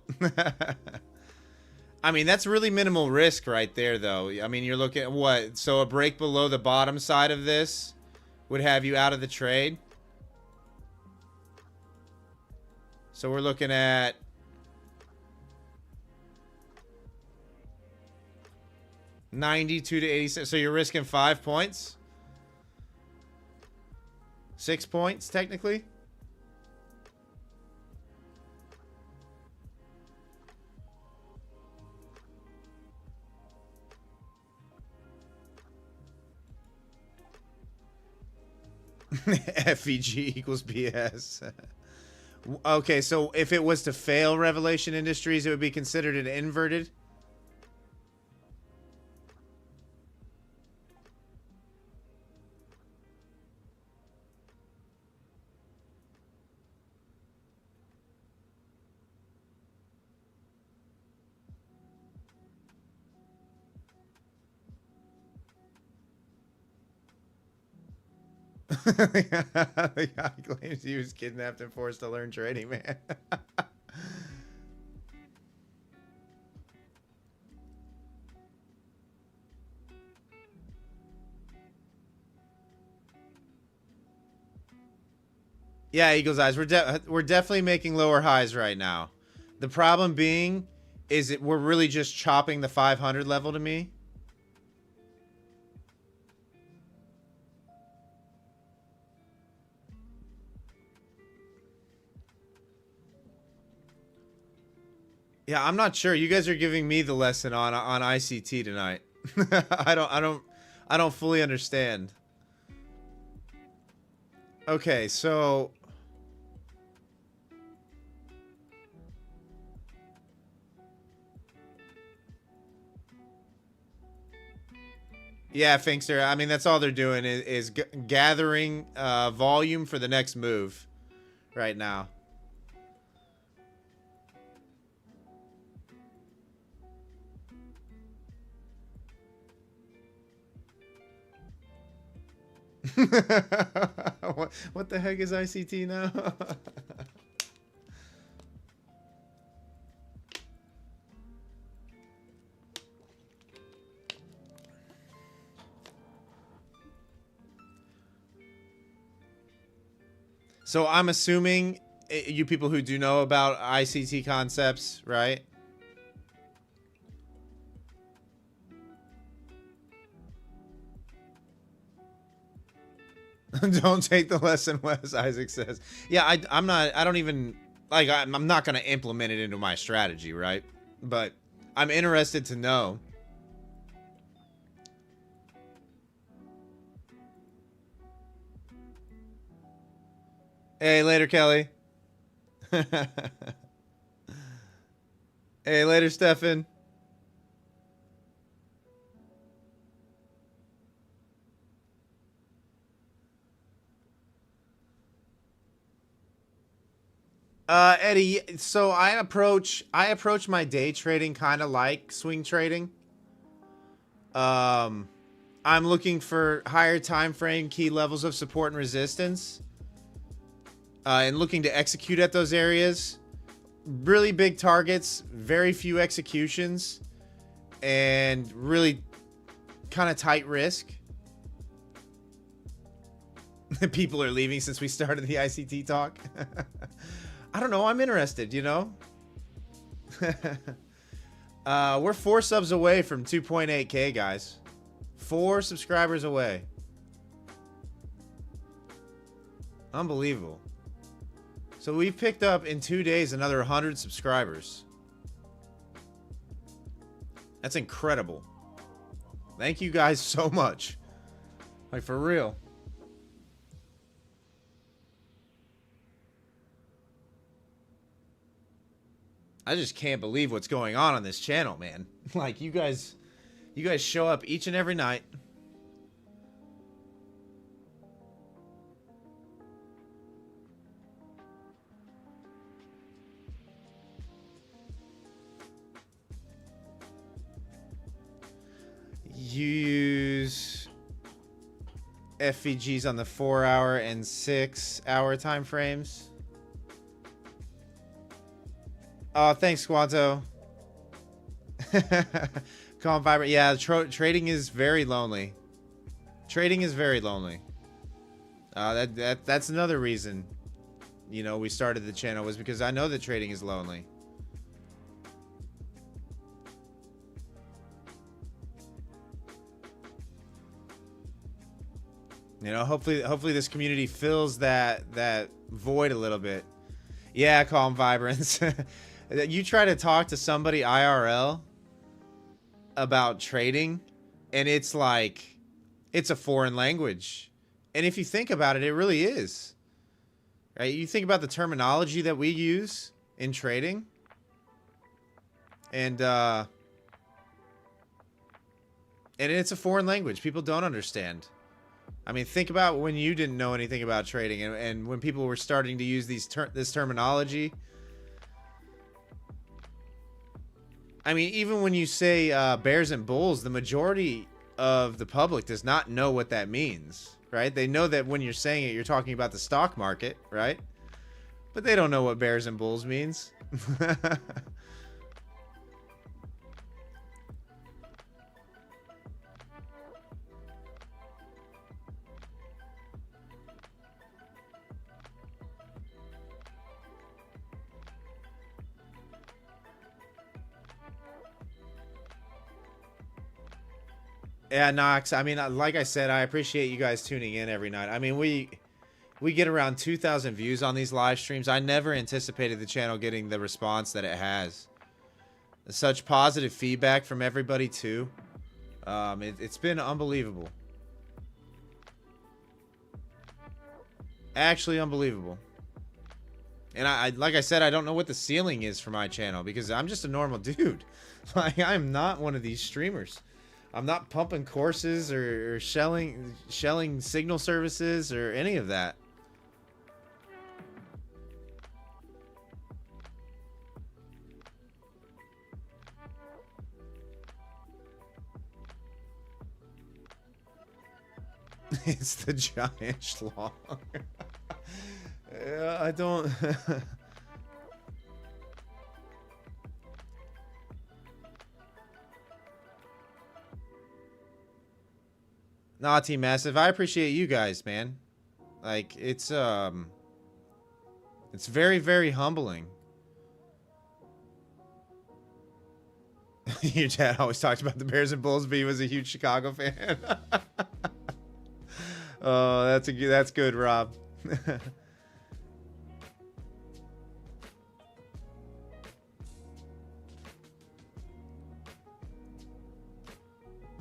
I mean, that's really minimal risk right there, though. I mean, you're looking at what? So a break below the bottom side of this would have you out of the trade. So we're looking at 92 to 86. So you're risking 5 points? 6 points, technically? FEG equals BS. Okay, so if it was to fail Revelation Industries, it would be considered an inverted? The guy claims he was kidnapped and forced to learn trading, man. Yeah, Eagle's Eyes. We're definitely making lower highs right now. The problem being is that we're really just chopping the 500 level to me. Yeah, I'm not sure. You guys are giving me the lesson on ICT tonight. I don't fully understand. Okay, so yeah, Finkster. I mean, that's all they're doing is gathering volume for the next move right now. What the heck is ICT now? So I'm assuming you people who do know about ICT concepts, right? Don't take the lesson, Wes, Isaac says. Yeah, I'm not, I don't even, like, I'm not going to implement it into my strategy, right? But I'm interested to know. Hey, later, Kelly. Hey, later, Stefan. Eddie, so I approach my day trading kind of like swing trading. I'm looking for higher time frame key levels of support and resistance. And looking to execute at those areas. Really big targets, very few executions, and really kind of tight risk. People are leaving since we started the ICT talk. I don't know. I'm interested, you know? We're 4 subs away from 2.8K, guys. 4 subscribers away. Unbelievable. So we've picked up in 2 days another 100 subscribers. That's incredible. Thank you guys so much. Like, for real. I just can't believe what's going on this channel, man. Like, you guys show up each and every night. You use FVGs on the 4-hour and 6-hour time frames. Oh, thanks, Squanto. Calm, vibrant. Yeah, trading is very lonely. Trading is very lonely. That's another reason, you know, we started the channel, was because I know that trading is lonely. You know, hopefully this community fills that void a little bit. Yeah, calm vibrance. You try to talk to somebody IRL about trading, and it's like it's a foreign language. And if you think about it, it really is. Right? You think about the terminology that we use in trading, and it's a foreign language. People don't understand. I mean, think about when you didn't know anything about trading, and when people were starting to use this terminology. I mean, even when you say bears and bulls, the majority of the public does not know what that means, right? They know that when you're saying it, you're talking about the stock market, right? But they don't know what bears and bulls means. Yeah, Knox. I mean, like I said, I appreciate you guys tuning in every night. I mean, we get around 2,000 views on these live streams. I never anticipated the channel getting the response that it has. Such positive feedback from everybody too. It's been unbelievable. Actually unbelievable. And I like I said, I don't know what the ceiling is for my channel, because I'm just a normal dude. Like, I'm not one of these streamers. I'm not pumping courses or shelling signal services or any of that. It's the giant schlong. Yeah, I don't. Nah, Team Massive, I appreciate you guys, man. Like, it's very, very humbling. Your dad always talked about the Bears and Bulls, but he was a huge Chicago fan. Oh, that's good, Rob.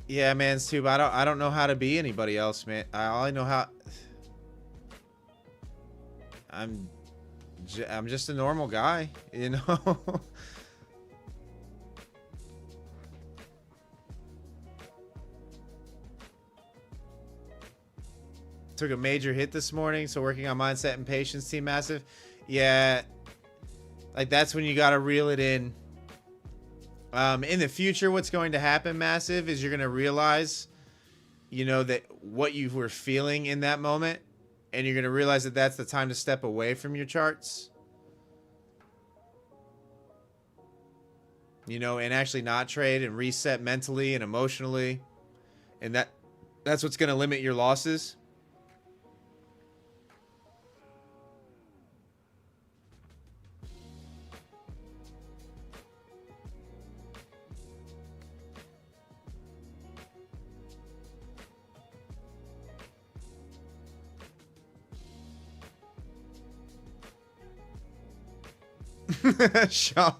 Yeah, man, Stube, I don't know how to be anybody else, man. All I know how I'm just a normal guy, you know. Took a major hit this morning, so working on mindset and patience, Team Massive. Yeah, like that's when you gotta reel it in. In the future, what's going to happen, Massive, is you're going to realize, you know, that what you were feeling in that moment, and you're going to realize that that's the time to step away from your charts. You know, and actually not trade and reset mentally and emotionally. And that's what's going to limit your losses. Sean,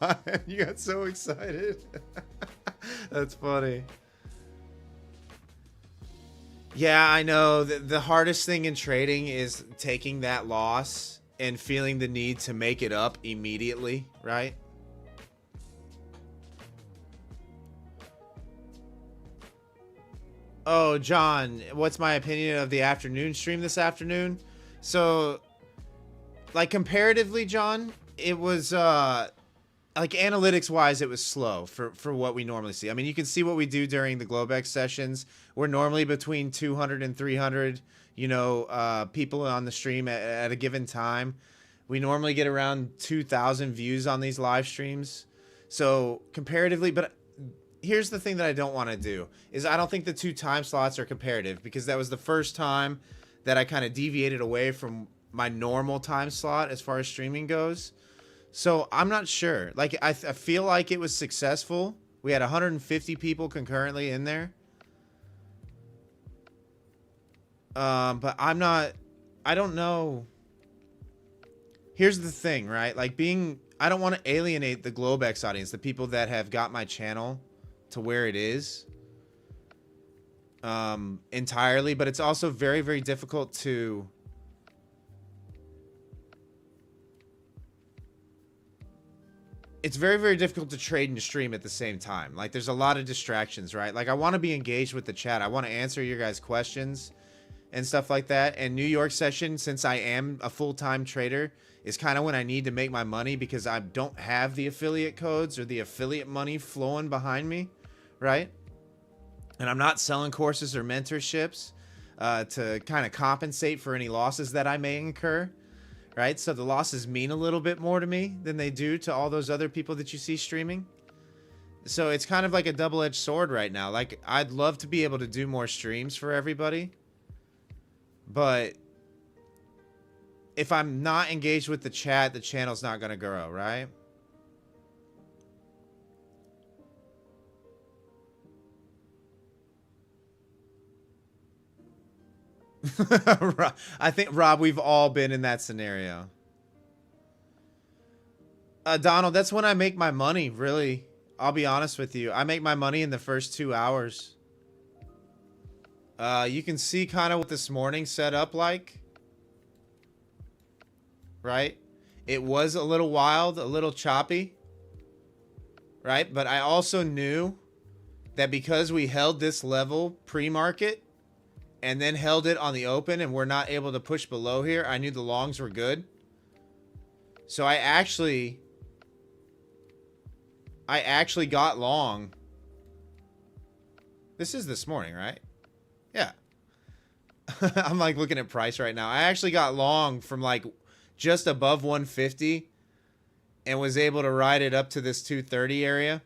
you got so excited. That's funny. Yeah, I know. The hardest thing in trading is taking that loss and feeling the need to make it up immediately, right? Oh, John, what's my opinion of the afternoon stream this afternoon? So, like, comparatively, John, it was like analytics wise, it was slow for what we normally see. I mean, you can see what we do during the globex sessions. We're normally between 200 and 300, you know, people on the stream at a given time. We normally get around 2,000 views on these live streams. So comparatively, but here's the thing that I don't want to do is I don't think the 2 time slots are comparative, because that was the first time that I kind of deviated away from my normal time slot as far as streaming goes. So I'm not sure. Like, I feel like it was successful. We had 150 people concurrently in there. But I don't know. Here's the thing, right? Like, I don't want to alienate the globex audience, the people that have got my channel to where it is, entirely. But it's also very, very difficult to... It's very, very difficult to trade and stream at the same time. Like, there's a lot of distractions, right? Like, I want to be engaged with the chat. I want to answer your guys' questions and stuff like that. And New York session, since I am a full-time trader, is kind of when I need to make my money, because I don't have the affiliate codes or the affiliate money flowing behind me, right? And I'm not selling courses or mentorships to kind of compensate for any losses that I may incur. Right? So the losses mean a little bit more to me than they do to all those other people that you see streaming. So it's kind of like a double-edged sword right now. Like, I'd love to be able to do more streams for everybody. But if I'm not engaged with the chat, the channel's not going to grow, right? I think, Rob, we've all been in that scenario. Donald, that's when I make my money, really. I'll be honest with you. I make my money in the first 2 hours. You can see kind of what this morning set up like. Right? It was a little wild, a little choppy. Right? But I also knew that because we held this level pre-market, and then held it on the open, and we're not able to push below here, I knew the longs were good. So I actually got long. This is this morning, right? Yeah. I'm like looking at price right now. I actually got long from like just above 150 and was able to ride it up to this 230 area.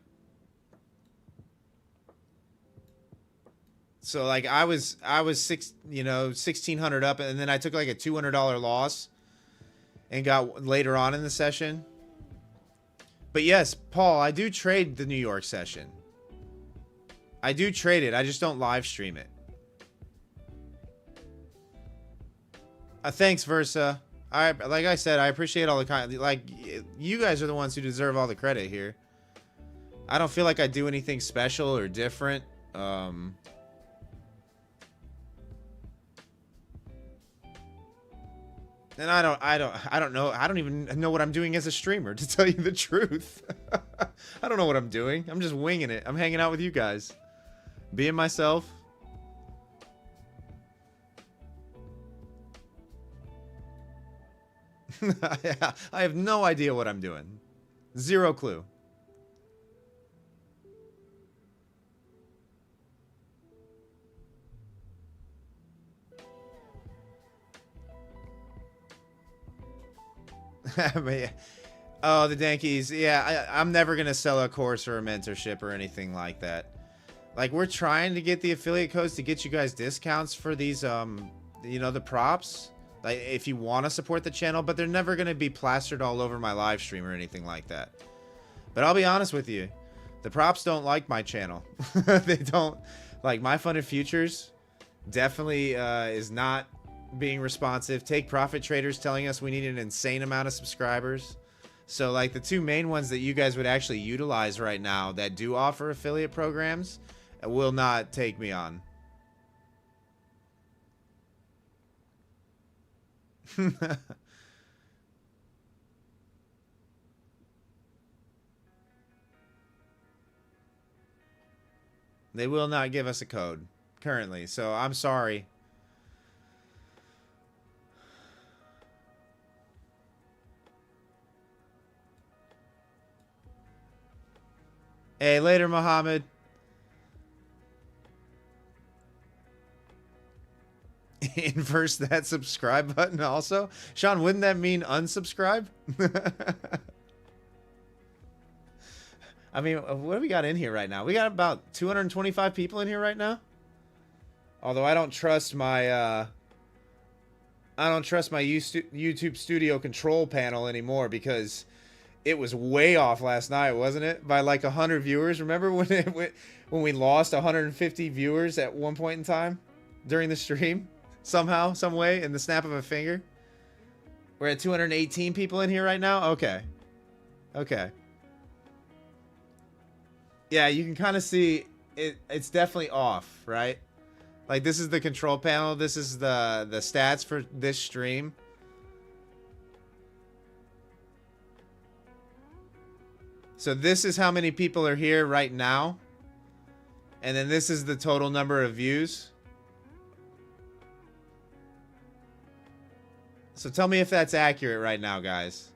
So like I was 1600 up, and then I took like a $200 loss and got later on in the session. But yes, Paul, I do trade the New York session. I do trade it. I just don't live stream it. Thanks, Versa. Like I said, I appreciate all the kind. Like, you guys are the ones who deserve all the credit here. I don't feel like I do anything special or different. And I don't even know what I'm doing as a streamer, to tell you the truth. I don't know what I'm doing. I'm just winging it. I'm hanging out with you guys. Being myself. I have no idea what I'm doing. Zero clue. Oh, the Dankies. Yeah, I'm never going to sell a course or a mentorship or anything like that. Like, we're trying to get the affiliate codes to get you guys discounts for these, you know, the props. Like, if you want to support the channel, but they're never going to be plastered all over my live stream or anything like that. But I'll be honest with you. The props don't like my channel. They don't. Like, My Funded Futures definitely is not being responsive. Take Profit Traders telling us we need an insane amount of subscribers. So, like, the two main ones that you guys would actually utilize right now that do offer affiliate programs will not take me on. They will not give us a code currently, so I'm sorry. Hey, later, Mohammed. Inverse that subscribe button also. Sean, wouldn't that mean unsubscribe? I mean, what do we got in here right now? We got about 225 people in here right now. Although I don't trust my YouTube Studio control panel anymore because it was way off last night, wasn't it? By like 100 viewers. Remember when we lost 150 viewers at one point in time during the stream? Somehow, some way, in the snap of a finger. We're at 218 people in here right now? Okay. Okay. Yeah, you can kind of see it's definitely off, right? Like, this is the control panel. This is the stats for this stream. So this is how many people are here right now. And then this is the total number of views. So tell me if that's accurate right now, guys.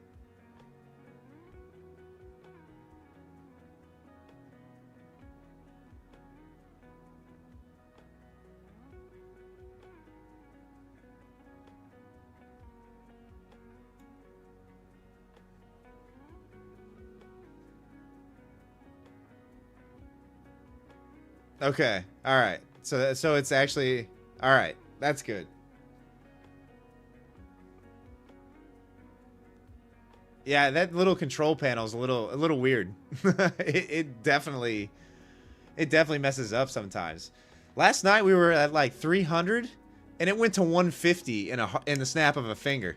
Okay. All right. So it's actually all right. That's good. Yeah, that little control panel is a little weird. it definitely messes up sometimes. Last night we were at like 300 and it went to 150 in the snap of a finger.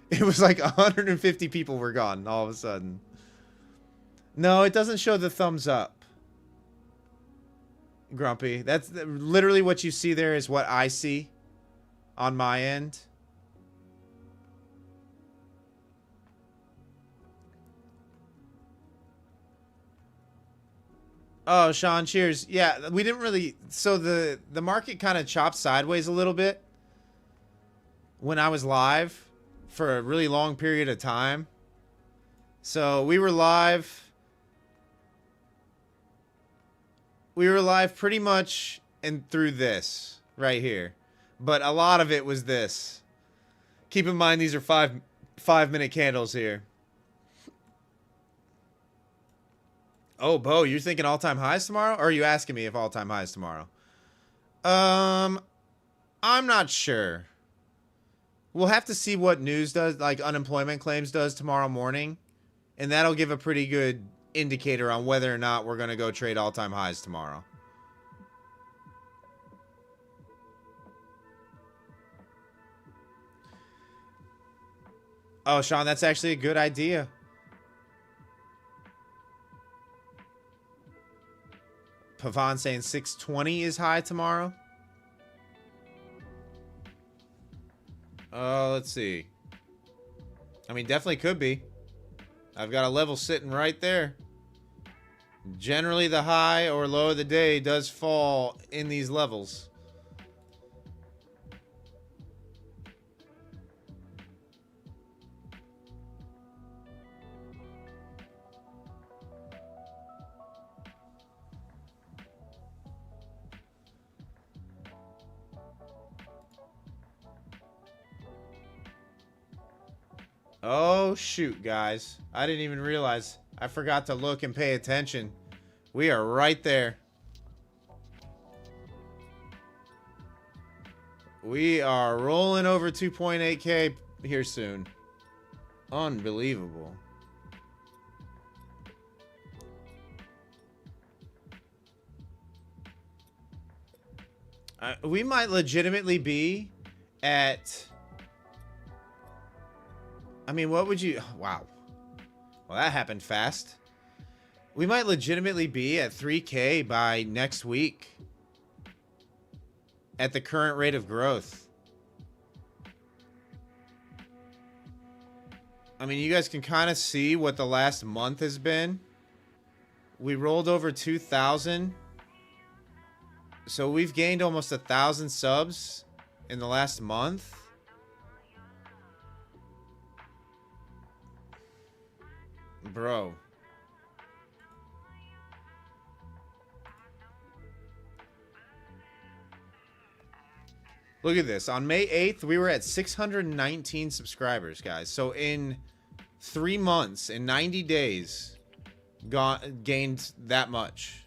It was like 150 people were gone all of a sudden. No, it doesn't show the thumbs up. Grumpy. That's literally what you see there is what I see on my end. Oh, Sean, cheers. Yeah, we didn't really... So the market kind of chopped sideways a little bit when I was live for a really long period of time. So we were live... We were live pretty much and through this right here. But a lot of it was this. Keep in mind these are five-minute candles here. Oh, Bo, you're thinking all-time highs tomorrow? Or are you asking me if all-time highs tomorrow? I'm not sure. We'll have to see what news does, like unemployment claims does tomorrow morning. And that'll give a pretty good indicator on whether or not we're going to go trade all-time highs tomorrow. Oh, Sean, that's actually a good idea. Pavan saying 620 is high tomorrow. Let's see. I mean, definitely could be. I've got a level sitting right there. Generally, the high or low of the day does fall in these levels. Oh, shoot, guys. I didn't even realize. I forgot to look and pay attention. We are right there. We are rolling over 2.8K here soon. Unbelievable. We might legitimately be at... I mean, what would you... Wow. Well, that happened fast. We might legitimately be at 3K by next week. At the current rate of growth. I mean, you guys can kind of see what the last month has been. We rolled over 2,000. So we've gained almost 1,000 subs in the last month. Bro. Look at this. On May 8th, we were at 619 subscribers, guys. So in 3 months, in 90 days, gained that much.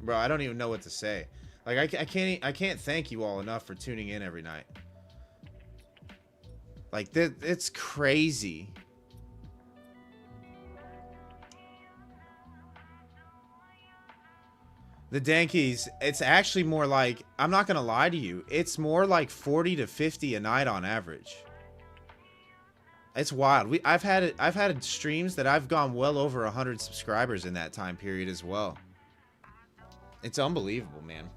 Bro, I don't even know what to say. Like, I can't thank you all enough for tuning in every night. Like, it's crazy. The Dankies, it's actually more like, I'm not gonna lie to you, it's more like 40 to 50 a night on average. It's wild. I've had streams that I've gone well over 100 subscribers in that time period as well. It's unbelievable, man.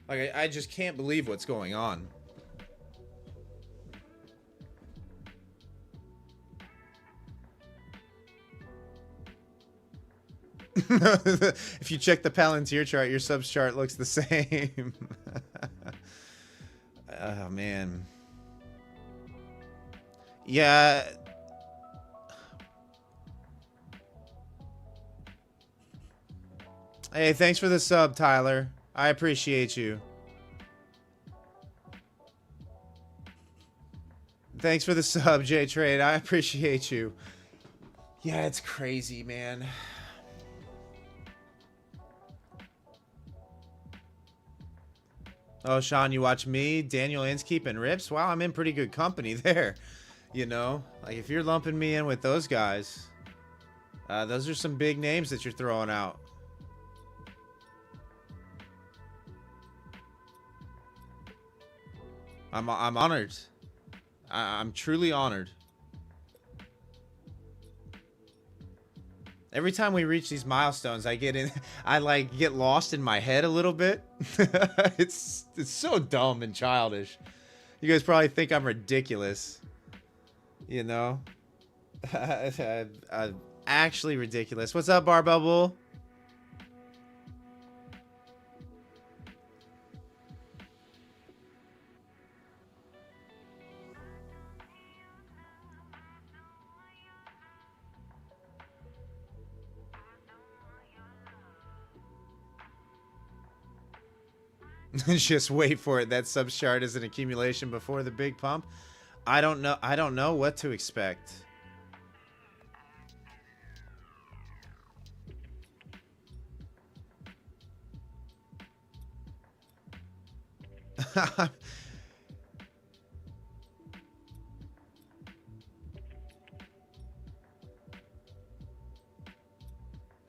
Like, I just can't believe what's going on. If you check the Palantir chart, your subs chart looks the same. Oh, man. Yeah. Hey, thanks for the sub, Tyler. I appreciate you. Thanks for the sub, J-Trade. I appreciate you. Yeah, it's crazy, man. Oh, Sean, you watch me, Daniel Inskeep, and Rips? Wow, I'm in pretty good company there. You know? Like, if you're lumping me in with those guys, those are some big names that you're throwing out. I'm honored. I'm truly honored. Every time we reach these milestones, I like get lost in my head a little bit. It's so dumb and childish. You guys probably think I'm ridiculous. You know? Actually ridiculous. What's up, Bar Bubble? Just wait for it. That sub chart is an accumulation before the big pump. I don't know what to expect.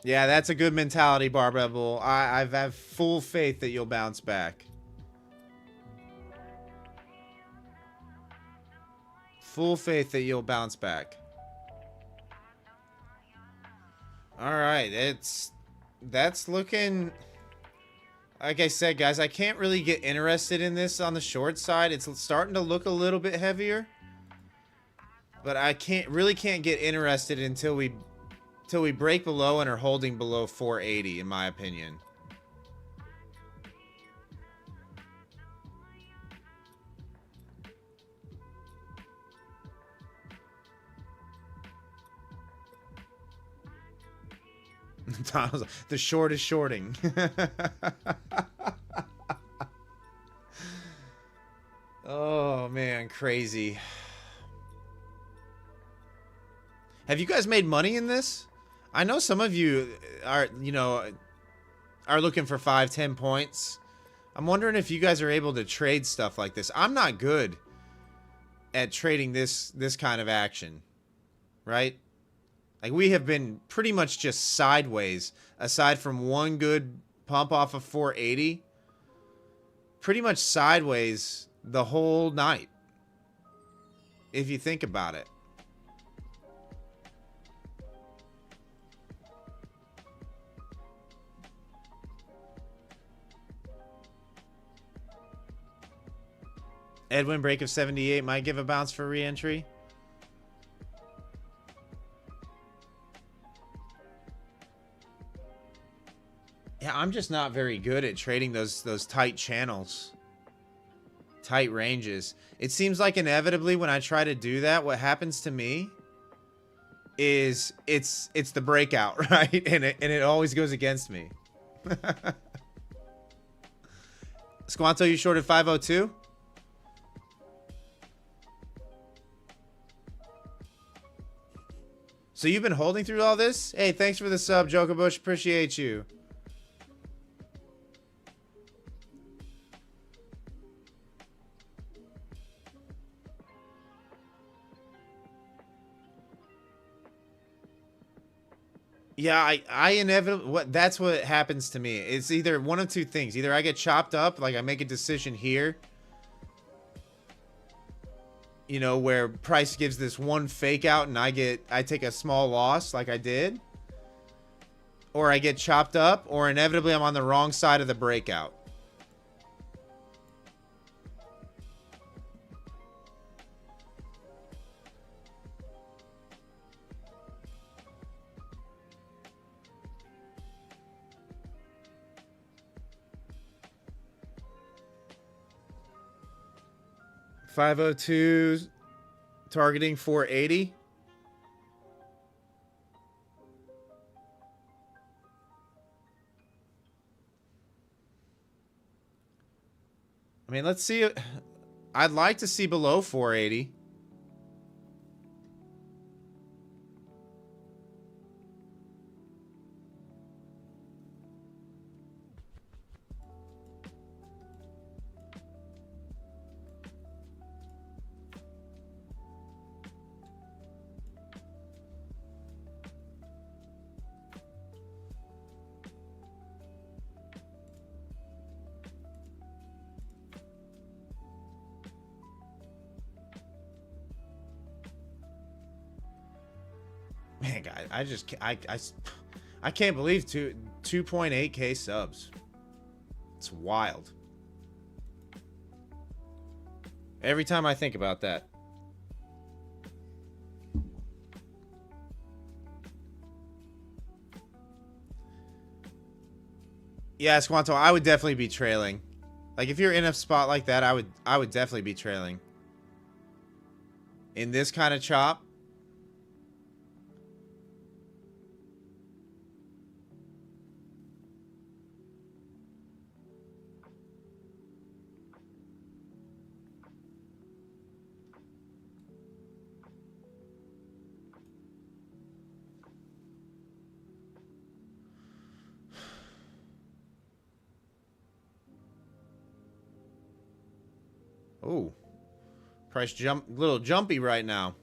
Yeah, that's a good mentality, Barbell. I have full faith that you'll bounce back. Full faith that you'll bounce back. All right, that's looking. Like I said, guys, I can't really get interested in this on the short side. It's starting to look a little bit heavier, but I really can't get interested until we break below and are holding below 480, in my opinion. The short is shorting. Oh, man, crazy. Have you guys made money in this? I know some of you are, are looking for 5-10 points. I'm wondering if you guys are able to trade stuff like this. I'm not good at trading this kind of action, right? Like, we have been pretty much just sideways, aside from one good pump off of 480. Pretty much sideways the whole night, if you think about it. Edwin, break of 78 might give a bounce for re-entry. Yeah, I'm just not very good at trading those tight channels. Tight ranges. It seems like inevitably when I try to do that, what happens to me is it's the breakout, right? And it always goes against me. Squanto, you shorted 502? So you've been holding through all this? Hey, thanks for the sub, Joker Bush. Appreciate you. Yeah, I inevitably, that's what happens to me. It's either one of two things. Either I get chopped up, like I make a decision here, you know, where price gives this one fake out and I take a small loss like I did, or I get chopped up, or inevitably I'm on the wrong side of the breakout. $502 targeting 480. I mean, let's see. I'd like to see below 480. Man, guys, I can't believe 2.8K subs. It's wild. Every time I think about that. Yeah, Squanto, I would definitely be trailing. Like, if you're in a spot like that, I would definitely be trailing. In this kind of chop. Ooh. Price jump, little jumpy right now.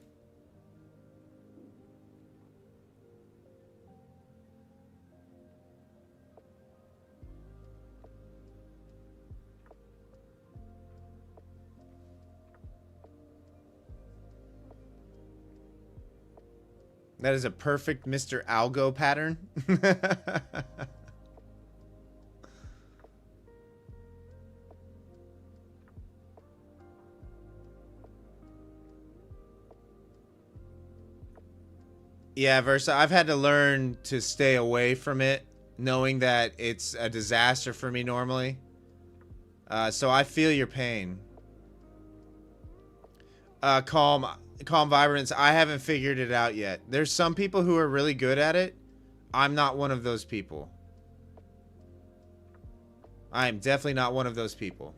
That is a perfect Mr. Algo pattern. Yeah, Versa, I've had to learn to stay away from it, knowing that it's a disaster for me normally. So I feel your pain. Calm Vibrance, I haven't figured it out yet. There's some people who are really good at it. I'm not one of those people. I am definitely not one of those people.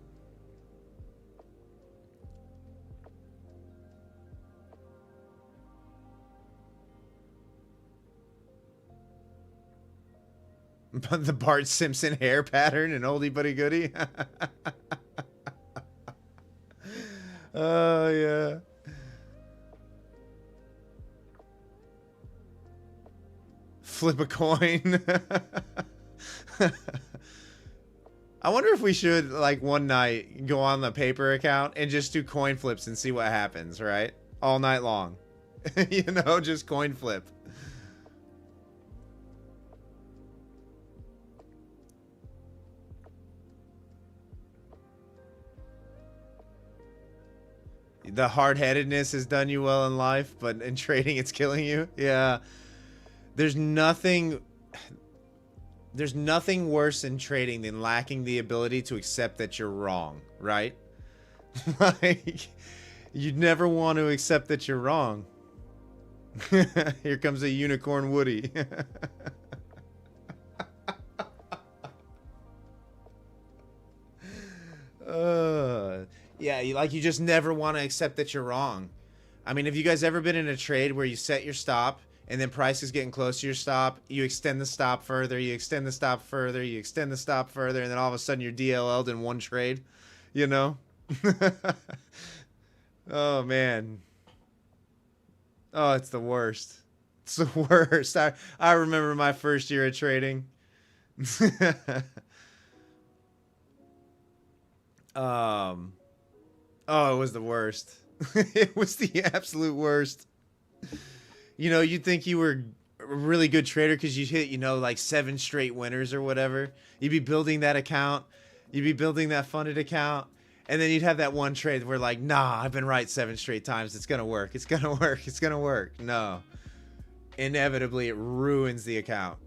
The Bart Simpson hair pattern and oldie buddy goodie. Oh, yeah. Flip a coin. I wonder if we should, like, one night go on the paper account and just do coin flips and see what happens, right? All night long. You know, just coin flip. The hard-headedness has done you well in life, but in trading it's killing you. Yeah. There's nothing worse in trading than lacking the ability to accept that you're wrong, right? Like, you'd never want to accept that you're wrong. Here comes a unicorn Woody. Yeah, you just never want to accept that you're wrong. I mean, have you guys ever been in a trade where you set your stop and then price is getting close to your stop, you extend the stop further, you extend the stop further, you extend the stop further, and then all of a sudden you're DLL'd in one trade, you know? Oh, man. Oh, it's the worst. It's the worst. I remember my first year of trading. Oh, it was the worst. It was the absolute worst. You know, you'd think you were a really good trader because you hit, you know, like 7 straight winners or whatever. You'd be building that account. You'd be building that funded account. And then you'd have that one trade where like, nah, I've been right 7 straight times. It's going to work. It's going to work. It's going to work. No. Inevitably, it ruins the account.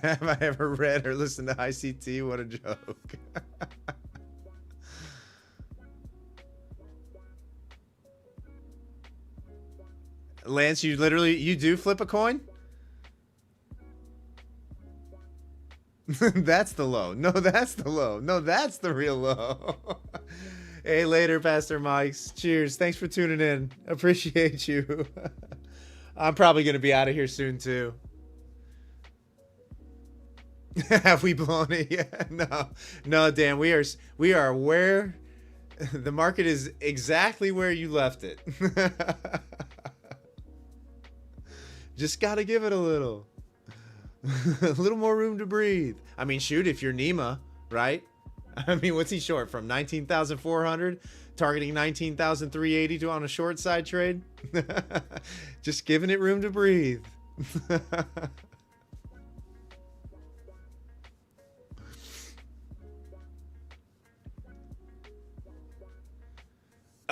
Have I ever read or listened to ICT? What a joke. Lance, you do flip a coin? That's the low. No, that's the low. No, that's the real low. Hey, later, Pastor Mikes. Cheers. Thanks for tuning in. Appreciate you. I'm probably going to be out of here soon, too. Have we blown it yet? No, Dan. We are where the market is exactly where you left it. Just gotta give it a little more room to breathe. I mean, shoot, if you're Nima, right? I mean, what's he short from? 19,400, targeting 19,380 to on a short side trade. Just giving it room to breathe.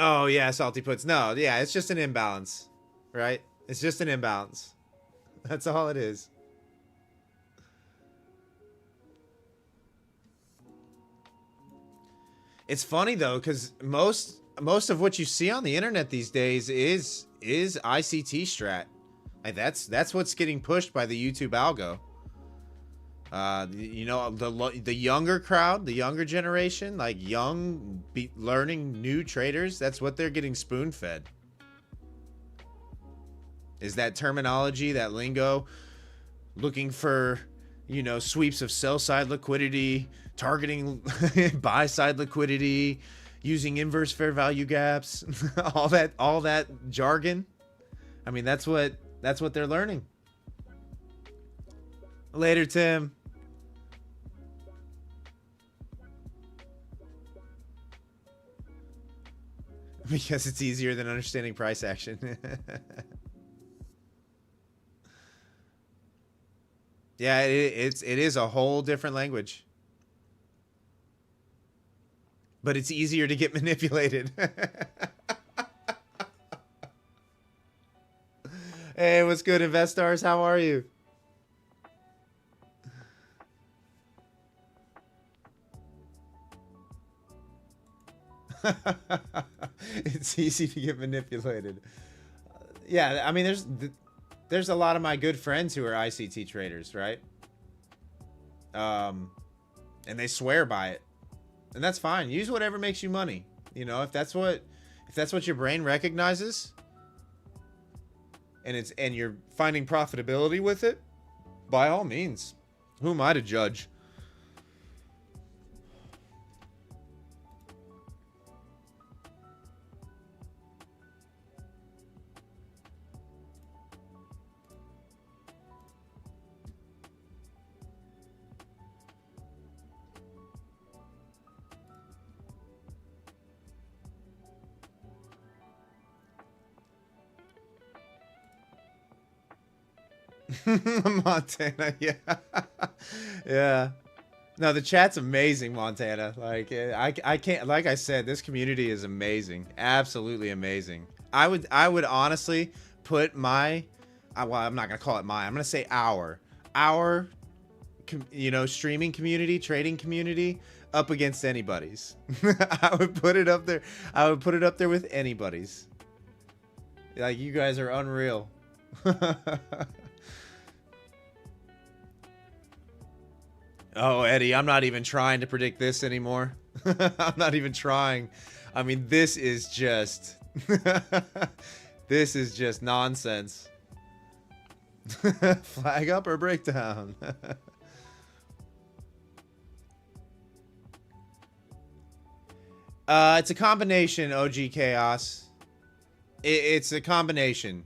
Oh, yeah, salty puts. No, yeah, it's just an imbalance, right? It's just an imbalance. That's all it is. It's funny, though, because most of what you see on the internet these days is ICT strat. Like, that's what's getting pushed by the YouTube algo. You know, the younger crowd, the younger generation, like young, learning new traders, that's what they're getting spoon-fed. Is that terminology, that lingo, looking for, you know, sweeps of sell-side liquidity, targeting buy-side liquidity, using inverse fair value gaps, all that jargon. I mean, that's what they're learning. Later, Tim. Because it's easier than understanding price action. Yeah, it is a whole different language. But it's easier to get manipulated. Hey, what's good, investors? How are you? It's easy to get manipulated. Yeah, I mean, there's a lot of my good friends who are ICT traders, right? And they swear by it, and that's fine. Use whatever makes you money. You know, if that's what your brain recognizes, and you're finding profitability with it, by all means. Who am I to judge? Montana, yeah. Yeah. No, the chat's amazing, Montana. Like, I can't, like I said, this community is amazing. Absolutely amazing. I would honestly put my, well, I'm not going to call it my, I'm going to say our, you know, streaming community, trading community up against anybody's. I would put it up there. I would put it up there with anybody's. Like, you guys are unreal. Oh, Eddie, I'm not even trying to predict this anymore. I'm not even trying. I mean, this is just... this is just nonsense. Flag up or breakdown? It's a combination, OG Chaos. It's a combination.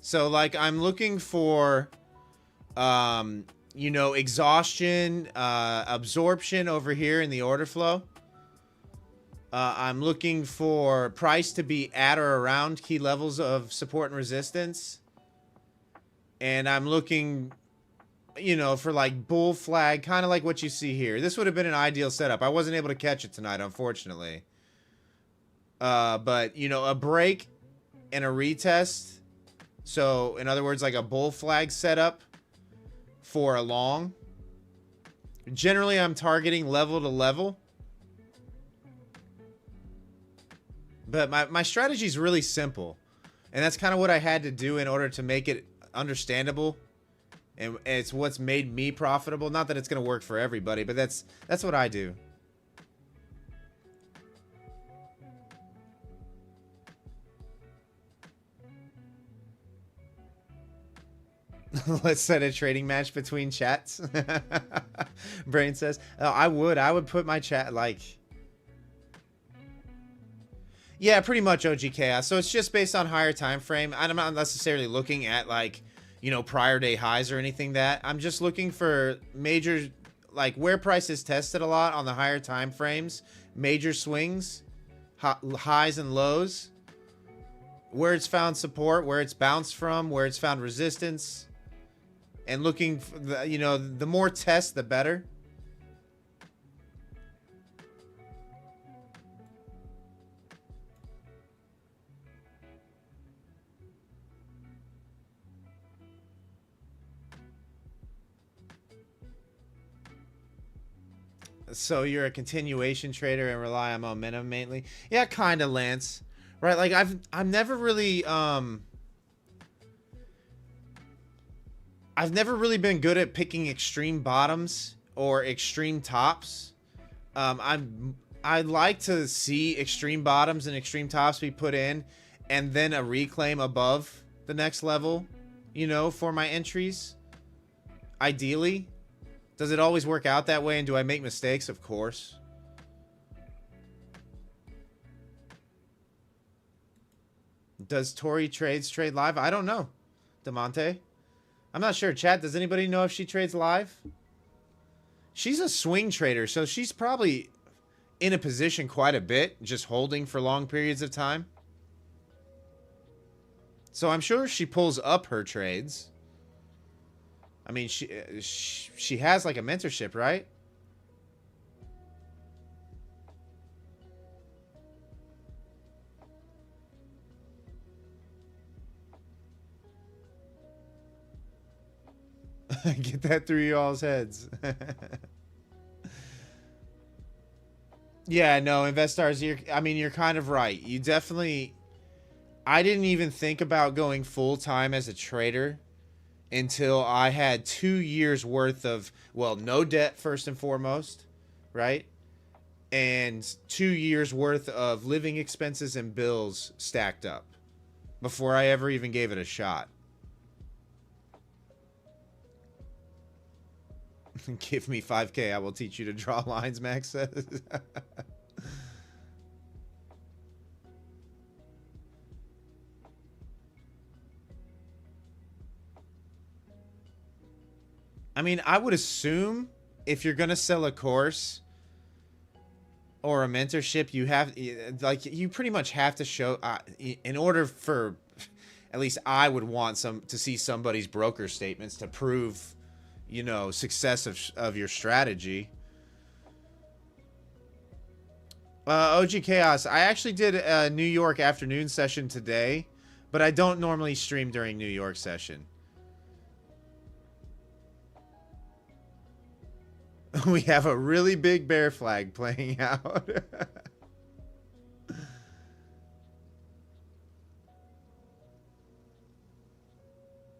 So, like, I'm looking for, you know, exhaustion, absorption over here in the order flow. I'm looking for price to be at or around key levels of support and resistance. And I'm looking, you know, for like bull flag, kind of like what you see here. This would have been an ideal setup. I wasn't able to catch it tonight, unfortunately. But, you know, a break and a retest. So, in other words, like a bull flag setup for a long. Generally, I'm targeting level to level. But my strategy is really simple. And that's kind of what I had to do in order to make it understandable. And it's what's made me profitable. Not that it's going to work for everybody, but that's what I do. Let's set a trading match between chats. Brain says, oh, I would put my chat like... Yeah, pretty much OG Chaos. So it's just based on higher time frame. I'm not necessarily looking at like, you know, prior day highs or anything that. I'm just looking for major, like where price is tested a lot on the higher time frames, major swings, highs and lows, where it's found support, where it's bounced from, where it's found resistance, and looking for the, you know, the more tests, the better. So you're a continuation trader and rely on momentum mainly? Yeah, kind of, Lance. Right, like I've never really been good at picking extreme bottoms or extreme tops. I'd like to see extreme bottoms and extreme tops be put in and then a reclaim above the next level, you know, for my entries. Ideally. Does it always work out that way, and do I make mistakes? Of course. Does Tori trade live? I don't know, DeMonte. I'm not sure. Chat, does anybody know if she trades live? She's a swing trader, so she's probably in a position quite a bit, just holding for long periods of time. So I'm sure she pulls up her trades. I mean, she has like a mentorship, right? Get that through y'all's heads. Yeah, no, investors, you're kind of right. You definitely... I didn't even think about going full-time as a trader until I had 2 years worth of, well, no debt first and foremost, right? And 2 years worth of living expenses and bills stacked up before I ever even gave it a shot. Give me 5K, I will teach you to draw lines, Max says. I mean, I would assume if you're going to sell a course or a mentorship, you have, like, you pretty much have to show, in order for, at least I would want to see somebody's broker statements to prove, you know, success of your strategy. OG Chaos, I actually did a New York afternoon session today, but I don't normally stream during New York session. We have a really big bear flag playing out.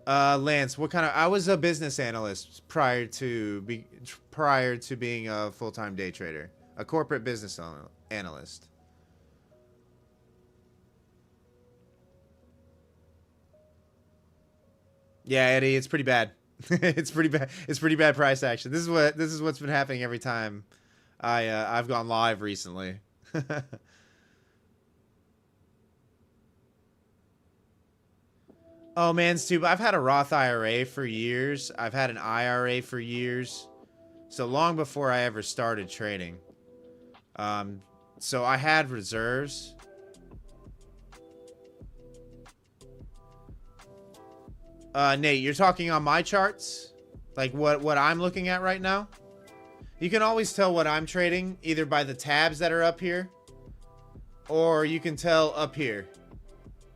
Lance, what kind of? I was a business analyst prior to being a full-time day trader, a corporate business analyst. Yeah, Eddie, it's pretty bad. It's pretty bad. It's pretty bad price action. This is what's been happening every time I've gone live recently. Oh man, Stu, I've had a Roth IRA for years. I've had an IRA for years. So long before I ever started trading. So I had reserves. Nate, you're talking on my charts? Like what I'm looking at right now? You can always tell what I'm trading either by the tabs that are up here, or you can tell up here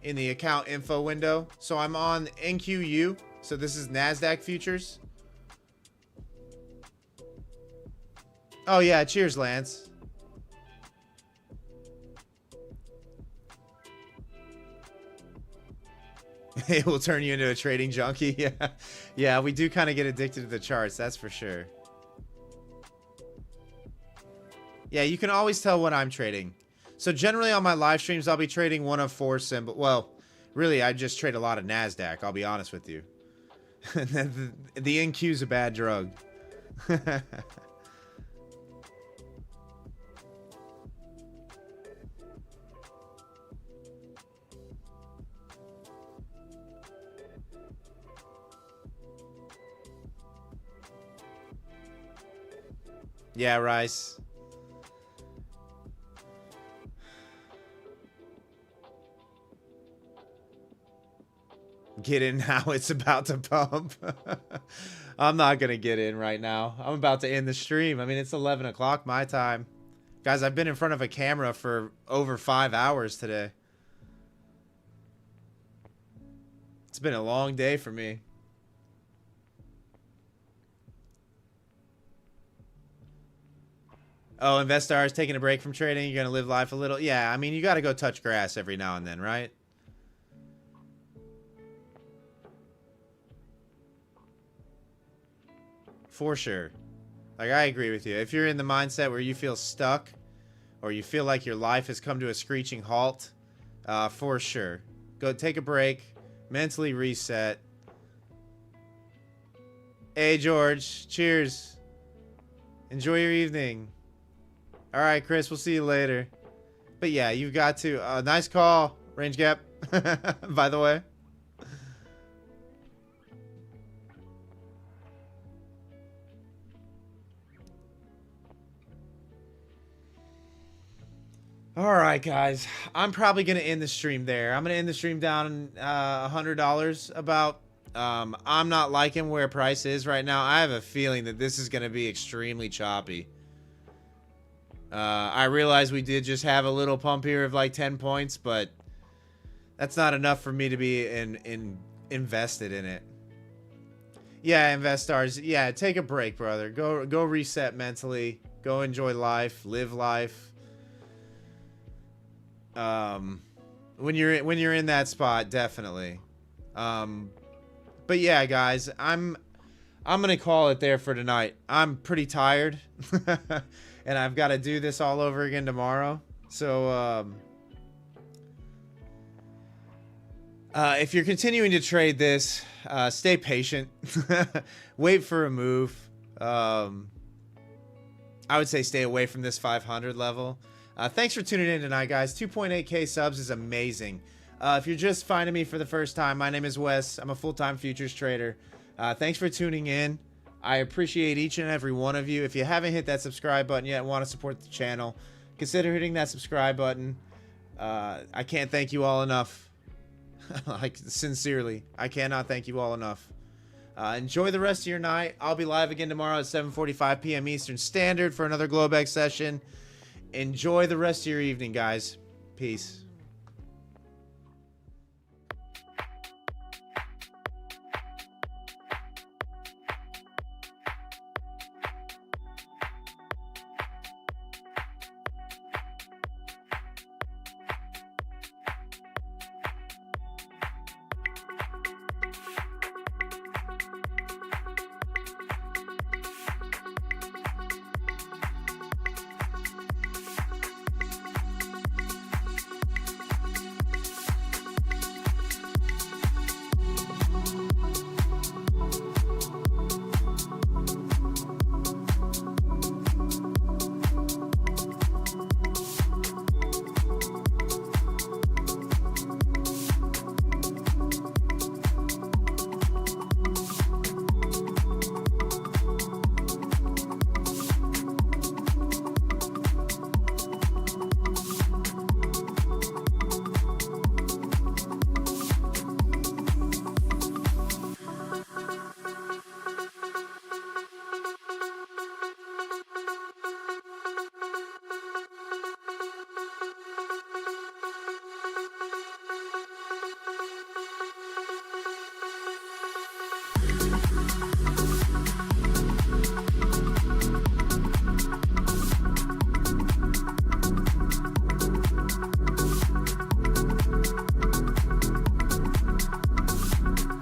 in the account info window. So I'm on NQU. So this is Nasdaq futures. Oh yeah, cheers, Lance. It will turn you into a trading junkie. Yeah, yeah, we do kind of get addicted to the charts, that's for sure. Yeah, you can always tell what I'm trading. So generally on my live streams, I'll be trading one of four symbols. Well, really, I just trade a lot of Nasdaq, I'll be honest with you. The NQ's a bad drug. Yeah, Rice. Get in now, it's about to pump. I'm not gonna get in right now. I'm about to end the stream. I mean, it's 11 o'clock my time. Guys, I've been in front of a camera for over 5 hours today. It's been a long day for me. Oh, Investar is taking a break from trading. You're gonna live life a little. Yeah, I mean, you gotta go touch grass every now and then, right? For sure. Like, I agree with you. If you're in the mindset where you feel stuck, or you feel like your life has come to a screeching halt, for sure. Go take a break, mentally reset. Hey, George. Cheers. Enjoy your evening. All right, Chris, we'll see you later. But yeah, you've got to... nice call, Range Gap, by the way. All right, guys. I'm probably going to end the stream there. I'm going to end the stream down $100 about. I'm not liking where price is right now. I have a feeling that this is going to be extremely choppy. I realize we did just have a little pump here of like 10 points, but that's not enough for me to be invested in it. Yeah, Investars. Yeah, take a break, brother. Go reset mentally. Go enjoy life. Live life. When you're in that spot, definitely. But yeah, guys, I'm gonna call it there for tonight. I'm pretty tired. And I've got to do this all over again tomorrow. So, if you're continuing to trade this, stay patient. Wait for a move. I would say stay away from this 500 level. Thanks for tuning in tonight, guys. 2.8K subs is amazing. If you're just finding me for the first time, my name is Wes. I'm a full-time futures trader. Thanks for tuning in. I appreciate each and every one of you. If you haven't hit that subscribe button yet and want to support the channel, consider hitting that subscribe button. I can't thank you all enough. Like, sincerely, I cannot thank you all enough. Enjoy the rest of your night. I'll be live again tomorrow at 7:45 p.m. Eastern Standard for another globex session. Enjoy the rest of your evening, guys. Peace.